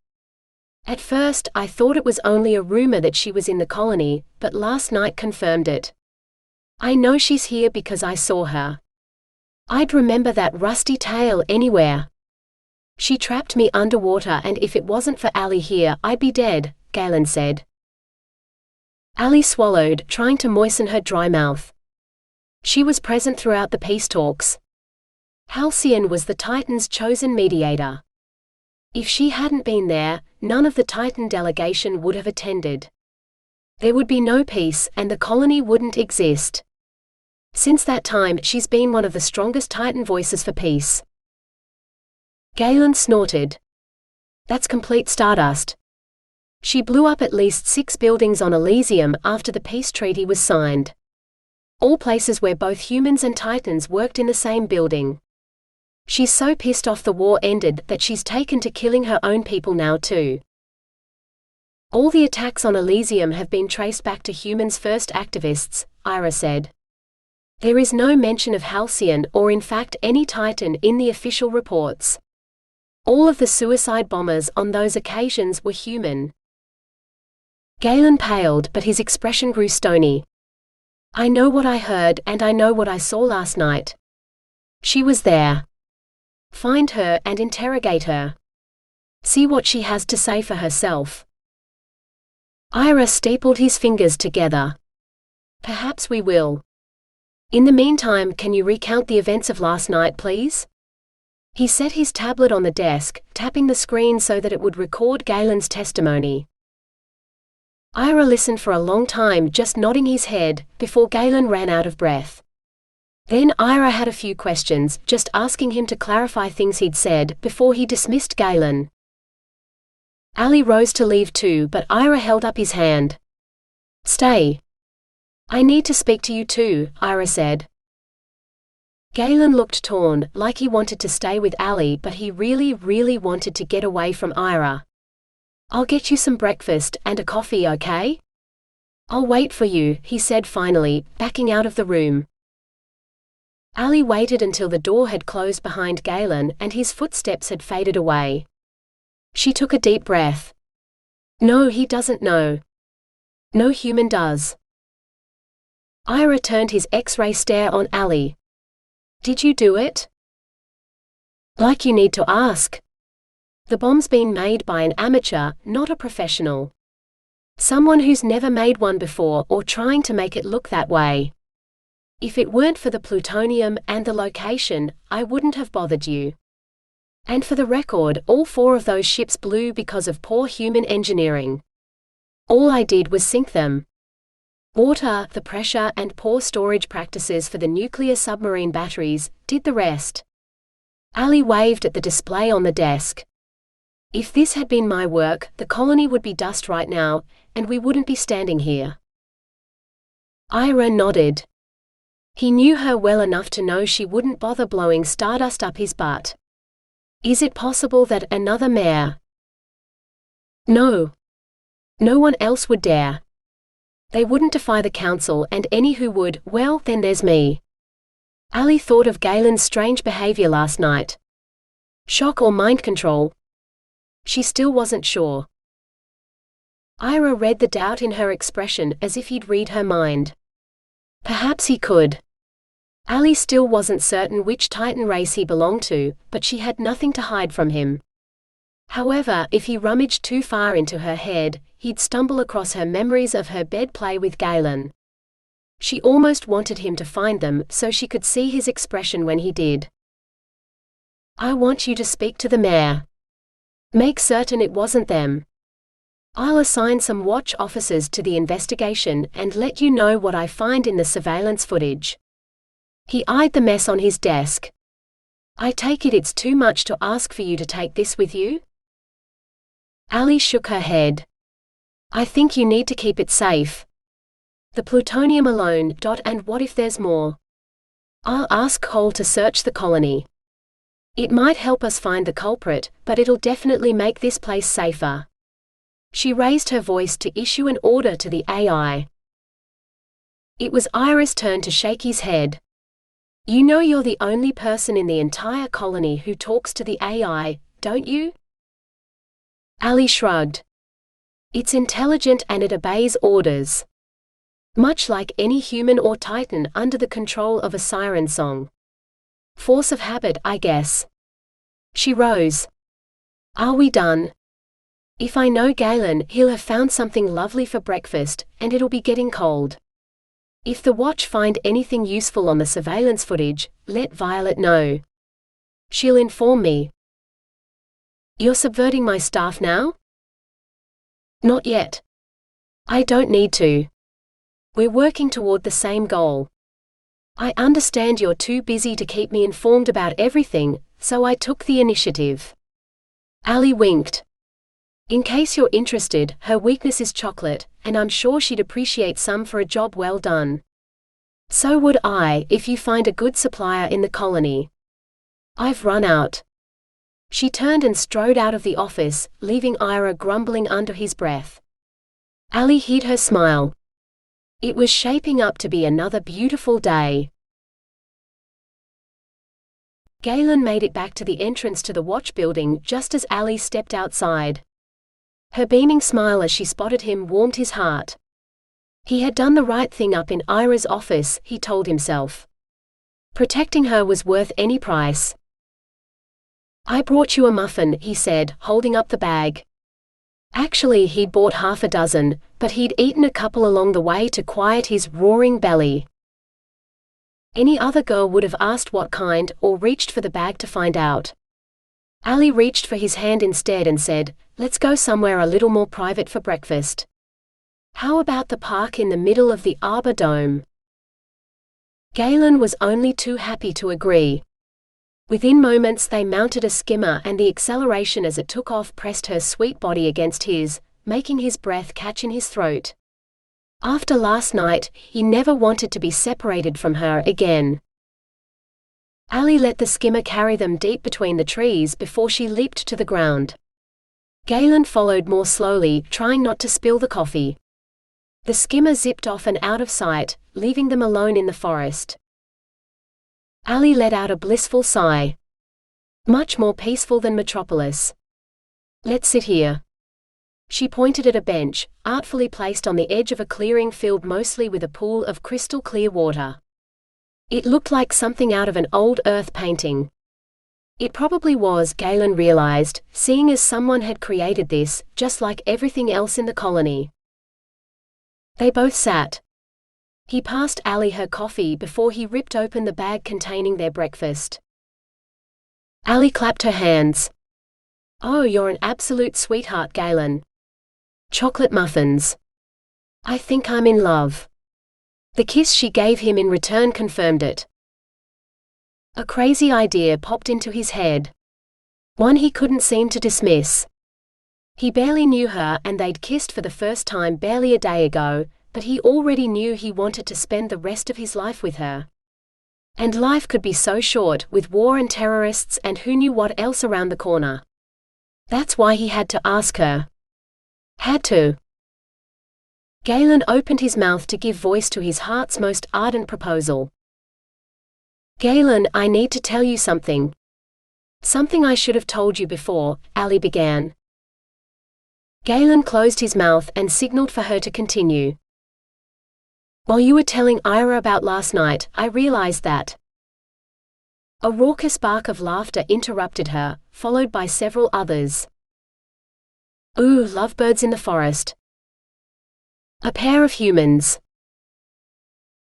At first, I thought it was only a rumor that she was in the colony, but last night confirmed it. I know she's here because I saw her. I'd remember that rusty tail anywhere. She trapped me underwater, and if it wasn't for Allie here, I'd be dead," Galen said. Allie swallowed, trying to moisten her dry mouth. She was present throughout the peace talks. Halcyon was the Titan's chosen mediator. If she hadn't been there, none of the Titan delegation would have attended. There would be no peace, and the colony wouldn't exist. Since that time, she's been one of the strongest Titan voices for peace." Galen snorted. "That's complete stardust. She blew up at least 6 buildings on Elysium after the peace treaty was signed. All places where both humans and Titans worked in the same building. She's so pissed off the war ended that she's taken to killing her own people now too. All the attacks on Elysium have been traced back to humans' first activists," Ira said. "There is no mention of Halcyon or in fact any Titan in the official reports. All of the suicide bombers on those occasions were human." Galen paled, but his expression grew stony. "I know what I heard and I know what I saw last night. She was there. Find her and interrogate her. See what she has to say for herself." Ira stapled his fingers together. "Perhaps we will. In the meantime, can you recount the events of last night, please?" He set his tablet on the desk, tapping the screen so that it would record Galen's testimony. Ira listened for a long time, just nodding his head, before Galen ran out of breath. Then Ira had a few questions, just asking him to clarify things he'd said, before he dismissed Galen. Allie rose to leave too, but Ira held up his hand. "Stay. I need to speak to you too," Ira said. Galen looked torn, like he wanted to stay with Allie, but he really wanted to get away from Ira. "I'll get you some breakfast and a coffee, okay? I'll wait for you," he said finally, backing out of the room. Allie waited until the door had closed behind Galen and his footsteps had faded away. She took a deep breath. No, he doesn't know. No human does. Ira turned his X-ray stare on Allie. "Did you do it?" "Like you need to ask. The bomb's been made by an amateur, not a professional. Someone who's never made one before or trying to make it look that way. If it weren't for the plutonium and the location, I wouldn't have bothered you. And for the record, all 4 of those ships blew because of poor human engineering. All I did was sink them. Water, the pressure and poor storage practices for the nuclear submarine batteries did the rest." Allie waved at the display on the desk. "If this had been my work, the colony would be dust right now, and we wouldn't be standing here." Ira nodded. He knew her well enough to know she wouldn't bother blowing stardust up his butt. Is it possible that another mayor? No. No one else would dare. They wouldn't defy the council, and any who would, well, then there's me. Allie thought of Galen's strange behavior last night. Shock or mind control? She still wasn't sure. Ira read the doubt in her expression as if he'd read her mind. Perhaps he could. Allie still wasn't certain which Titan race he belonged to, but she had nothing to hide from him. However, if he rummaged too far into her head, he'd stumble across her memories of her bed play with Galen. She almost wanted him to find them so she could see his expression when he did. "I want you to speak to the mayor. Make certain it wasn't them. I'll assign some watch officers to the investigation and let you know what I find in the surveillance footage." He eyed the mess on his desk. "I take it it's too much to ask for you to take this with you?" Allie shook her head. "I think you need to keep it safe. The plutonium alone, and what if there's more? I'll ask Cole to search the colony. It might help us find the culprit, but it'll definitely make this place safer." She raised her voice to issue an order to the AI. It was Ira's turn to shake his head. "You know you're the only person in the entire colony who talks to the AI, don't you?" Allie shrugged. "It's intelligent and it obeys orders. Much like any human or Titan under the control of a siren song. Force of habit, I guess." She rose. "Are we done? If I know Galen, he'll have found something lovely for breakfast, and it'll be getting cold. If the watch find anything useful on the surveillance footage, let Violet know. She'll inform me." "You're subverting my staff now?" "Not yet. I don't need to. We're working toward the same goal. I understand you're too busy to keep me informed about everything, so I took the initiative." Allie winked. "In case you're interested, her weakness is chocolate, and I'm sure she'd appreciate some for a job well done. So would I, if you find a good supplier in the colony. I've run out." She turned and strode out of the office, leaving Ira grumbling under his breath. Allie hid her smile. It was shaping up to be another beautiful day. Galen made it back to the entrance to the watch building just as Allie stepped outside. Her beaming smile as she spotted him warmed his heart. He had done the right thing up in Ira's office, he told himself. Protecting her was worth any price. "I brought you a muffin," he said, holding up the bag. Actually, he'd bought half a dozen, but he'd eaten a couple along the way to quiet his roaring belly. Any other girl would have asked what kind, or reached for the bag to find out. Allie reached for his hand instead and said, "Let's go somewhere a little more private for breakfast." How about the park in the middle of the Arbor Dome? Galen was only too happy to agree. Within moments they mounted a skimmer, and the acceleration as it took off pressed her sweet body against his, making his breath catch in his throat. After last night, he never wanted to be separated from her again. Allie let the skimmer carry them deep between the trees before she leaped to the ground. Galen followed more slowly, trying not to spill the coffee. The skimmer zipped off and out of sight, leaving them alone in the forest. Allie let out a blissful sigh. Much more peaceful than Metropolis. Let's sit here. She pointed at a bench, artfully placed on the edge of a clearing filled mostly with a pool of crystal-clear water. It looked like something out of an old earth painting. It probably was, Galen realized, seeing as someone had created this, just like everything else in the colony. They both sat. He passed Allie her coffee before he ripped open the bag containing their breakfast. Allie clapped her hands. "Oh, you're an absolute sweetheart, Galen. Chocolate muffins. I think I'm in love." The kiss she gave him in return confirmed it. A crazy idea popped into his head. One he couldn't seem to dismiss. He barely knew her, and they'd kissed for the first time barely a day ago, but he already knew he wanted to spend the rest of his life with her. And life could be so short, with war and terrorists and who knew what else around the corner. That's why he had to ask her. Had to. Galen opened his mouth to give voice to his heart's most ardent proposal. "Galen, I need to tell you something. Something I should have told you before," Allie began. Galen closed his mouth and signaled for her to continue. "While you were telling Ira about last night, I realized that." A raucous bark of laughter interrupted her, followed by several others. "Ooh, lovebirds in the forest. A pair of humans.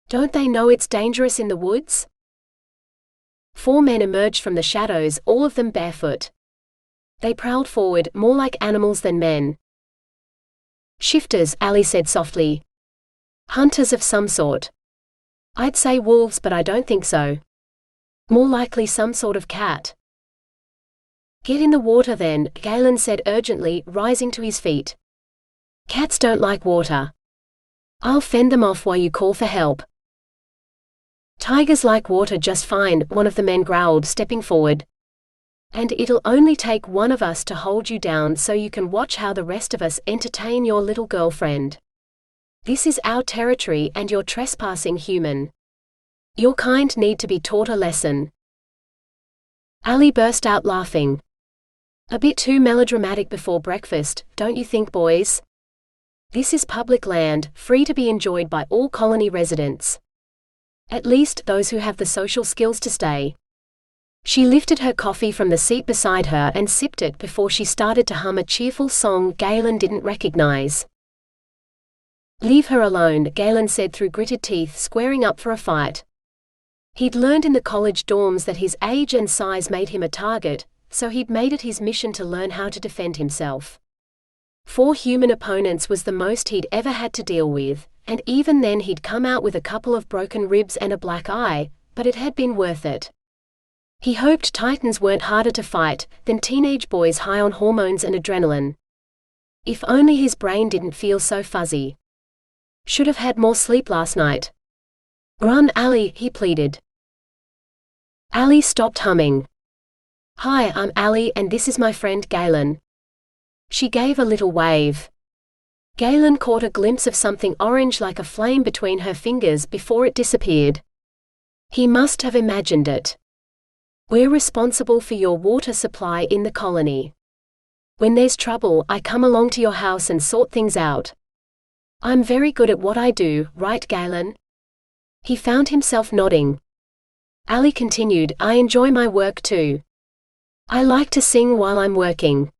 Don't they know it's dangerous in the woods?" 4 men emerged from the shadows, all of them barefoot. They prowled forward, more like animals than men. "Shifters," Allie said softly. "Hunters of some sort. I'd say wolves, but I don't think so. More likely some sort of cat." "Get in the water then," Galen said urgently, rising to his feet. "Cats don't like water. I'll fend them off while you call for help." "Tigers like water just fine," one of the men growled, stepping forward. "And it'll only take one of us to hold you down so you can watch how the rest of us entertain your little girlfriend. This is our territory and you're trespassing, human. Your kind need to be taught a lesson." Allie burst out laughing. "A bit too melodramatic before breakfast, don't you think, boys? This is public land, free to be enjoyed by all colony residents. At least those who have the social skills to stay." She lifted her coffee from the seat beside her and sipped it before she started to hum a cheerful song Galen didn't recognize. "Leave her alone," Galen said through gritted teeth, squaring up for a fight. He'd learned in the college dorms that his age and size made him a target, so he'd made it his mission to learn how to defend himself. 4 human opponents was the most he'd ever had to deal with, and even then he'd come out with a couple of broken ribs and a black eye, but it had been worth it. He hoped Titans weren't harder to fight than teenage boys high on hormones and adrenaline. If only his brain didn't feel so fuzzy. Should have had more sleep last night. "Run, Allie," he pleaded. Allie stopped humming. "Hi, I'm Allie and this is my friend Galen." She gave a little wave. Galen caught a glimpse of something orange like a flame between her fingers before it disappeared. He must have imagined it. "We're responsible for your water supply in the colony. When there's trouble, I come along to your house and sort things out. I'm very good at what I do, right, Galen?" He found himself nodding. Allie continued, "I enjoy my work too. I like to sing while I'm working.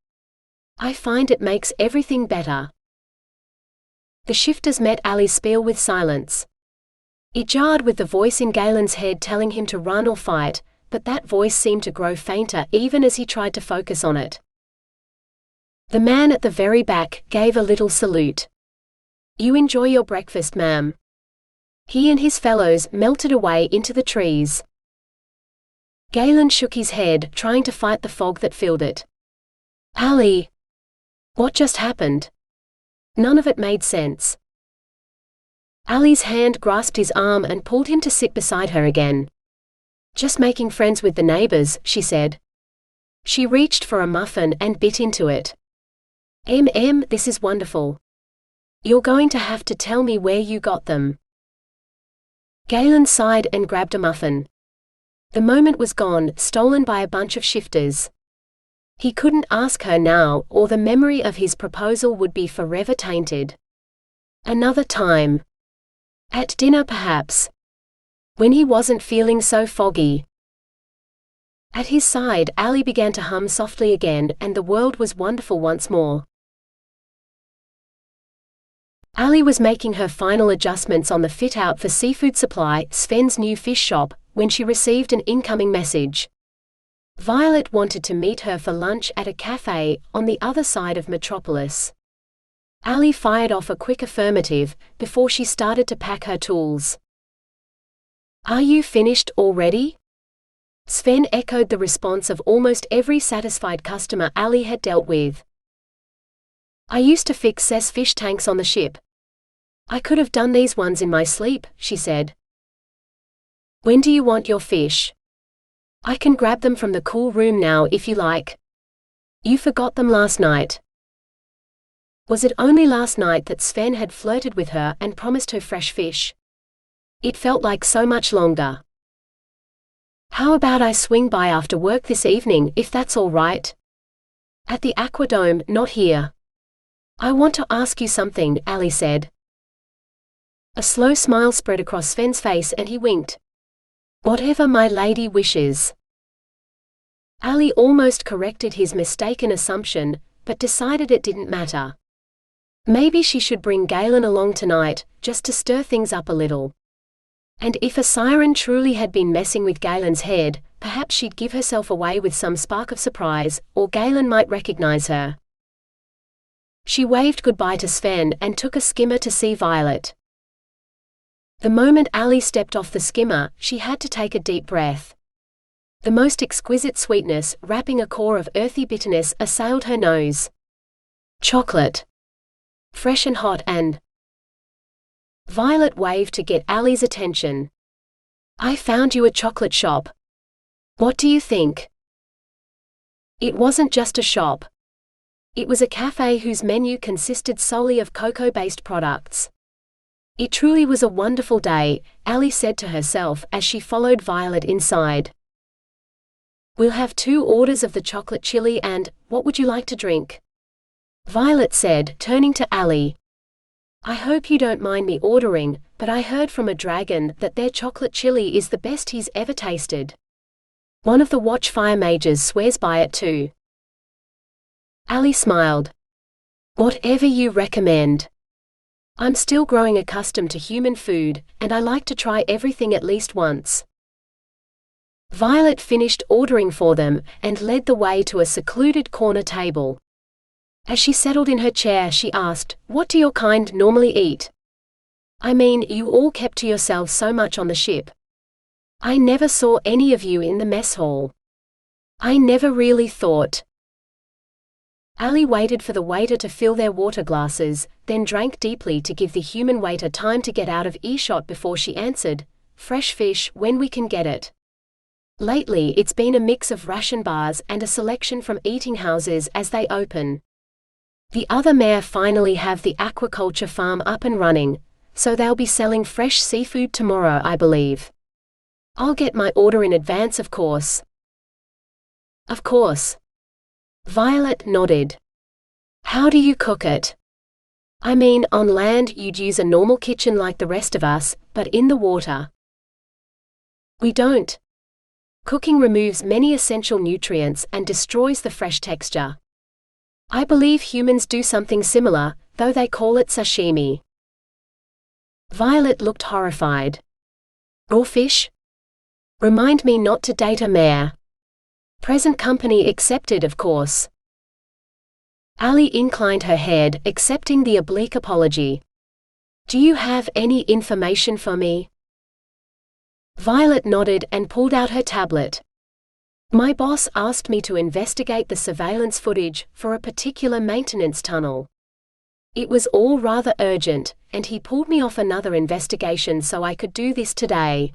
I find it makes everything better." The shifters met Allie's spiel with silence. It jarred with the voice in Galen's head telling him to run or fight, but that voice seemed to grow fainter even as he tried to focus on it. The man at the very back gave a little salute. You enjoy your breakfast, ma'am. He and his fellows melted away into the trees. Galen shook his head, trying to fight the fog that filled it. Allie! What just happened? None of it made sense. Allie's hand grasped his arm and pulled him to sit beside her again. Just making friends with the neighbors, she said. She reached for a muffin and bit into it. This is wonderful. You're going to have to tell me where you got them. Galen sighed and grabbed a muffin. The moment was gone, stolen by a bunch of shifters. He couldn't ask her now, or the memory of his proposal would be forever tainted. Another time. At dinner perhaps. When he wasn't feeling so foggy. At his side, Allie began to hum softly again, and the world was wonderful once more. Allie was making her final adjustments on the fit-out for Seafood Supply, Sven's new fish shop, when she received an incoming message. Violet wanted to meet her for lunch at a cafe on the other side of Metropolis. Allie fired off a quick affirmative before she started to pack her tools. Are you finished already? Sven echoed the response of almost every satisfied customer Allie had dealt with. I used to fix cess fish tanks on the ship. I could have done these ones in my sleep, she said. When do you want your fish? I can grab them from the cool room now if you like. You forgot them last night. Was it only last night that Sven had flirted with her and promised her fresh fish? It felt like so much longer. How about I swing by after work this evening, if that's all right? At the Aqua Dome, not here. I want to ask you something, Allie said. A slow smile spread across Sven's face and he winked. Whatever my lady wishes. Allie almost corrected his mistaken assumption, but decided it didn't matter. Maybe she should bring Galen along tonight, just to stir things up a little. And if a siren truly had been messing with Galen's head, perhaps she'd give herself away with some spark of surprise, or Galen might recognize her. She waved goodbye to Sven and took a skimmer to see Violet. The moment Allie stepped off the skimmer, she had to take a deep breath. The most exquisite sweetness, wrapping a core of earthy bitterness, assailed her nose. Chocolate. Fresh and hot and... Violet waved to get Allie's attention. I found you a chocolate shop. What do you think? It wasn't just a shop. It was a cafe whose menu consisted solely of cocoa-based products. It truly was a wonderful day, Allie said to herself as she followed Violet inside. We'll have 2 orders of the chocolate chili and, what would you like to drink? Violet said, turning to Allie. I hope you don't mind me ordering, but I heard from a dragon that their chocolate chili is the best he's ever tasted. One of the Watchfire mages swears by it too. Allie smiled. Whatever you recommend. I'm still growing accustomed to human food, and I like to try everything at least once. Violet finished ordering for them, and led the way to a secluded corner table. As she settled in her chair she asked, What do your kind normally eat? I mean, you all kept to yourselves so much on the ship. I never saw any of you in the mess hall. I never really thought. Allie waited for the waiter to fill their water glasses, then drank deeply to give the human waiter time to get out of earshot before she answered, Fresh fish, when we can get it. Lately it's been a mix of ration bars and a selection from eating houses as they open. The other mayor finally have the aquaculture farm up and running, so they'll be selling fresh seafood tomorrow, I believe. I'll get my order in advance, of course. Of course. Violet nodded. How do you cook it? I mean, on land you'd use a normal kitchen like the rest of us, but in the water. We don't. Cooking removes many essential nutrients and destroys the fresh texture. I believe humans do something similar, though they call it sashimi. Violet looked horrified. Raw fish? Remind me not to date a mayor. Present company accepted, of course. Allie inclined her head, accepting the oblique apology. Do you have any information for me? Violet nodded and pulled out her tablet. My boss asked me to investigate the surveillance footage for a particular maintenance tunnel. It was all rather urgent, and he pulled me off another investigation so I could do this today.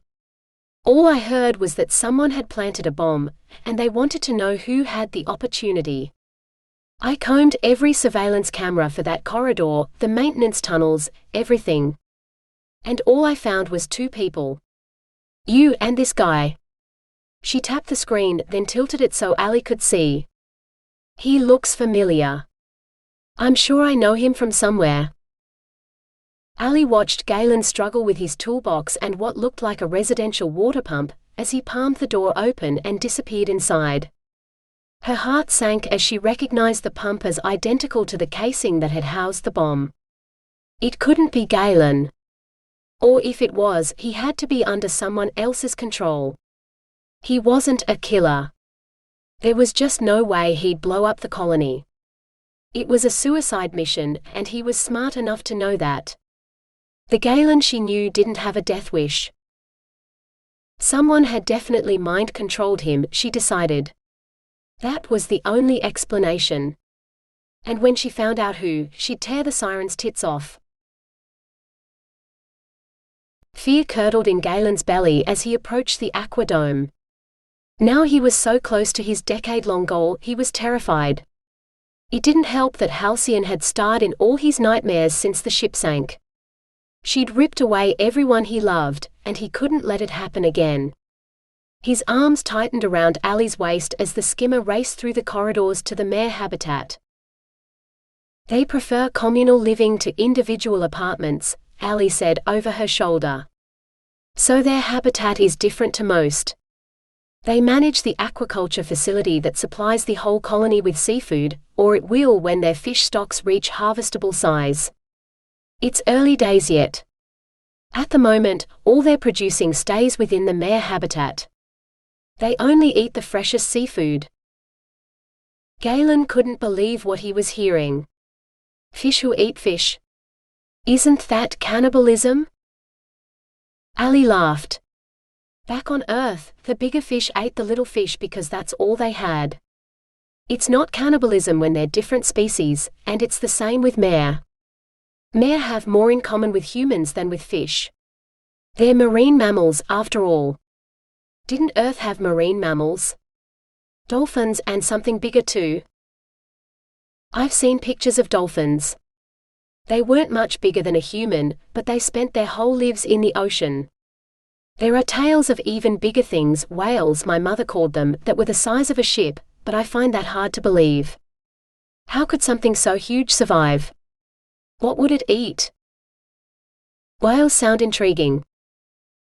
All I heard was that someone had planted a bomb, and they wanted to know who had the opportunity. I combed every surveillance camera for that corridor, the maintenance tunnels, everything. And all I found was 2 people. You and this guy. She tapped the screen, then tilted it so Allie could see. He looks familiar. I'm sure I know him from somewhere. Allie watched Galen struggle with his toolbox and what looked like a residential water pump, as he palmed the door open and disappeared inside. Her heart sank as she recognized the pump as identical to the casing that had housed the bomb. It couldn't be Galen. Or if it was, he had to be under someone else's control. He wasn't a killer. There was just no way he'd blow up the colony. It was a suicide mission, and he was smart enough to know that. The Galen she knew didn't have a death wish. Someone had definitely mind-controlled him, she decided. That was the only explanation. And when she found out who, she'd tear the siren's tits off. Fear curdled in Galen's belly as he approached the Aqua dome. Now he was so close to his decade-long goal, he was terrified. It didn't help that Halcyon had starred in all his nightmares since the ship sank. She'd ripped away everyone he loved, and he couldn't let it happen again. His arms tightened around Allie's waist as the skimmer raced through the corridors to the mare habitat. They prefer communal living to individual apartments, Allie said over her shoulder. So their habitat is different to most. They manage the aquaculture facility that supplies the whole colony with seafood, or it will when their fish stocks reach harvestable size. It's early days yet. At the moment, all they're producing stays within the mare habitat. They only eat the freshest seafood. Galen couldn't believe what he was hearing. Fish who eat fish. Isn't that cannibalism? Allie laughed. Back on Earth, the bigger fish ate the little fish because that's all they had. It's not cannibalism when they're different species, and it's the same with mare. Mare have more in common with humans than with fish. They're marine mammals, after all. Didn't Earth have marine mammals? Dolphins and something bigger too? I've seen pictures of dolphins. They weren't much bigger than a human, but they spent their whole lives in the ocean. There are tales of even bigger things, whales my mother called them, that were the size of a ship, but I find that hard to believe. How could something so huge survive? What would it eat? Whales sound intriguing.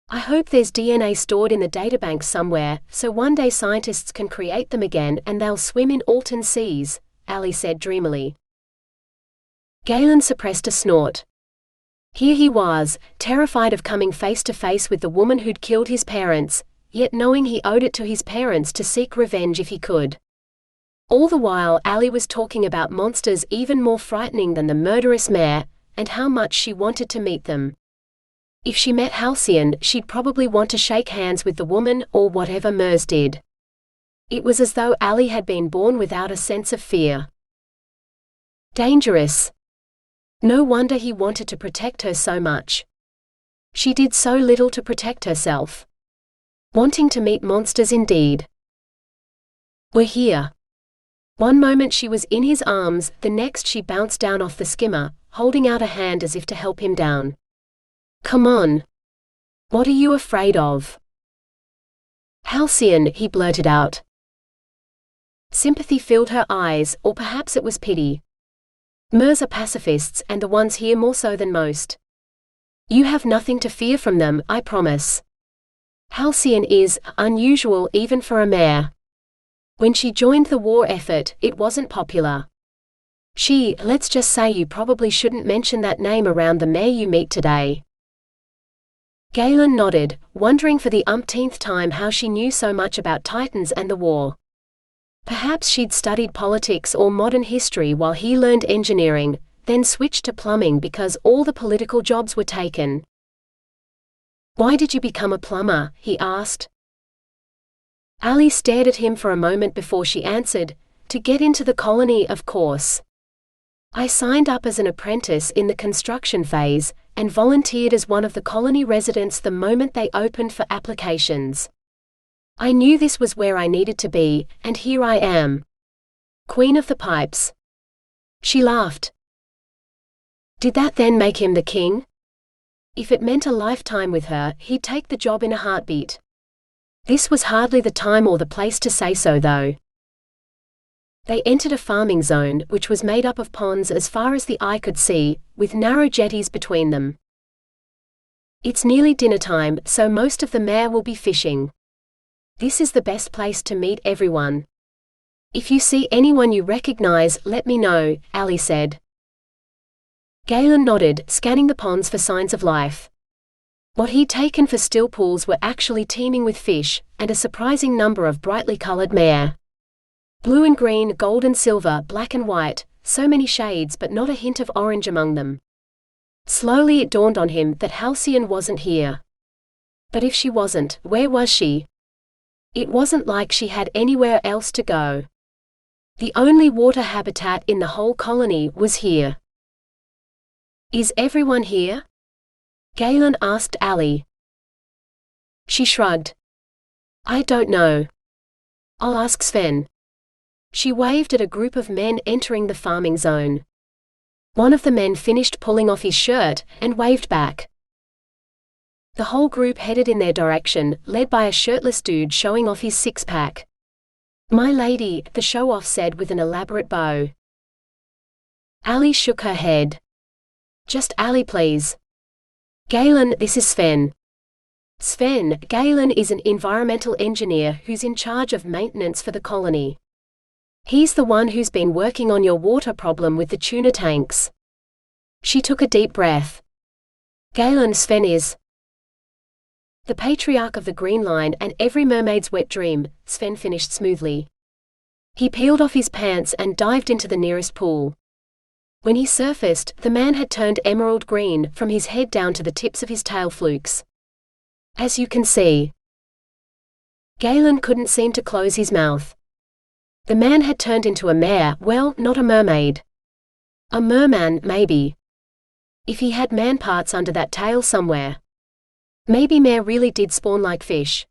I hope there's DNA stored in the databank somewhere, so one day scientists can create them again and they'll swim in Alton seas, Allie said dreamily. Galen suppressed a snort. Here he was, terrified of coming face to face with the woman who'd killed his parents, yet knowing he owed it to his parents to seek revenge if he could. All the while Allie was talking about monsters even more frightening than the murderous mare, and how much she wanted to meet them. If she met Halcyon, she'd probably want to shake hands with the woman or whatever Mers did. It was as though Allie had been born without a sense of fear. Dangerous. No wonder he wanted to protect her so much. She did so little to protect herself. Wanting to meet monsters indeed. We're here. One moment she was in his arms, the next she bounced down off the skimmer, holding out a hand as if to help him down. Come on. What are you afraid of? Halcyon, he blurted out. Sympathy filled her eyes, or perhaps it was pity. Mers are pacifists, and the ones here more so than most. You have nothing to fear from them, I promise. Halcyon is unusual even for a mare. When she joined the war effort, it wasn't popular. Let's just say you probably shouldn't mention that name around the mare you meet today. Galen nodded, wondering for the umpteenth time how she knew so much about Titans and the war. Perhaps she'd studied politics or modern history while he learned engineering, then switched to plumbing because all the political jobs were taken. "Why did you become a plumber?" he asked. Allie stared at him for a moment before she answered, "To get into the colony, of course. I signed up as an apprentice in the construction phase, and volunteered as one of the colony residents the moment they opened for applications. I knew this was where I needed to be, and here I am. Queen of the pipes." She laughed. Did that then make him the king? If it meant a lifetime with her, he'd take the job in a heartbeat. This was hardly the time or the place to say so, though. They entered a farming zone, which was made up of ponds as far as the eye could see, with narrow jetties between them. "It's nearly dinner time, so most of the mare will be fishing. This is the best place to meet everyone. If you see anyone you recognize, let me know," Allie said. Galen nodded, scanning the ponds for signs of life. What he'd taken for still pools were actually teeming with fish, and a surprising number of brightly colored mare. Blue and green, gold and silver, black and white, so many shades but not a hint of orange among them. Slowly it dawned on him that Halcyon wasn't here. But if she wasn't, where was she? It wasn't like she had anywhere else to go. The only water habitat in the whole colony was here. "Is everyone here?" Galen asked Allie. She shrugged. "I don't know. I'll ask Sven." She waved at a group of men entering the farming zone. One of the men finished pulling off his shirt, and waved back. The whole group headed in their direction, led by a shirtless dude showing off his six-pack. "My lady," the show-off said with an elaborate bow. Allie shook her head. "Just Allie, please." "Galen, this is Sven." Sven, Galen is an environmental engineer who's in charge of maintenance for the colony. He's the one who's been working on your water problem with the tuna tanks. She took a deep breath. "Galen, Sven is the patriarch of the Green Line and every mermaid's wet dream," Sven finished smoothly. He peeled off his pants and dived into the nearest pool. When he surfaced, the man had turned emerald green, from his head down to the tips of his tail flukes. "As you can see." Galen couldn't seem to close his mouth. The man had turned into a mare, well, not a mermaid. A merman, maybe. If he had man parts under that tail somewhere. Maybe mare really did spawn like fish.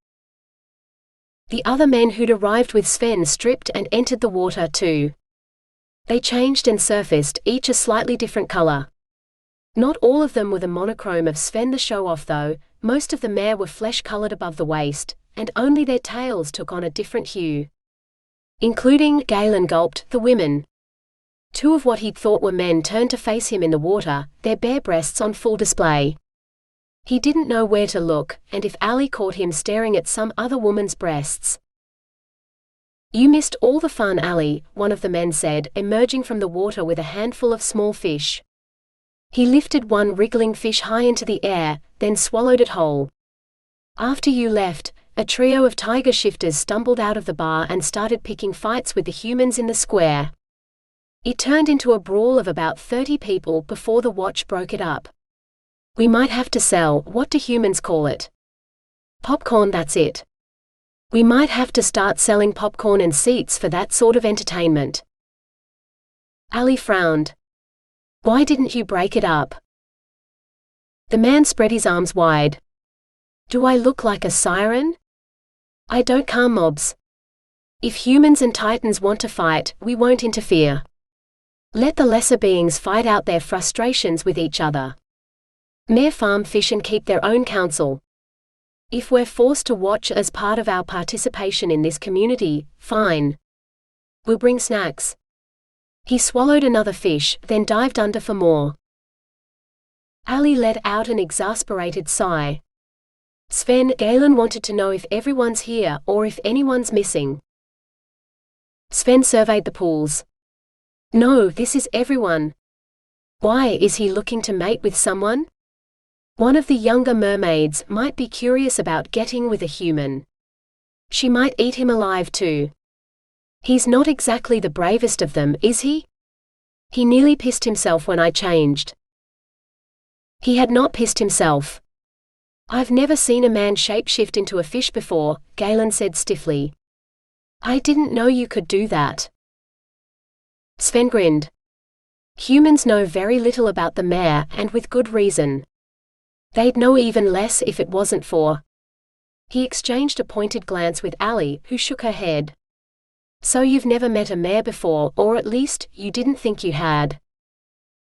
The other men who'd arrived with Sven stripped and entered the water too. They changed and surfaced, each a slightly different color. Not all of them were the monochrome of Sven the show-off though, most of the mare were flesh-colored above the waist, and only their tails took on a different hue. Including, Galen gulped, the women. Two of what he'd thought were men turned to face him in the water, their bare breasts on full display. He didn't know where to look, and if Allie caught him staring at some other woman's breasts. "You missed all the fun, Allie," one of the men said, emerging from the water with a handful of small fish. He lifted one wriggling fish high into the air, then swallowed it whole. "After you left, a trio of tiger shifters stumbled out of the bar and started picking fights with the humans in the square. It turned into a brawl of about 30 people before the watch broke it up. We might have to sell, what do humans call it? Popcorn, that's it. We might have to start selling popcorn and seats for that sort of entertainment." Allie frowned. "Why didn't you break it up?" The man spread his arms wide. "Do I look like a siren? I don't calm mobs. If humans and titans want to fight, we won't interfere. Let the lesser beings fight out their frustrations with each other. Mere farm fish and keep their own counsel. If we're forced to watch as part of our participation in this community, fine. We'll bring snacks." He swallowed another fish, then dived under for more. Allie let out an exasperated sigh. Sven, Galen wanted to know if everyone's here or if anyone's missing. Sven surveyed the pools. "No, this is everyone." "Why, is he looking to mate with someone?" One of the younger mermaids might be curious about getting with a human. She might eat him alive too. "He's not exactly the bravest of them, is he?" He nearly pissed himself when I changed. He had not pissed himself. I've never seen a man shapeshift into a fish before, Galen said stiffly. I didn't know you could do that. Sven grinned. Humans know very little about the mare, and with good reason. They'd know even less if it wasn't for. He exchanged a pointed glance with Allie, who shook her head. So you've never met a mare before, or at least, you didn't think you had.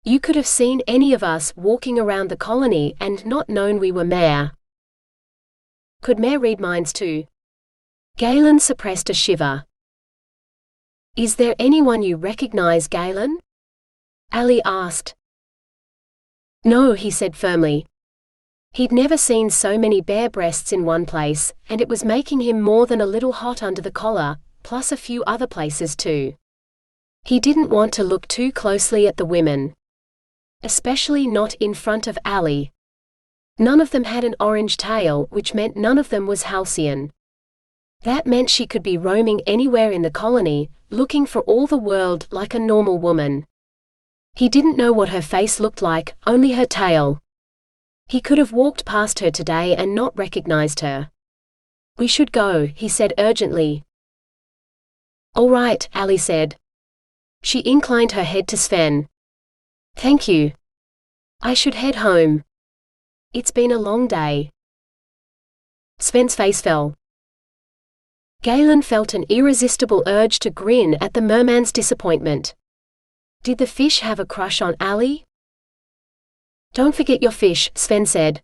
You could have seen any of us walking around the colony and not known we were mare. Could mare read minds too? Galen suppressed a shiver. Is there anyone you recognize, Galen? Allie asked. No, he said firmly. He'd never seen so many bare breasts in one place, and it was making him more than a little hot under the collar, plus a few other places too. He didn't want to look too closely at the women. Especially not in front of Allie. None of them had an orange tail, which meant none of them was Halcyon. That meant she could be roaming anywhere in the colony, looking for all the world like a normal woman. He didn't know what her face looked like, only her tail. He could have walked past her today and not recognized her. We should go, he said urgently. All right, Allie said. She inclined her head to Sven. Thank you. I should head home. It's been a long day. Sven's face fell. Galen felt an irresistible urge to grin at the merman's disappointment. Did the fish have a crush on Allie? Don't forget your fish, Sven said.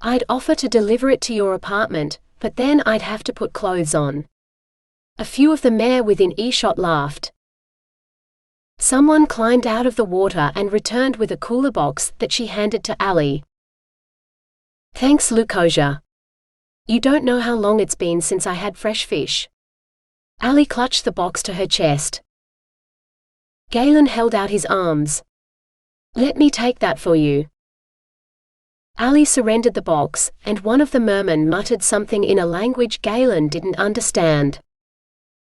I'd offer to deliver it to your apartment, but then I'd have to put clothes on. A few of the mare within earshot laughed. Someone climbed out of the water and returned with a cooler box that she handed to Allie. Thanks, Lukosia. You don't know how long it's been since I had fresh fish. Allie clutched the box to her chest. Galen held out his arms. Let me take that for you. Allie surrendered the box, and one of the mermen muttered something in a language Galen didn't understand.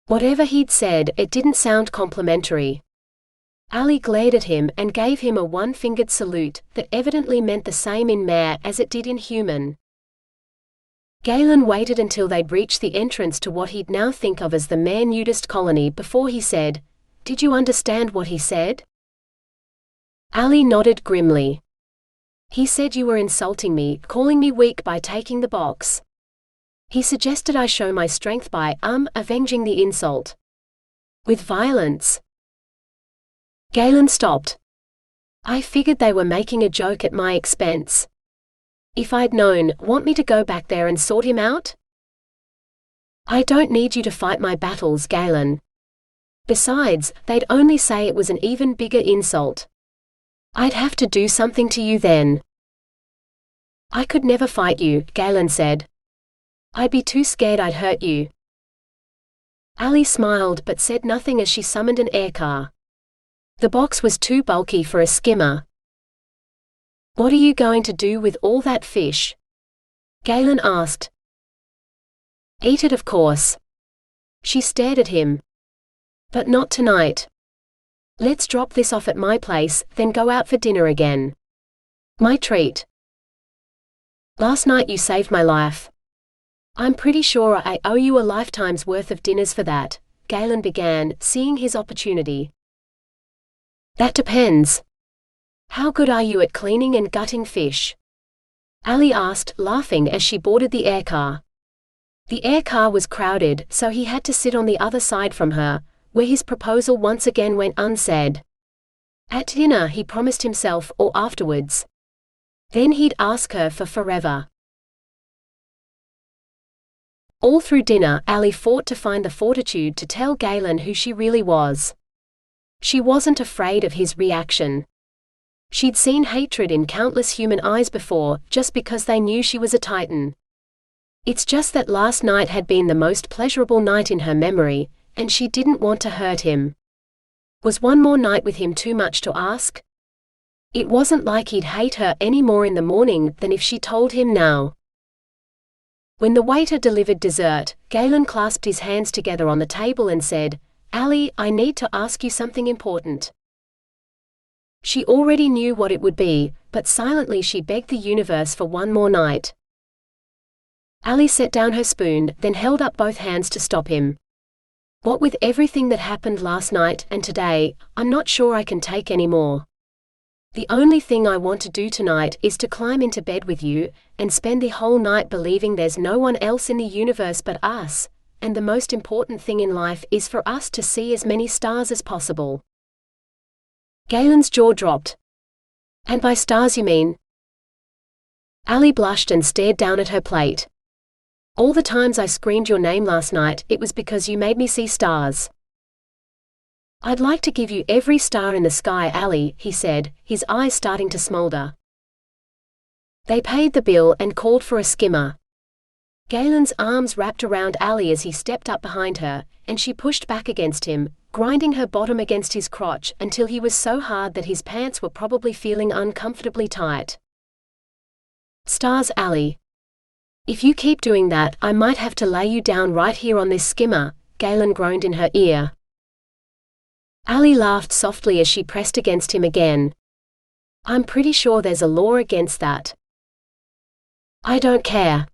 Whatever he'd said, it didn't sound complimentary. Allie glared at him and gave him a one-fingered salute that evidently meant the same in mare as it did in human. Galen waited until they'd reached the entrance to what he'd now think of as the mare nudist colony before he said, Did you understand what he said? Allie nodded grimly. He said you were insulting me, calling me weak by taking the box. He suggested I show my strength by, avenging the insult. With violence. Galen stopped. I figured they were making a joke at my expense. If I'd known, want me to go back there and sort him out? I don't need you to fight my battles, Galen. Besides, they'd only say it was an even bigger insult. I'd have to do something to you then. I could never fight you, Galen said. I'd be too scared I'd hurt you. Allie smiled but said nothing as she summoned an aircar. The box was too bulky for a skimmer. What are you going to do with all that fish? Galen asked. Eat it, of course. She stared at him. But not tonight. Let's drop this off at my place, then go out for dinner again. My treat. Last night you saved my life. I'm pretty sure I owe you a lifetime's worth of dinners for that, Galen began, seeing his opportunity. That depends. How good are you at cleaning and gutting fish? Allie asked, laughing as she boarded the aircar. The aircar was crowded, so he had to sit on the other side from her, where his proposal once again went unsaid. At dinner he promised himself, or afterwards. Then he'd ask her for forever. All through dinner, Allie fought to find the fortitude to tell Galen who she really was. She wasn't afraid of his reaction. She'd seen hatred in countless human eyes before, just because they knew she was a Titan. It's just that last night had been the most pleasurable night in her memory, and she didn't want to hurt him. Was one more night with him too much to ask? It wasn't like he'd hate her any more in the morning than if she told him now. When the waiter delivered dessert, Galen clasped his hands together on the table and said, Allie, I need to ask you something important. She already knew what it would be, but silently she begged the universe for one more night. Allie set down her spoon, then held up both hands to stop him. What with everything that happened last night and today, I'm not sure I can take any more. The only thing I want to do tonight is to climb into bed with you, and spend the whole night believing there's no one else in the universe but us, and the most important thing in life is for us to see as many stars as possible. Galen's jaw dropped. And by stars you mean? Allie blushed and stared down at her plate. All the times I screamed your name last night, it was because you made me see stars. I'd like to give you every star in the sky, Allie, he said, his eyes starting to smolder. They paid the bill and called for a skimmer. Galen's arms wrapped around Allie as he stepped up behind her, and she pushed back against him, grinding her bottom against his crotch until he was so hard that his pants were probably feeling uncomfortably tight. Stars, Allie. If you keep doing that, I might have to lay you down right here on this skimmer, Galen groaned in her ear. Allie laughed softly as she pressed against him again. I'm pretty sure there's a law against that. I don't care.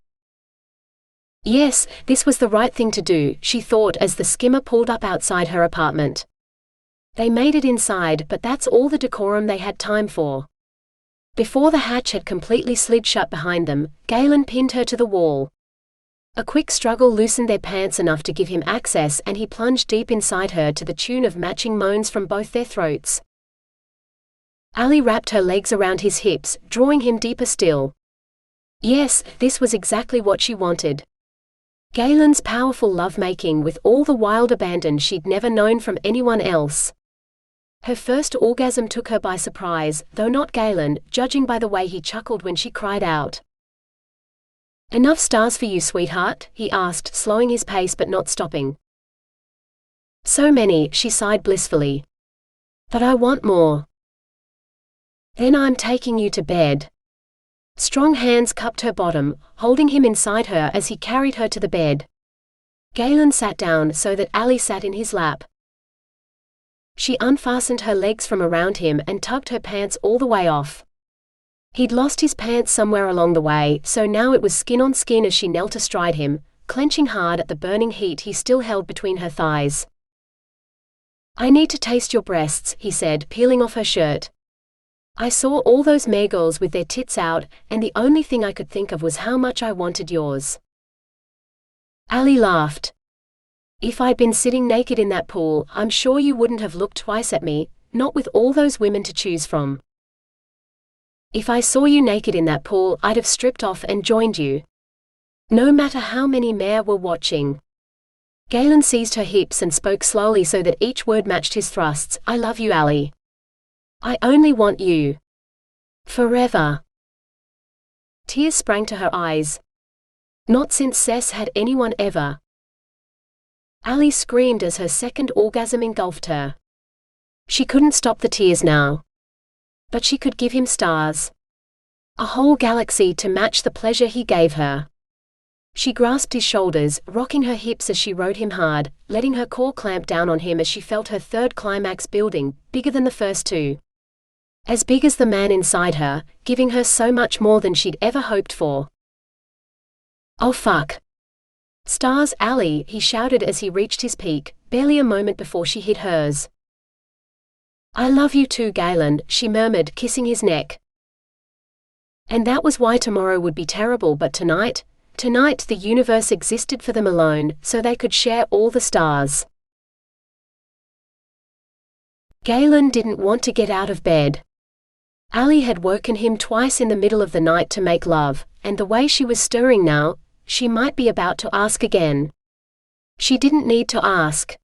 Yes, this was the right thing to do, she thought as the skimmer pulled up outside her apartment. They made it inside, but that's all the decorum they had time for. Before the hatch had completely slid shut behind them, Galen pinned her to the wall. A quick struggle loosened their pants enough to give him access, and he plunged deep inside her to the tune of matching moans from both their throats. Allie wrapped her legs around his hips, drawing him deeper still. Yes, this was exactly what she wanted. Galen's powerful lovemaking with all the wild abandon she'd never known from anyone else. Her first orgasm took her by surprise, though not Galen, judging by the way he chuckled when she cried out. Enough stars for you, sweetheart? He asked, slowing his pace but not stopping. So many, she sighed blissfully. But I want more. Then I'm taking you to bed. Strong hands cupped her bottom, holding him inside her as he carried her to the bed. Galen sat down so that Allie sat in his lap. She unfastened her legs from around him and tugged her pants all the way off. He'd lost his pants somewhere along the way, so now it was skin on skin as she knelt astride him, clenching hard at the burning heat he still held between her thighs. I need to taste your breasts, he said, peeling off her shirt. I saw all those May girls with their tits out, and the only thing I could think of was how much I wanted yours. Allie laughed. If I'd been sitting naked in that pool, I'm sure you wouldn't have looked twice at me, not with all those women to choose from. If I saw you naked in that pool, I'd have stripped off and joined you. No matter how many men were watching. Galen seized her hips and spoke slowly so that each word matched his thrusts. I love you, Allie. I only want you. Forever. Tears sprang to her eyes. Not since Cess had anyone ever. Allie screamed as her second orgasm engulfed her. She couldn't stop the tears now. But she could give him stars. A whole galaxy to match the pleasure he gave her. She grasped his shoulders, rocking her hips as she rode him hard, letting her core clamp down on him as she felt her third climax building, bigger than the first two. As big as the man inside her, giving her so much more than she'd ever hoped for. Oh fuck. Stars, Allie, he shouted as he reached his peak, barely a moment before she hit hers. I love you too, Galen, she murmured, kissing his neck. And that was why tomorrow would be terrible, but tonight the universe existed for them alone, so they could share all the stars. Galen didn't want to get out of bed. Allie had woken him twice in the middle of the night to make love, and the way she was stirring now, she might be about to ask again. She didn't need to ask.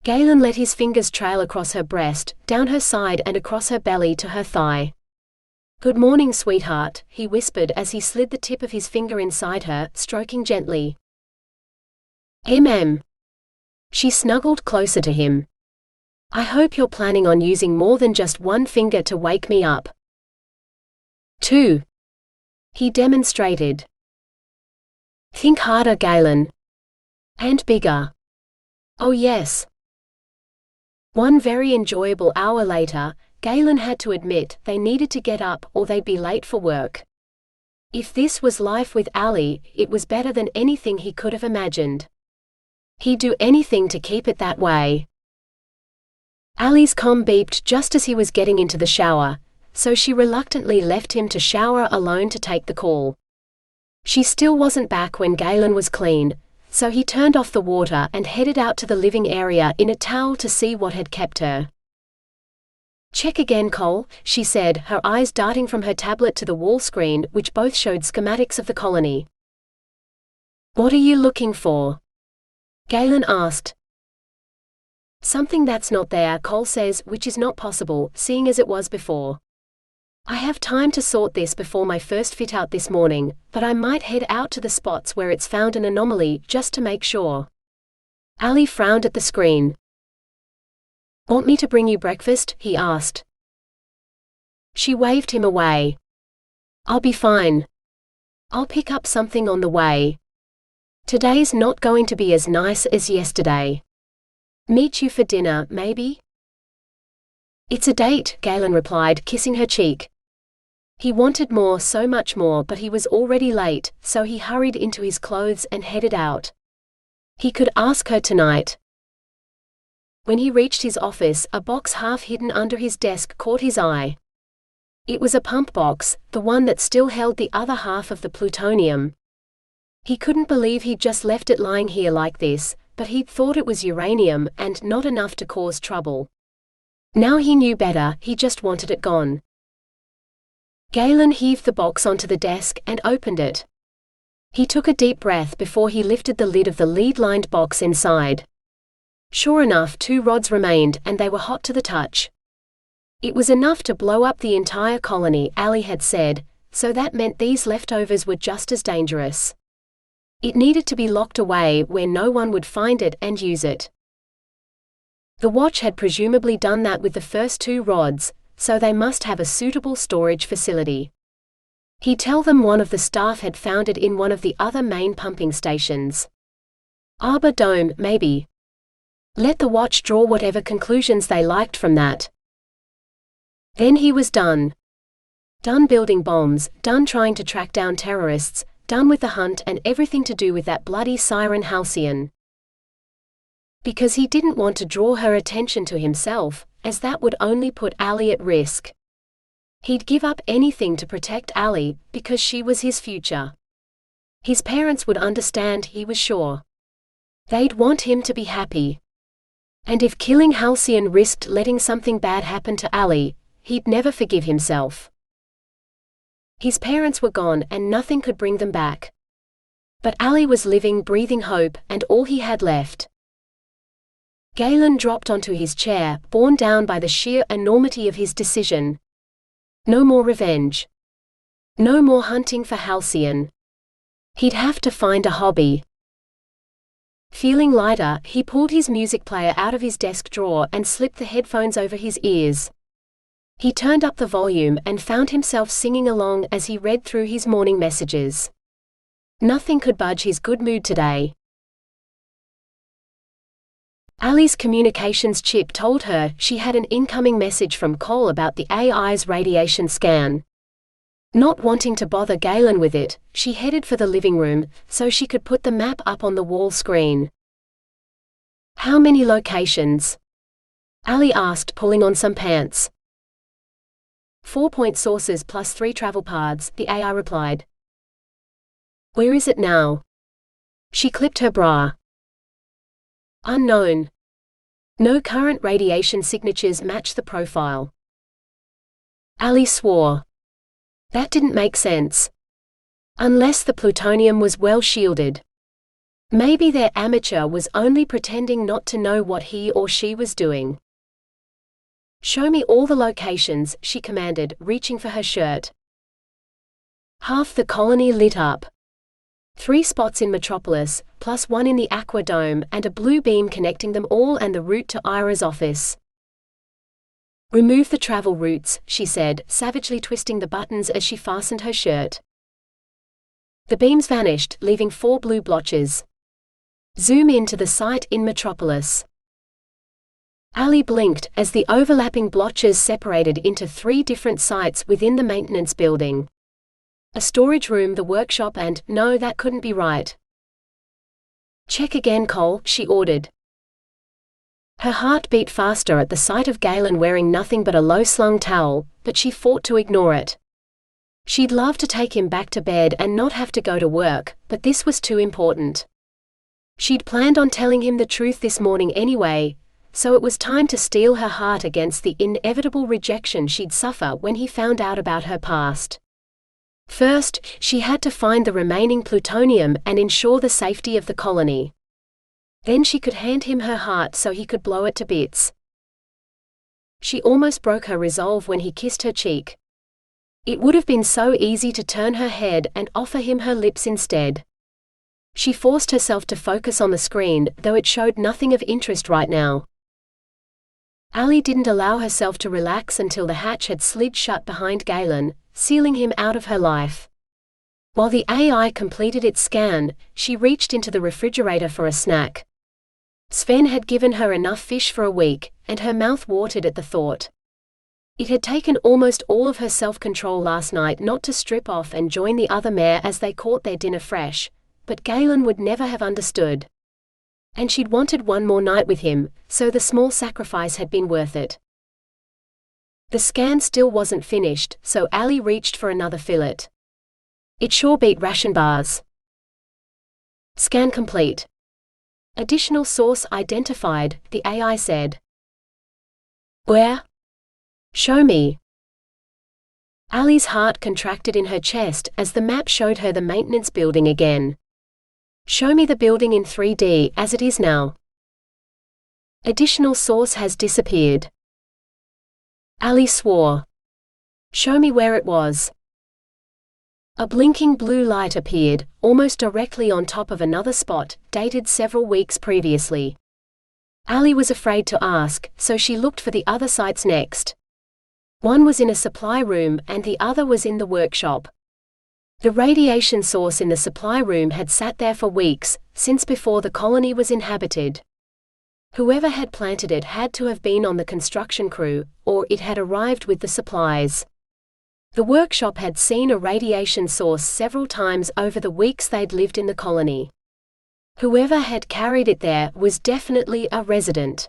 Galen let his fingers trail across her breast, down her side and across her belly to her thigh. Good morning, sweetheart, he whispered as he slid the tip of his finger inside her, stroking gently. She snuggled closer to him. I hope you're planning on using more than just one finger to wake me up. 2. He demonstrated. Think harder, Galen. And bigger. Oh yes. One very enjoyable hour later, Galen had to admit they needed to get up or they'd be late for work. If this was life with Allie, it was better than anything he could have imagined. He'd do anything to keep it that way. Allie's comm beeped just as he was getting into the shower, so she reluctantly left him to shower alone to take the call. She still wasn't back when Galen was clean, so he turned off the water and headed out to the living area in a towel to see what had kept her. "Check again, Cole," she said, her eyes darting from her tablet to the wall screen, which both showed schematics of the colony. "What are you looking for?" Galen asked. "Something that's not there," Cole says, "which is not possible, seeing as it was before. I have time to sort this before my first fit-out this morning, but I might head out to the spots where it's found an anomaly just to make sure." Allie frowned at the screen. "Want me to bring you breakfast?" he asked. She waved him away. "I'll be fine. I'll pick up something on the way. Today's not going to be as nice as yesterday. Meet you for dinner, maybe?" "It's a date," Galen replied, kissing her cheek. He wanted more, so much more, but he was already late, so he hurried into his clothes and headed out. He could ask her tonight. When he reached his office, a box half hidden under his desk caught his eye. It was a pump box, the one that still held the other half of the plutonium. He couldn't believe he'd just left it lying here like this, but he'd thought it was uranium, and not enough to cause trouble. Now he knew better, he just wanted it gone. Galen heaved the box onto the desk and opened it. He took a deep breath before he lifted the lid of the lead-lined box inside. Sure enough, 2 rods remained, and they were hot to the touch. It was enough to blow up the entire colony, Allie had said, so that meant these leftovers were just as dangerous. It needed to be locked away where no one would find it and use it. The watch had presumably done that with the first 2 rods, so they must have a suitable storage facility. He'd tell them one of the staff had found it in one of the other main pumping stations. Arbor Dome, maybe. Let the watch draw whatever conclusions they liked from that. Then he was done. Done building bombs, done trying to track down terrorists, done with the hunt and everything to do with that bloody siren Halcyon. Because he didn't want to draw her attention to himself, as that would only put Allie at risk. He'd give up anything to protect Allie, because she was his future. His parents would understand, he was sure. They'd want him to be happy. And if killing Halcyon risked letting something bad happen to Allie, he'd never forgive himself. His parents were gone and nothing could bring them back. But Allie was living, breathing hope, and all he had left. Galen dropped onto his chair, borne down by the sheer enormity of his decision. No more revenge. No more hunting for Halcyon. He'd have to find a hobby. Feeling lighter, he pulled his music player out of his desk drawer and slipped the headphones over his ears. He turned up the volume and found himself singing along as he read through his morning messages. Nothing could budge his good mood today. Allie's communications chip told her she had an incoming message from Cole about the AI's radiation scan. Not wanting to bother Galen with it, she headed for the living room, so she could put the map up on the wall screen. "How many locations?" Allie asked, pulling on some pants. 4-point sources plus 3 travel paths, the AI replied. "Where is it now?" She clipped her bra. "Unknown. No current radiation signatures match the profile." Allie swore. That didn't make sense. Unless the plutonium was well shielded. Maybe their amateur was only pretending not to know what he or she was doing. "Show me all the locations," she commanded, reaching for her shirt. Half the colony lit up. 3 spots in Metropolis, plus 1 in the Aqua Dome, and a blue beam connecting them all and the route to Ira's office. "Remove the travel routes," she said, savagely twisting the buttons as she fastened her shirt. The beams vanished, leaving 4 blue blotches. "Zoom in to the site in Metropolis." Allie blinked as the overlapping blotches separated into 3 different sites within the maintenance building. A storage room, the workshop, and no, that couldn't be right. "Check again, Cole," she ordered. Her heart beat faster at the sight of Galen wearing nothing but a low-slung towel, but she fought to ignore it. She'd love to take him back to bed and not have to go to work, but this was too important. She'd planned on telling him the truth this morning anyway, so it was time to steel her heart against the inevitable rejection she'd suffer when he found out about her past. First, she had to find the remaining plutonium and ensure the safety of the colony. Then she could hand him her heart so he could blow it to bits. She almost broke her resolve when he kissed her cheek. It would have been so easy to turn her head and offer him her lips instead. She forced herself to focus on the screen, though it showed nothing of interest right now. Allie didn't allow herself to relax until the hatch had slid shut behind Galen, sealing him out of her life. While the AI completed its scan, she reached into the refrigerator for a snack. Sven had given her enough fish for a week, and her mouth watered at the thought. It had taken almost all of her self-control last night not to strip off and join the other mare as they caught their dinner fresh, but Galen would never have understood. And she'd wanted one more night with him, so the small sacrifice had been worth it. The scan still wasn't finished, so Allie reached for another fillet. It sure beat ration bars. Scan complete. Additional source identified, the AI said. Where? Show me. Allie's heart contracted in her chest as the map showed her the maintenance building again. Show me the building in 3D as it is now. Additional source has disappeared. Allie swore. Show me where it was. A blinking blue light appeared, almost directly on top of another spot, dated several weeks previously. Allie was afraid to ask, so she looked for the other sites next. One was in a supply room and the other was in the workshop. The radiation source in the supply room had sat there for weeks, since before the colony was inhabited. Whoever had planted it had to have been on the construction crew, or it had arrived with the supplies. The workshop had seen a radiation source several times over the weeks they'd lived in the colony. Whoever had carried it there was definitely a resident.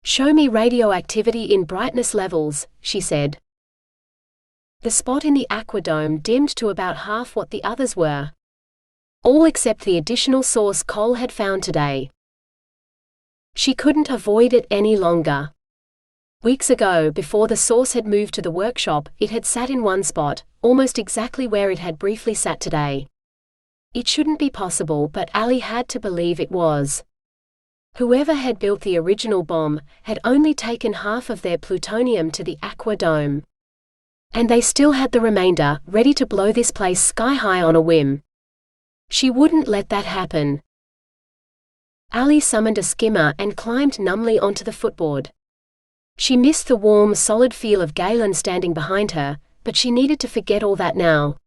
Show me radioactivity in brightness levels, she said. The spot in the Aqua dome dimmed to about half what the others were. All except the additional source Cole had found today. She couldn't avoid it any longer. Weeks ago, before the source had moved to the workshop, it had sat in one spot, almost exactly where it had briefly sat today. It shouldn't be possible, but Allie had to believe it was. Whoever had built the original bomb had only taken half of their plutonium to the Aqua dome. And they still had the remainder, ready to blow this place sky high on a whim. She wouldn't let that happen. Allie summoned a skimmer and climbed numbly onto the footboard. She missed the warm, solid feel of Galen standing behind her, but she needed to forget all that now.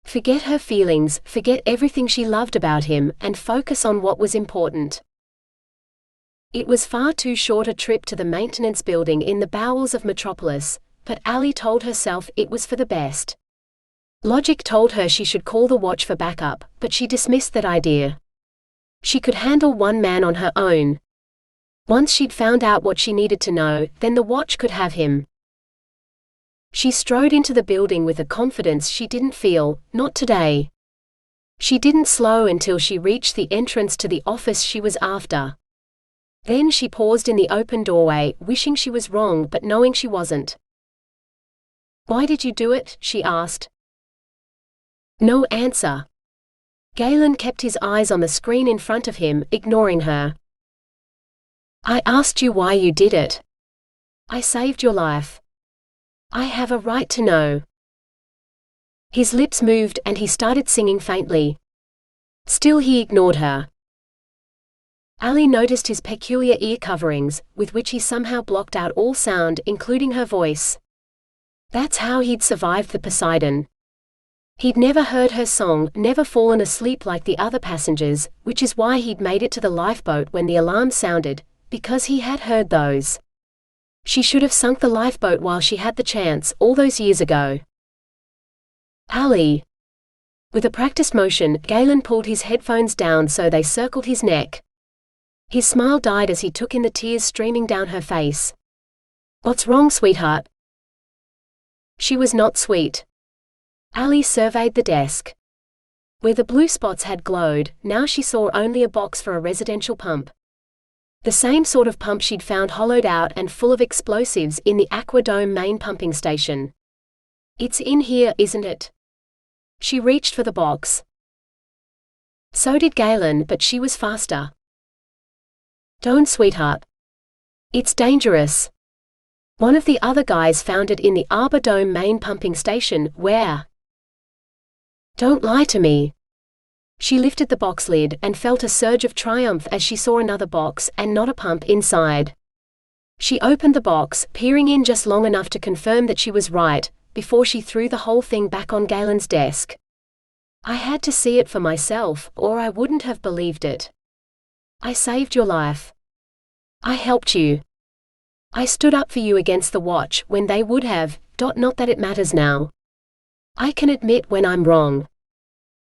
Forget her feelings, forget everything she loved about him, and focus on what was important. It was far too short a trip to the maintenance building in the bowels of Metropolis, but Allie told herself it was for the best. Logic told her she should call the watch for backup, but she dismissed that idea. She could handle one man on her own. Once she'd found out what she needed to know, then the watch could have him. She strode into the building with a confidence she didn't feel, not today. She didn't slow until she reached the entrance to the office she was after. Then she paused in the open doorway, wishing she was wrong but knowing she wasn't. Why did you do it? She asked. No answer. Galen kept his eyes on the screen in front of him, ignoring her. I asked you why you did it. I saved your life. I have a right to know. His lips moved and he started singing faintly. Still he ignored her. Allie noticed his peculiar ear coverings, with which he somehow blocked out all sound, including her voice. That's how he'd survived the Poseidon. He'd never heard her song, never fallen asleep like the other passengers, which is why he'd made it to the lifeboat when the alarm sounded, Because he had heard those. She should have sunk the lifeboat while she had the chance, all those years ago. Allie. With a practiced motion, Galen pulled his headphones down so they circled his neck. His smile died as he took in the tears streaming down her face. What's wrong, sweetheart? She was not sweet. Allie surveyed the desk. Where the blue spots had glowed, now she saw only a box for a residential pump. The same sort of pump she'd found hollowed out and full of explosives in the Aqua Dome main pumping station. It's in here, isn't it? She reached for the box. So did Galen, but she was faster. Don't, sweetheart. It's dangerous. One of the other guys found it in the Aqua Dome main pumping station, where? Don't lie to me. She lifted the box lid and felt a surge of triumph as she saw another box and not a pump inside. She opened the box, peering in just long enough to confirm that she was right, before she threw the whole thing back on Galen's desk. I had to see it for myself, or I wouldn't have believed it. I saved your life. I helped you. I stood up for you against the watch when they would have, not that it matters now. I can admit when I'm wrong.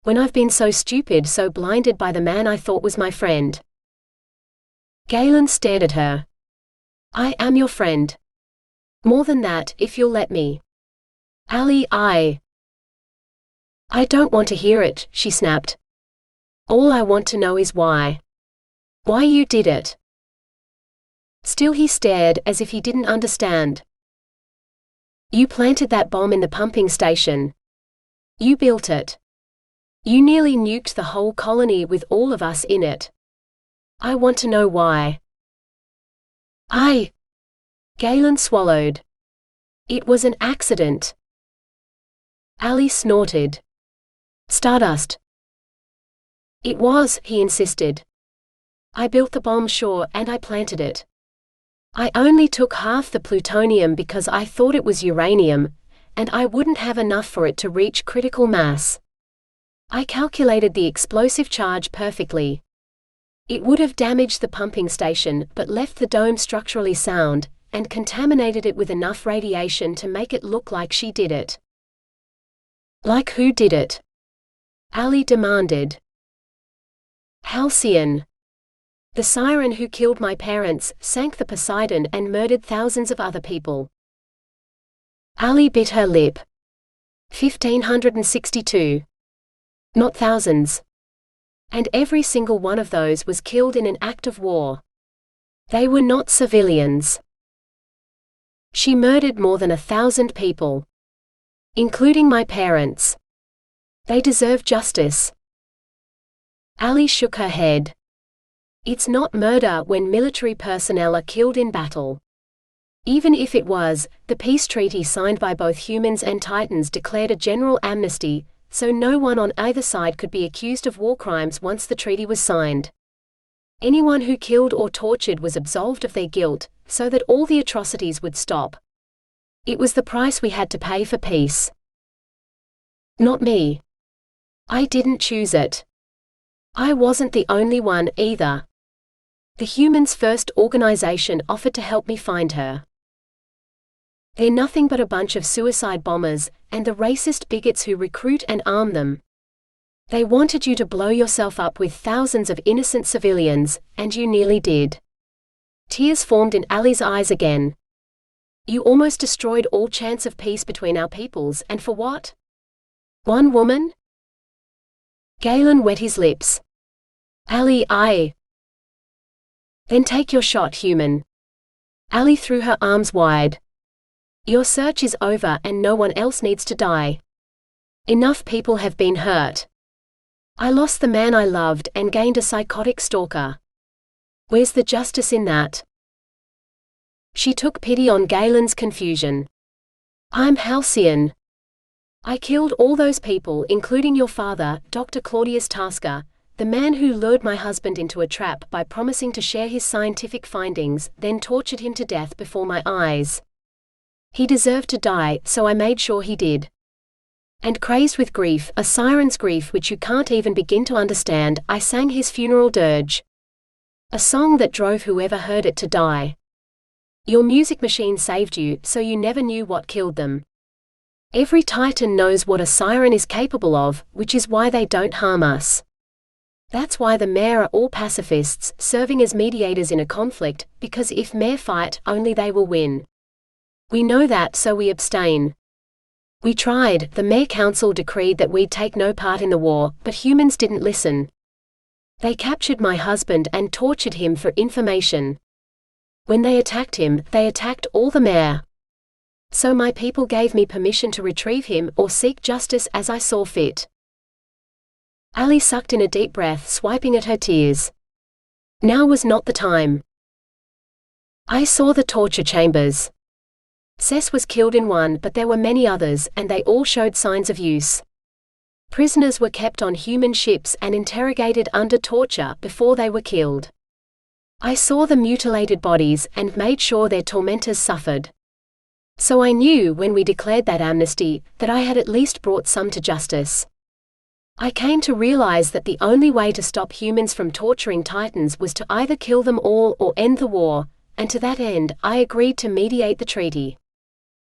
When I've been so stupid, so blinded by the man I thought was my friend. Galen stared at her. I am your friend. More than that, if you'll let me. Allie, I don't want to hear it, she snapped. All I want to know is why. Why you did it. Still he stared, as if he didn't understand. You planted that bomb in the pumping station. You built it. You nearly nuked the whole colony with all of us in it. I want to know why. Galen swallowed. It was an accident. Allie snorted. Stardust. It was, he insisted. I built the bomb, sure, and I planted it. I only took half the plutonium because I thought it was uranium, and I wouldn't have enough for it to reach critical mass. I calculated the explosive charge perfectly. It would have damaged the pumping station but left the dome structurally sound, and contaminated it with enough radiation to make it look like she did it. Like who did it? Allie demanded. Halcyon. The siren who killed my parents, sank the Poseidon and murdered thousands of other people. Allie bit her lip. 1,562. Not thousands. And every single one of those was killed in an act of war. They were not civilians. She murdered more than 1,000 people. Including my parents. They deserve justice. Allie shook her head. It's not murder when military personnel are killed in battle. Even if it was, the peace treaty signed by both humans and Titans declared a general amnesty, so no one on either side could be accused of war crimes once the treaty was signed. Anyone who killed or tortured was absolved of their guilt, so that all the atrocities would stop. It was the price we had to pay for peace. Not me. I didn't choose it. I wasn't the only one, either. The Humans First organization offered to help me find her. They're nothing but a bunch of suicide bombers, and the racist bigots who recruit and arm them. They wanted you to blow yourself up with thousands of innocent civilians, and you nearly did. Tears formed in Allie's eyes again. You almost destroyed all chance of peace between our peoples, and for what? One woman? Galen wet his lips. Allie, Then take your shot, human. Allie threw her arms wide. Your search is over and no one else needs to die. Enough people have been hurt. I lost the man I loved and gained a psychotic stalker. Where's the justice in that? She took pity on Galen's confusion. I'm Halcyon. I killed all those people, including your father, Dr. Claudius Tasker, the man who lured my husband into a trap by promising to share his scientific findings, then tortured him to death before my eyes. He deserved to die, so I made sure he did. And crazed with grief, a siren's grief which you can't even begin to understand, I sang his funeral dirge. A song that drove whoever heard it to die. Your music machine saved you, so you never knew what killed them. Every Titan knows what a siren is capable of, which is why they don't harm us. That's why the Mare are all pacifists, serving as mediators in a conflict, because if Mare fight, only they will win. We know that, so we abstain. We tried, the Mare Council decreed that we'd take no part in the war, but humans didn't listen. They captured my husband and tortured him for information. When they attacked him, they attacked all the Mare. So my people gave me permission to retrieve him or seek justice as I saw fit. Allie sucked in a deep breath, swiping at her tears. Now was not the time. I saw the torture chambers. Cess was killed in one, but there were many others, and they all showed signs of use. Prisoners were kept on human ships and interrogated under torture before they were killed. I saw the mutilated bodies and made sure their tormentors suffered. So I knew when we declared that amnesty, that I had at least brought some to justice. I came to realize that the only way to stop humans from torturing Titans was to either kill them all or end the war, and to that end, I agreed to mediate the treaty.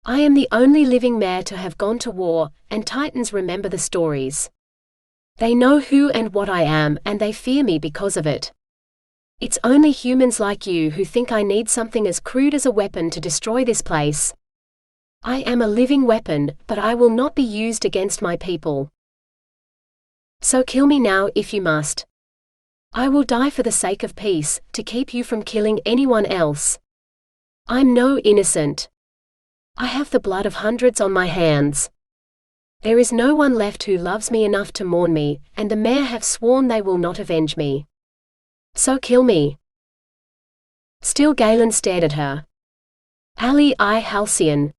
I am the only living Mare to have gone to war, and Titans remember the stories. They know who and what I am, and they fear me because of it. It's only humans like you who think I need something as crude as a weapon to destroy this place. I am a living weapon, but I will not be used against my people. So kill me now if you must. I will die for the sake of peace, to keep you from killing anyone else. I'm no innocent. I have the blood of hundreds on my hands. There is no one left who loves me enough to mourn me, and the Mare have sworn they will not avenge me. So kill me. Still Galen stared at her. Allie, Halcyon.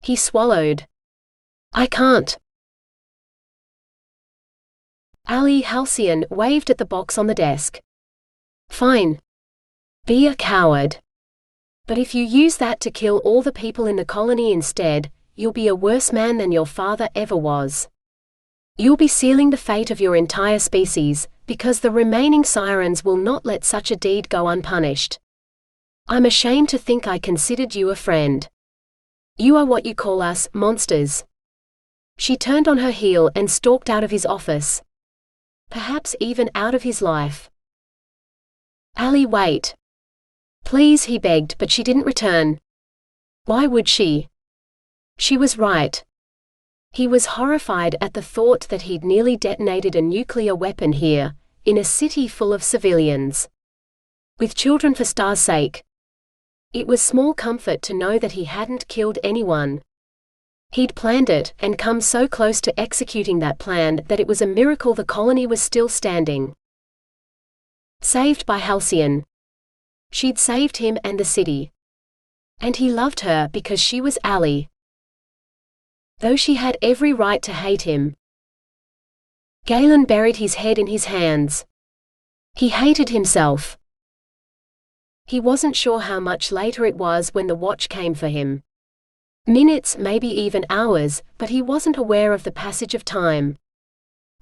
He swallowed. I can't. Allie, Halcyon waved at the box on the desk. Fine. Be a coward. But if you use that to kill all the people in the colony instead, you'll be a worse man than your father ever was. You'll be sealing the fate of your entire species, because the remaining sirens will not let such a deed go unpunished. I'm ashamed to think I considered you a friend. You are what you call us, monsters. She turned on her heel and stalked out of his office. Perhaps even out of his life. Allie, wait. Please, he begged, but she didn't return. Why would she? She was right. He was horrified at the thought that he'd nearly detonated a nuclear weapon here, in a city full of civilians. With children for Star's sake. It was small comfort to know that he hadn't killed anyone. He'd planned it, and come so close to executing that plan that it was a miracle the colony was still standing. Saved by Halcyon. She'd saved him and the city. And he loved her because she was Allie. Though she had every right to hate him. Galen buried his head in his hands. He hated himself. He wasn't sure how much later it was when the watch came for him. Minutes, maybe even hours, but he wasn't aware of the passage of time.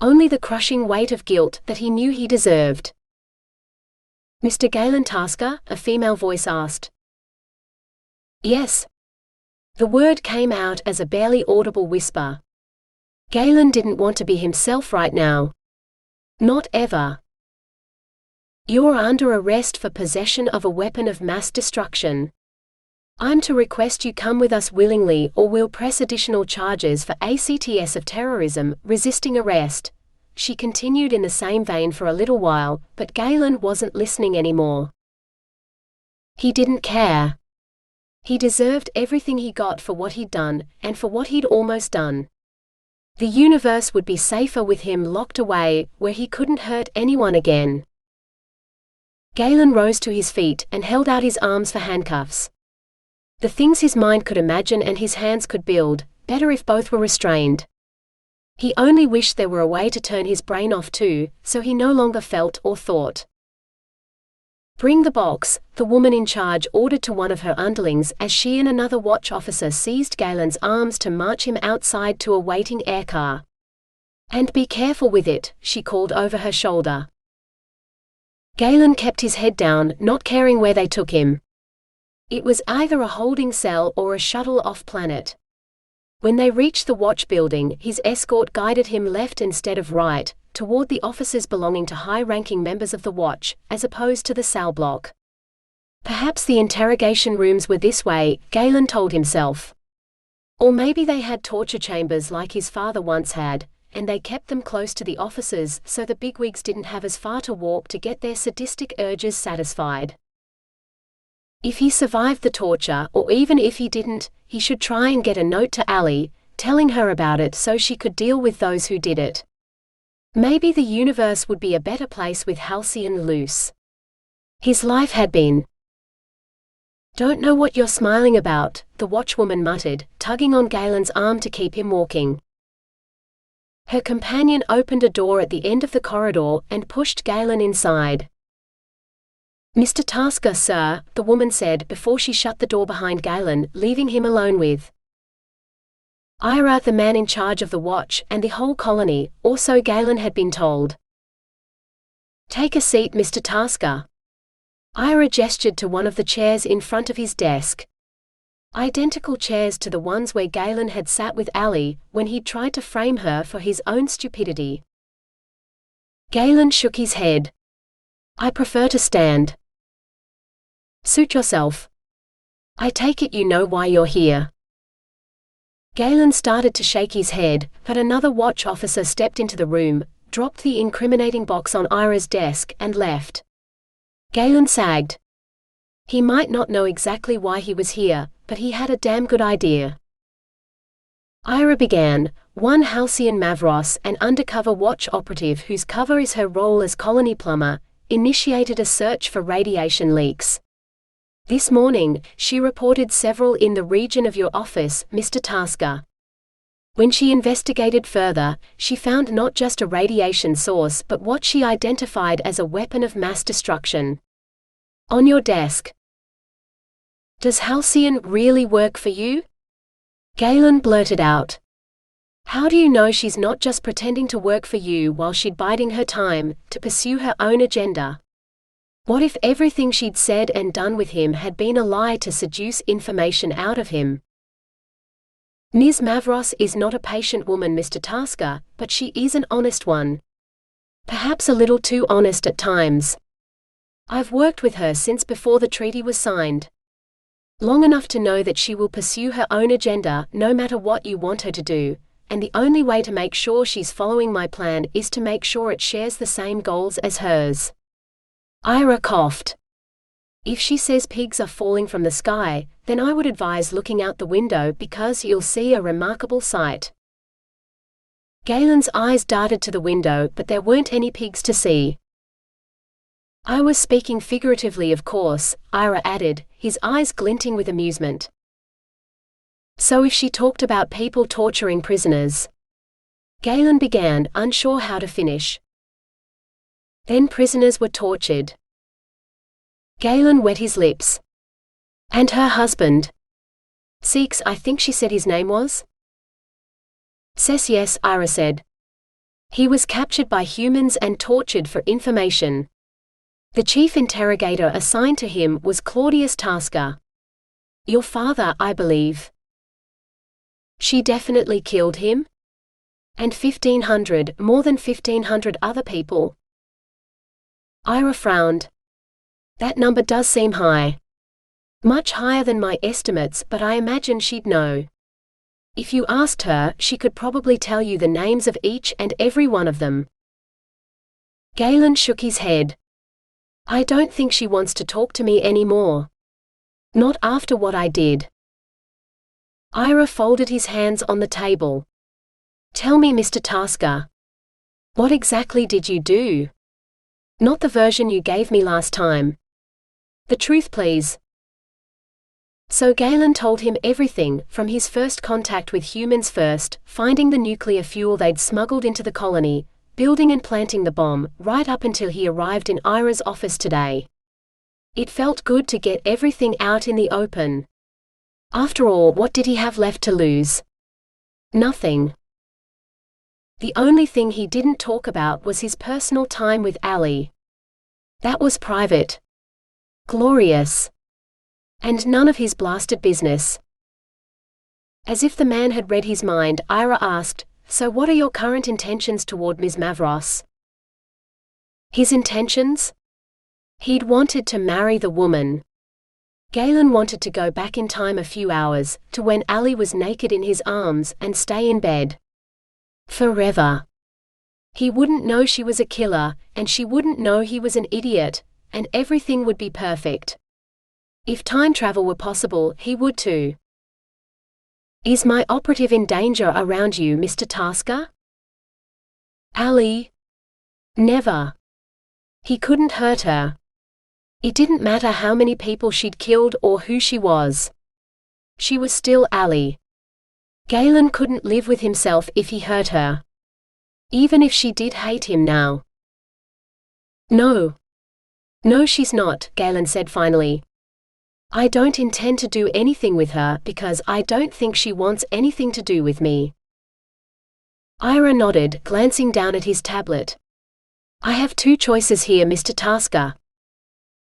Only the crushing weight of guilt that he knew he deserved. Mr. Galen Tasker, a female voice asked. Yes. The word came out as a barely audible whisper. Galen didn't want to be himself right now. Not ever. You're under arrest for possession of a weapon of mass destruction. I'm to request you come with us willingly or we'll press additional charges for ACTS of terrorism, resisting arrest. She continued in the same vein for a little while, but Galen wasn't listening anymore. He didn't care. He deserved everything he got for what he'd done, and for what he'd almost done. The universe would be safer with him locked away, where he couldn't hurt anyone again. Galen rose to his feet and held out his arms for handcuffs. The things his mind could imagine and his hands could build, better if both were restrained. He only wished there were a way to turn his brain off too, so he no longer felt or thought. Bring the box, the woman in charge ordered to one of her underlings as she and another watch officer seized Galen's arms to march him outside to a waiting aircar. And be careful with it, she called over her shoulder. Galen kept his head down, not caring where they took him. It was either a holding cell or a shuttle off-planet. When they reached the watch building, his escort guided him left instead of right, toward the offices belonging to high-ranking members of the watch, as opposed to the cell block. Perhaps the interrogation rooms were this way, Galen told himself. Or maybe they had torture chambers like his father once had, and they kept them close to the offices so the bigwigs didn't have as far to walk to get their sadistic urges satisfied. If he survived the torture, or even if he didn't, he should try and get a note to Allie, telling her about it so she could deal with those who did it. Maybe the universe would be a better place with Halcyon loose. His life had been. "Don't know what you're smiling about," the watchwoman muttered, tugging on Galen's arm to keep him walking. Her companion opened a door at the end of the corridor and pushed Galen inside. "Mr. Tasker, sir," the woman said before she shut the door behind Galen, leaving him alone with Ira, the man in charge of the watch, and the whole colony, or so Galen had been told. "Take a seat, Mr. Tasker." Ira gestured to one of the chairs in front of his desk. Identical chairs to the ones where Galen had sat with Allie, when he'd tried to frame her for his own stupidity. Galen shook his head. "I prefer to stand." "Suit yourself. I take it you know why you're here." Galen started to shake his head, but another watch officer stepped into the room, dropped the incriminating box on Ira's desk, and left. Galen sagged. He might not know exactly why he was here, but he had a damn good idea. Ira began. One Halcyon Mavros, an undercover watch operative whose cover is her role as colony plumber, initiated a search for radiation leaks. This morning, she reported several in the region of your office, Mr. Tasker. When she investigated further, she found not just a radiation source but what she identified as a weapon of mass destruction. On your desk. "Does Halcyon really work for you?" Galen blurted out. "How do you know she's not just pretending to work for you while she'd biding her time, to pursue her own agenda? What if everything she'd said and done with him had been a lie to seduce information out of him?" "Ms. Mavros is not a patient woman, Mr. Tasker, but she is an honest one. Perhaps a little too honest at times. I've worked with her since before the treaty was signed. Long enough to know that she will pursue her own agenda no matter what you want her to do, and the only way to make sure she's following my plan is to make sure it shares the same goals as hers." Ira coughed. "If she says pigs are falling from the sky, then I would advise looking out the window because you'll see a remarkable sight." Galen's eyes darted to the window, but there weren't any pigs to see. "I was speaking figuratively, of course," Ira added, his eyes glinting with amusement. "So if she talked about people torturing prisoners?" Galen began, unsure how to finish. "Then prisoners were tortured." Galen wet his lips. "And her husband? Six, I think she said his name was?" Yes, Ira said. "He was captured by humans and tortured for information. The chief interrogator assigned to him was Claudius Tasker. Your father, I believe." "She definitely killed him? And 1,500, more than 1,500 other people?" Ira frowned. "That number does seem high. Much higher than my estimates, but I imagine she'd know. If you asked her, she could probably tell you the names of each and every one of them." Galen shook his head. "I don't think she wants to talk to me anymore. Not after what I did." Ira folded his hands on the table. "Tell me, Mr. Tasker. What exactly did you do? Not the version you gave me last time. The truth, please." So Galen told him everything, from his first contact with humans first, finding the nuclear fuel they'd smuggled into the colony, building and planting the bomb, right up until he arrived in Ira's office today. It felt good to get everything out in the open. After all, what did he have left to lose? Nothing. The only thing he didn't talk about was his personal time with Allie. That was private. Glorious. And none of his blasted business. As if the man had read his mind, Ira asked, "So what are your current intentions toward Ms. Mavros?" His intentions? He'd wanted to marry the woman. Galen wanted to go back in time a few hours, to when Allie was naked in his arms, and stay in bed. Forever. He wouldn't know she was a killer, and she wouldn't know he was an idiot, and everything would be perfect. If time travel were possible, he would too. "Is my operative in danger around you, Mr. Tasker?" Allie? Never. He couldn't hurt her. It didn't matter how many people she'd killed or who she was. She was still Allie. Galen couldn't live with himself if he hurt her. Even if she did hate him now. No. No, she's not, Galen said finally. I don't intend to do anything with her because I don't think she wants anything to do with me. Ira nodded, glancing down at his tablet. I have two choices here, Mr. Tasker.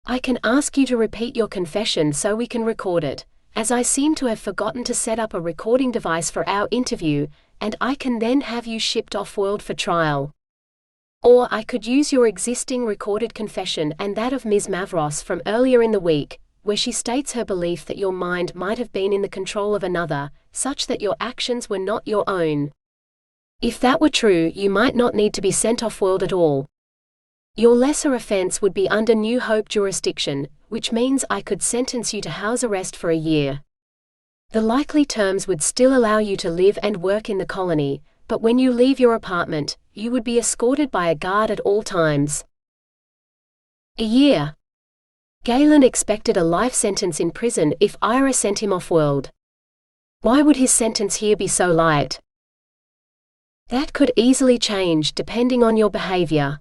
I can ask you to repeat your confession so we can record it, as I seem to have forgotten to set up a recording device for our interview, and I can then have you shipped off-world for trial. Or I could use your existing recorded confession and that of Ms. Mavros from earlier in the week, where she states her belief that your mind might have been in the control of another, such that your actions were not your own. If that were true, you might not need to be sent off-world at all. Your lesser offense would be under New Hope jurisdiction, which means I could sentence you to house arrest for a year. The likely terms would still allow you to live and work in the colony, but when you leave your apartment, you would be escorted by a guard at all times. A year. Galen expected a life sentence in prison if Ira sent him off-world. Why would his sentence here be so light? That could easily change depending on your behavior.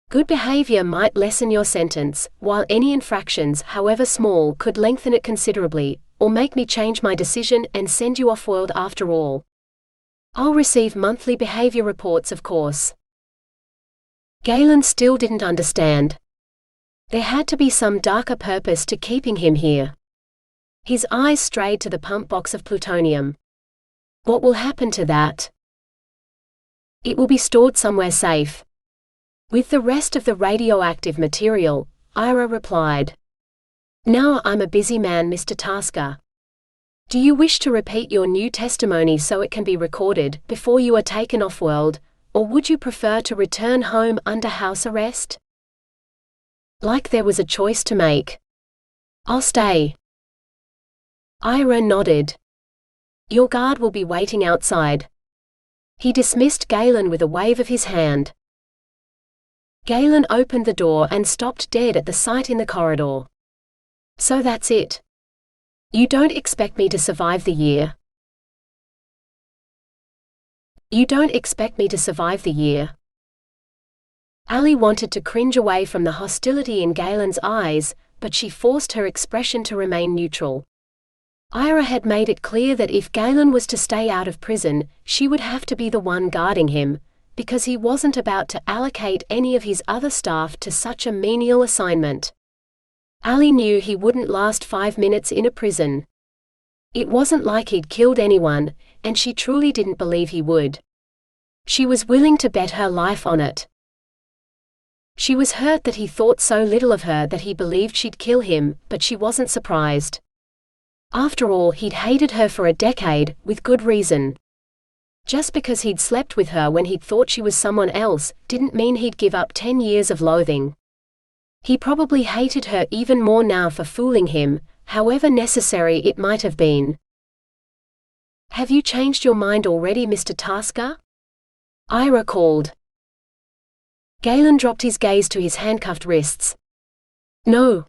Good behavior might lessen your sentence, while any infractions, however small, could lengthen it considerably, or make me change my decision and send you off-world after all. I'll receive monthly behavior reports, of course. Galen still didn't understand. There had to be some darker purpose to keeping him here. His eyes strayed to the pump box of plutonium. What will happen to that? It will be stored somewhere safe. With the rest of the radioactive material, Ira replied. Now I'm a busy man, Mr. Tasker. Do you wish to repeat your new testimony so it can be recorded before you are taken off-world, or would you prefer to return home under house arrest? Like there was a choice to make. I'll stay. Ira nodded. Your guard will be waiting outside. He dismissed Galen with a wave of his hand. Galen opened the door and stopped dead at the sight in the corridor. So that's it. You don't expect me to survive the year. You don't expect me to survive the year. Allie wanted to cringe away from the hostility in Galen's eyes, but she forced her expression to remain neutral. Ira had made it clear that if Galen was to stay out of prison, she would have to be the one guarding him, because he wasn't about to allocate any of his other staff to such a menial assignment. Allie knew he wouldn't last 5 minutes in a prison. It wasn't like he'd killed anyone, and she truly didn't believe he would. She was willing to bet her life on it. She was hurt that he thought so little of her that he believed she'd kill him, but she wasn't surprised. After all, he'd hated her for a decade, with good reason. Just because he'd slept with her when he'd thought she was someone else, didn't mean he'd give up 10 years of loathing. He probably hated her even more now for fooling him, however necessary it might have been. Have you changed your mind already, Mr. Tasker? Ira called. Galen dropped his gaze to his handcuffed wrists. No.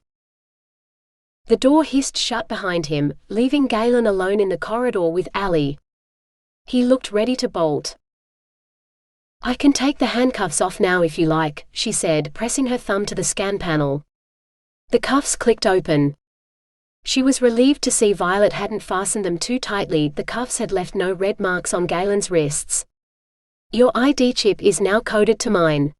The door hissed shut behind him, leaving Galen alone in the corridor with Allie. He looked ready to bolt. I can take the handcuffs off now if you like, she said, pressing her thumb to the scan panel. The cuffs clicked open. She was relieved to see Violet hadn't fastened them too tightly. The cuffs had left no red marks on Galen's wrists. Your ID chip is now coded to mine.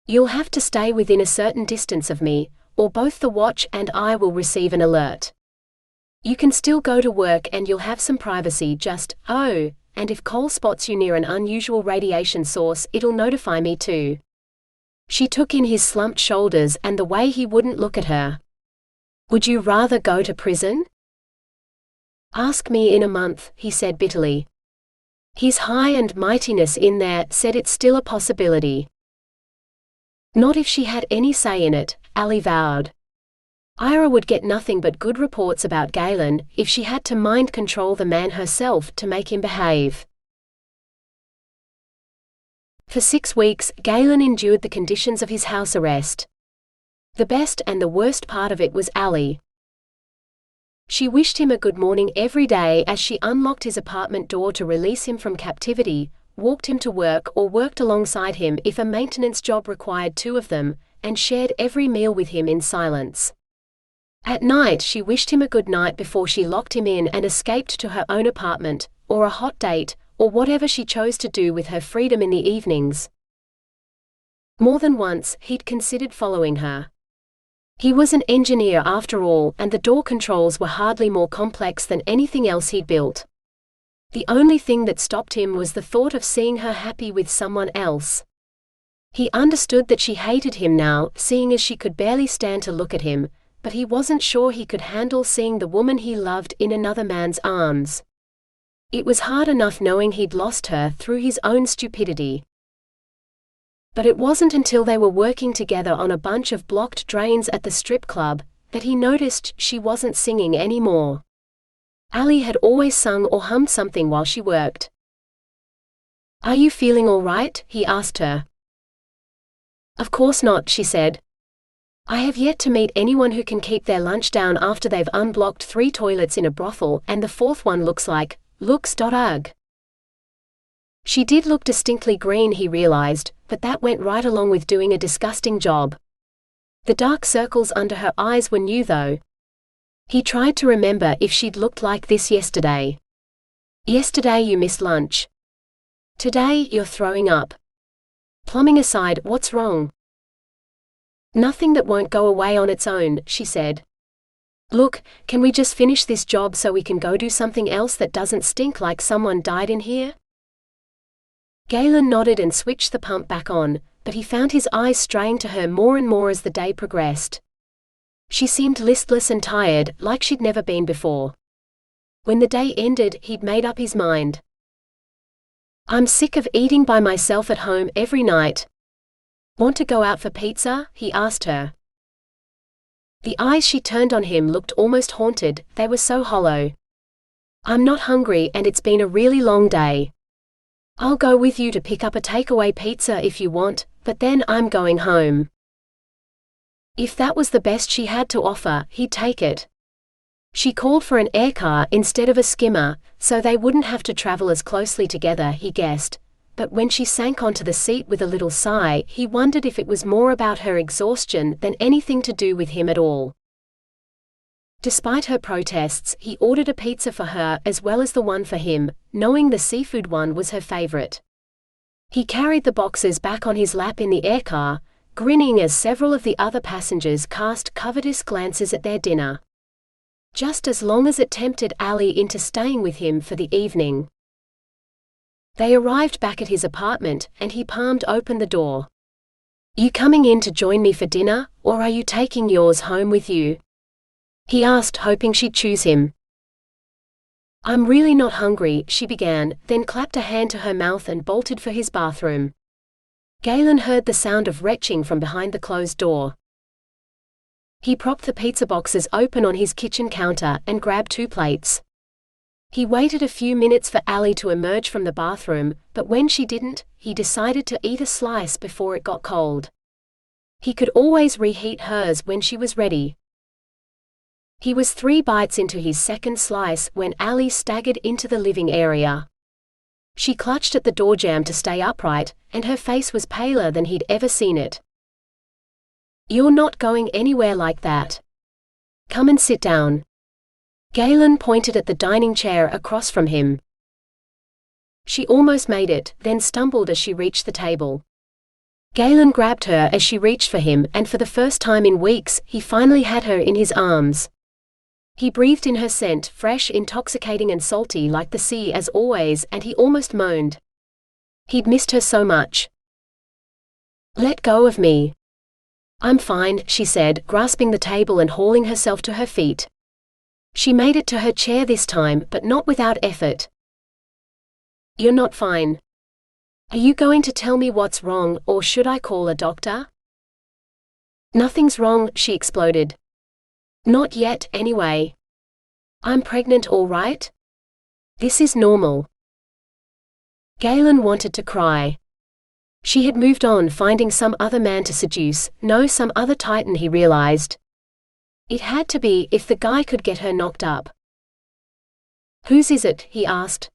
You'll have to stay within a certain distance of me, or both the watch and I will receive an alert. You can still go to work and you'll have some privacy, and if Cole spots you near an unusual radiation source, it'll notify me too. She took in his slumped shoulders and the way he wouldn't look at her. Would you rather go to prison? Ask me in a month, he said bitterly. His high and mightiness in there said it's still a possibility. Not if she had any say in it, Allie vowed. Ira would get nothing but good reports about Galen if she had to mind control the man herself to make him behave. For 6 weeks, Galen endured the conditions of his house arrest. The best and the worst part of it was Allie. She wished him a good morning every day as she unlocked his apartment door to release him from captivity, walked him to work or worked alongside him if a maintenance job required 2 of them, and shared every meal with him in silence. At night she wished him a good night before she locked him in and escaped to her own apartment, or a hot date, or whatever she chose to do with her freedom in the evenings. More than once, he'd considered following her. He was an engineer after all, and the door controls were hardly more complex than anything else he'd built. The only thing that stopped him was the thought of seeing her happy with someone else. He understood that she hated him now, seeing as she could barely stand to look at him, but he wasn't sure he could handle seeing the woman he loved in another man's arms. It was hard enough knowing he'd lost her through his own stupidity. But it wasn't until they were working together on a bunch of blocked drains at the strip club that he noticed she wasn't singing anymore. Allie had always sung or hummed something while she worked. "Are you feeling all right?" he asked her. "Of course not," she said. "I have yet to meet anyone who can keep their lunch down after they've unblocked 3 toilets in a brothel and the 4th one looks. Ugh. She did look distinctly green, he realized, but that went right along with doing a disgusting job. The dark circles under her eyes were new though. He tried to remember if she'd looked like this yesterday. Yesterday you missed lunch. Today you're throwing up. Plumbing aside, what's wrong? Nothing that won't go away on its own, she said. Look, can we just finish this job so we can go do something else that doesn't stink like someone died in here? Galen nodded and switched the pump back on, but he found his eyes straying to her more and more as the day progressed. She seemed listless and tired, like she'd never been before. When the day ended, he'd made up his mind. I'm sick of eating by myself at home every night. Want to go out for pizza? He asked her. The eyes she turned on him looked almost haunted, they were so hollow. I'm not hungry and it's been a really long day. I'll go with you to pick up a takeaway pizza if you want, but then I'm going home. If that was the best she had to offer, he'd take it. She called for an air car instead of a skimmer, so they wouldn't have to travel as closely together, he guessed, but when she sank onto the seat with a little sigh, he wondered if it was more about her exhaustion than anything to do with him at all. Despite her protests, he ordered a pizza for her as well as the one for him, knowing the seafood one was her favorite. He carried the boxes back on his lap in the air car, grinning as several of the other passengers cast covetous glances at their dinner. Just as long as it tempted Allie into staying with him for the evening. They arrived back at his apartment, and he palmed open the door. You coming in to join me for dinner, or are you taking yours home with you? He asked, hoping she'd choose him. I'm really not hungry, she began, then clapped a hand to her mouth and bolted for his bathroom. Galen heard the sound of retching from behind the closed door. He propped the pizza boxes open on his kitchen counter and grabbed 2 plates. He waited a few minutes for Allie to emerge from the bathroom, but when she didn't, he decided to eat a slice before it got cold. He could always reheat hers when she was ready. He was 3 bites into his second slice when Allie staggered into the living area. She clutched at the door jamb to stay upright, and her face was paler than he'd ever seen it. You're not going anywhere like that. Come and sit down. Galen pointed at the dining chair across from him. She almost made it, then stumbled as she reached the table. Galen grabbed her as she reached for him, and for the first time in weeks, he finally had her in his arms. He breathed in her scent, fresh, intoxicating and salty like the sea as always, and he almost moaned. He'd missed her so much. "Let go of me." "I'm fine," she said, grasping the table and hauling herself to her feet. She made it to her chair this time, but not without effort. "You're not fine. Are you going to tell me what's wrong, or should I call a doctor?" "Nothing's wrong," she exploded. "Not yet, anyway. I'm pregnant, all right? This is normal." Galen wanted to cry. She had moved on, finding some other man to seduce, no, some other titan, he realized. It had to be, if the guy could get her knocked up. "Whose is it?" he asked.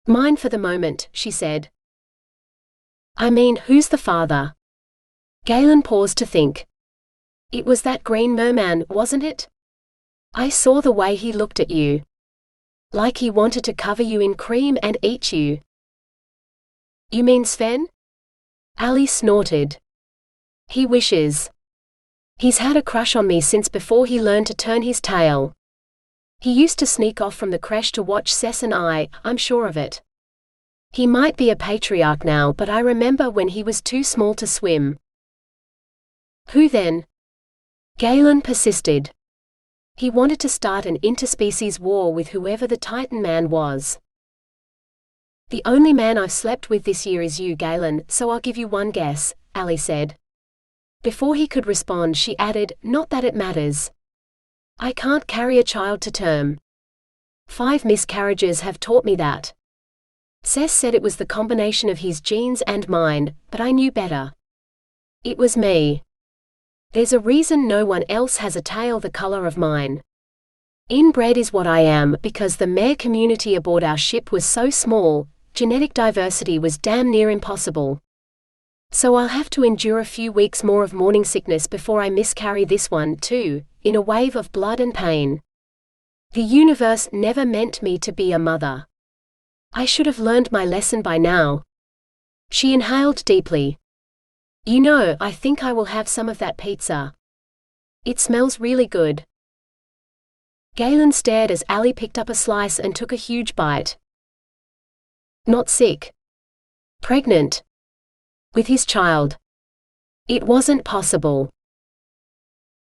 "Mine for the moment," she said. "I mean, who's the father?" Galen paused to think. "It was that green merman, wasn't it? I saw the way he looked at you. Like he wanted to cover you in cream and eat you." "You mean Sven?" Allie snorted. "He wishes. He's had a crush on me since before he learned to turn his tail. He used to sneak off from the creche to watch Cess and I'm sure of it. He might be a patriarch now, but I remember when he was too small to swim." "Who then?" Galen persisted. He wanted to start an interspecies war with whoever the Titan man was. "The only man I've slept with this year is you, Galen, so I'll give you one guess," Allie said. Before he could respond, she added, "Not that it matters. I can't carry a child to term. 5 miscarriages have taught me that. Cess said it was the combination of his genes and mine, but I knew better. It was me. There's a reason no one else has a tail the color of mine. Inbred is what I am because the mare community aboard our ship was so small, genetic diversity was damn near impossible. So I'll have to endure a few weeks more of morning sickness before I miscarry this one, too, in a wave of blood and pain. The universe never meant me to be a mother. I should have learned my lesson by now." She inhaled deeply. "You know, I think I will have some of that pizza. It smells really good." Galen stared as Allie picked up a slice and took a huge bite. "Not sick. Pregnant. With his child. It wasn't possible.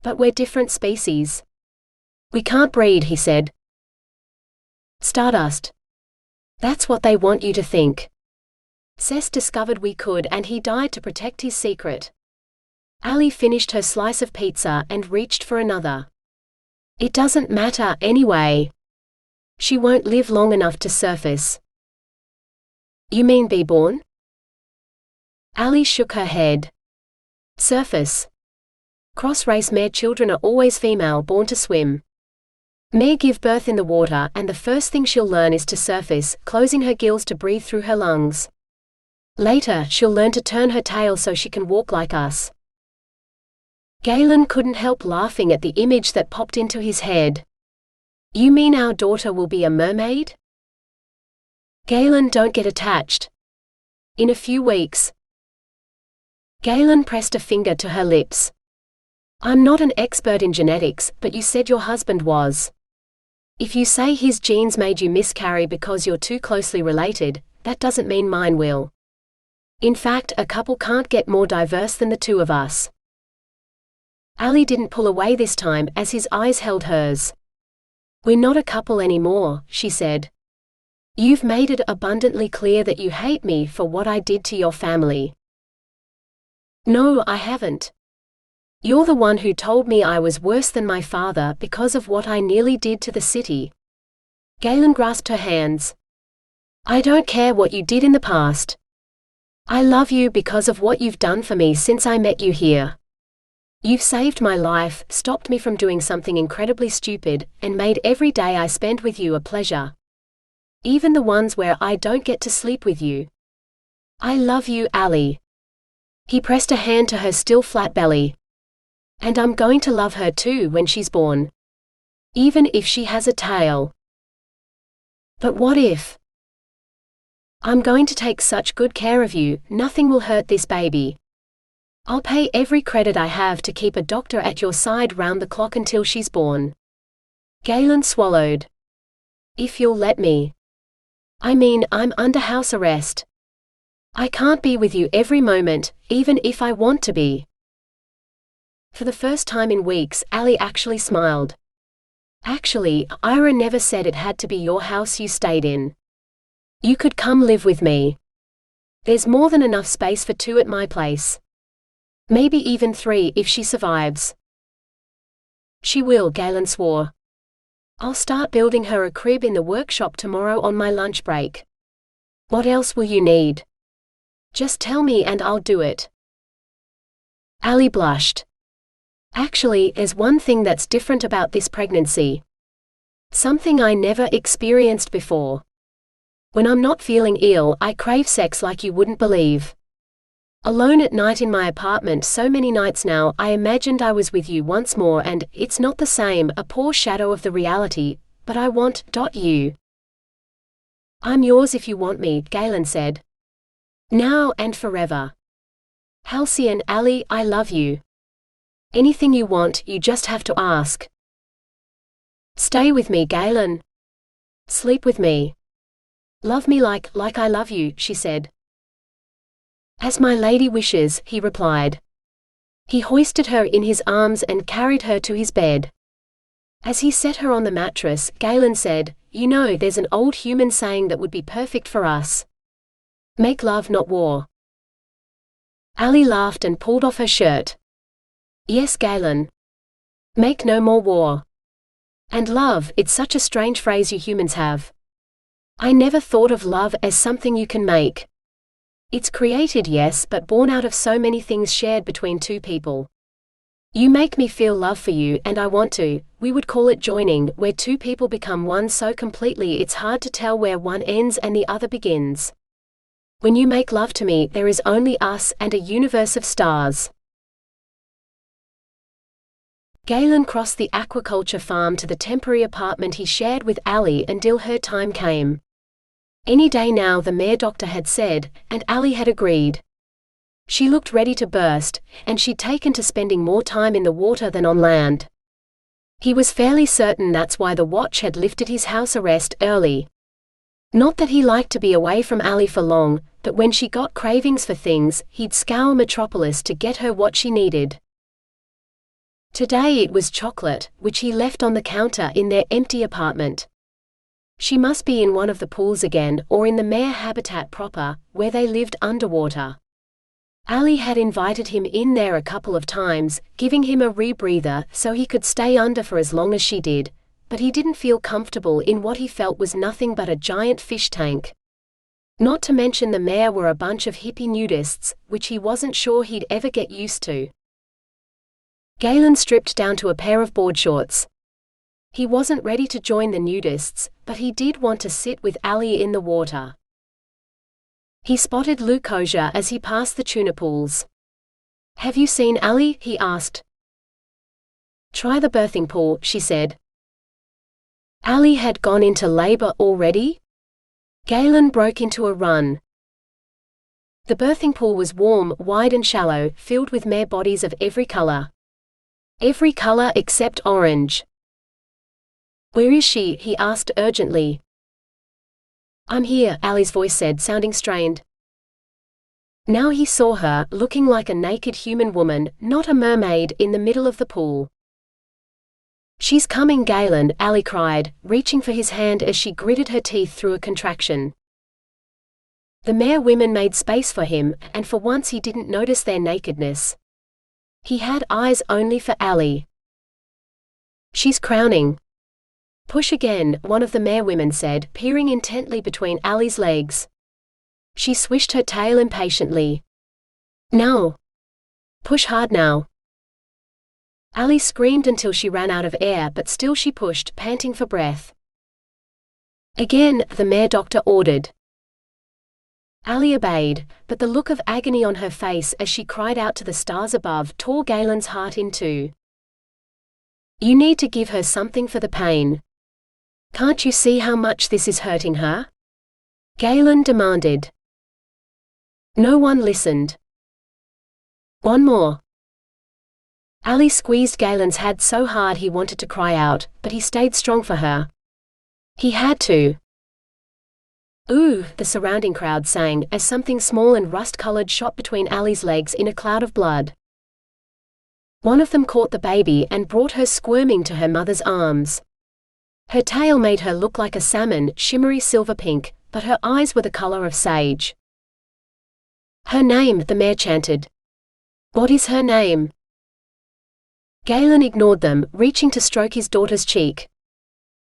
But we're different species. We can't breed," he said. "Stardust. That's what they want you to think. Cess discovered we could and he died to protect his secret." Allie finished her slice of pizza and reached for another. "It doesn't matter anyway. She won't live long enough to surface." "You mean be born?" Allie shook her head. "Surface. Cross-race mare children are always female, born to swim. Mare give birth in the water, and the first thing she'll learn is to surface, closing her gills to breathe through her lungs. Later, she'll learn to turn her tail so she can walk like us." Galen couldn't help laughing at the image that popped into his head. "You mean our daughter will be a mermaid?" "Galen, don't get attached. In a few weeks." Galen pressed a finger to her lips. "I'm not an expert in genetics, but you said your husband was. If you say his genes made you miscarry because you're too closely related, that doesn't mean mine will. In fact, a couple can't get more diverse than the two of us." Allie didn't pull away this time, as his eyes held hers. "We're not a couple anymore," she said. "You've made it abundantly clear that you hate me for what I did to your family." "No, I haven't. You're the one who told me I was worse than my father because of what I nearly did to the city." Galen grasped her hands. "I don't care what you did in the past. I love you because of what you've done for me since I met you here. You've saved my life, stopped me from doing something incredibly stupid, and made every day I spend with you a pleasure. Even the ones where I don't get to sleep with you. I love you, Allie." He pressed a hand to her still flat belly. "And I'm going to love her too when she's born. Even if she has a tail." "But what if?" I'm going to take such good care of you, nothing will hurt this baby. I'll pay every credit I have to keep a doctor at your side round the clock until she's born. Galen swallowed. If you'll let me. I mean, I'm under house arrest. I can't be with you every moment, even if I want to be. For the first time in weeks, Allie actually smiled. Actually, Ira never said it had to be your house you stayed in. You could come live with me. There's more than enough space for 2 at my place. Maybe even 3 if she survives. She will, Galen swore. I'll start building her a crib in the workshop tomorrow on my lunch break. What else will you need? Just tell me and I'll do it. Allie blushed. Actually, there's one thing that's different about this pregnancy. Something I never experienced before. When I'm not feeling ill, I crave sex like you wouldn't believe. Alone at night in my apartment so many nights now, I imagined I was with you once more and, it's not the same, a poor shadow of the reality, but I want you. I'm yours if you want me, Galen said. Now and forever. Halcyon, Allie, I love you. Anything you want, you just have to ask. Stay with me, Galen. Sleep with me. Love me like I love you, she said. As my lady wishes, he replied. He hoisted her in his arms and carried her to his bed. As he set her on the mattress, Galen said, You know, there's an old human saying that would be perfect for us. Make love, not war. Allie laughed and pulled off her shirt. Yes, Galen. Make no more war. And love, it's such a strange phrase you humans have. I never thought of love as something you can make. It's created, yes, but born out of so many things shared between 2 people. You make me feel love for you and I want to, we would call it joining, where 2 people become one so completely it's hard to tell where one ends and the other begins. When you make love to me, there is only us and a universe of stars. Galen crossed the aquaculture farm to the temporary apartment he shared with Allie until her time came. Any day now, the mare doctor had said, and Allie had agreed. She looked ready to burst, and she'd taken to spending more time in the water than on land. He was fairly certain that's why the watch had lifted his house arrest early. Not that he liked to be away from Allie for long, but when she got cravings for things, he'd scour Metropolis to get her what she needed. Today it was chocolate, which he left on the counter in their empty apartment. She must be in one of the pools again, or in the mare habitat proper, where they lived underwater. Allie had invited him in there a couple of times, giving him a rebreather so he could stay under for as long as she did, but he didn't feel comfortable in what he felt was nothing but a giant fish tank. Not to mention the mare were a bunch of hippie nudists, which he wasn't sure he'd ever get used to. Galen stripped down to a pair of board shorts. He wasn't ready to join the nudists, but he did want to sit with Allie in the water. He spotted Lucosia as he passed the tuna pools. Have you seen Allie? He asked. Try the birthing pool, she said. Allie had gone into labor already? Galen broke into a run. The birthing pool was warm, wide and shallow, filled with mare bodies of every color. Every color except orange. Where is she? He asked urgently. I'm here, Allie's voice said, sounding strained. Now he saw her, looking like a naked human woman, not a mermaid, in the middle of the pool. She's coming, Galen, Allie cried, reaching for his hand as she gritted her teeth through a contraction. The mare women made space for him, and for once he didn't notice their nakedness. He had eyes only for Allie. She's crowning. Push again, one of the mare women said, peering intently between Allie's legs. She swished her tail impatiently. Now. Push hard now. Allie screamed until she ran out of air, but still she pushed, panting for breath. Again, the mare doctor ordered. Allie obeyed, but the look of agony on her face as she cried out to the stars above tore Galen's heart in two. You need to give her something for the pain. Can't you see how much this is hurting her? Galen demanded. No one listened. One more. Allie squeezed Galen's hand so hard he wanted to cry out, but he stayed strong for her. He had to. Ooh, the surrounding crowd sang, as something small and rust-colored shot between Allie's legs in a cloud of blood. One of them caught the baby and brought her squirming to her mother's arms. Her tail made her look like a salmon, shimmery silver pink, but her eyes were the color of sage. Her name, the mayor chanted. What is her name? Galen ignored them, reaching to stroke his daughter's cheek.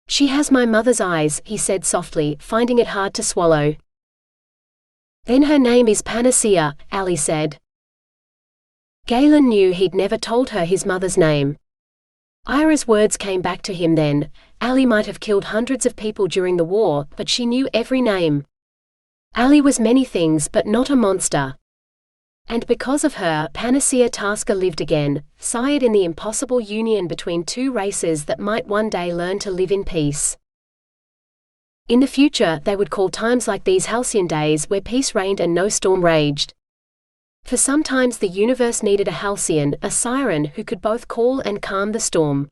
She has my mother's eyes, he said softly, finding it hard to swallow. Then her name is Panacea, Allie said. Galen knew he'd never told her his mother's name. Ira's words came back to him then. Allie might have killed hundreds of people during the war, but she knew every name. Allie was many things but not a monster. And because of her, Panacea Tasker lived again, sired in the impossible union between two races that might one day learn to live in peace. In the future, they would call times like these Halcyon days, where peace reigned and no storm raged. For sometimes the universe needed a Halcyon, a siren who could both call and calm the storm.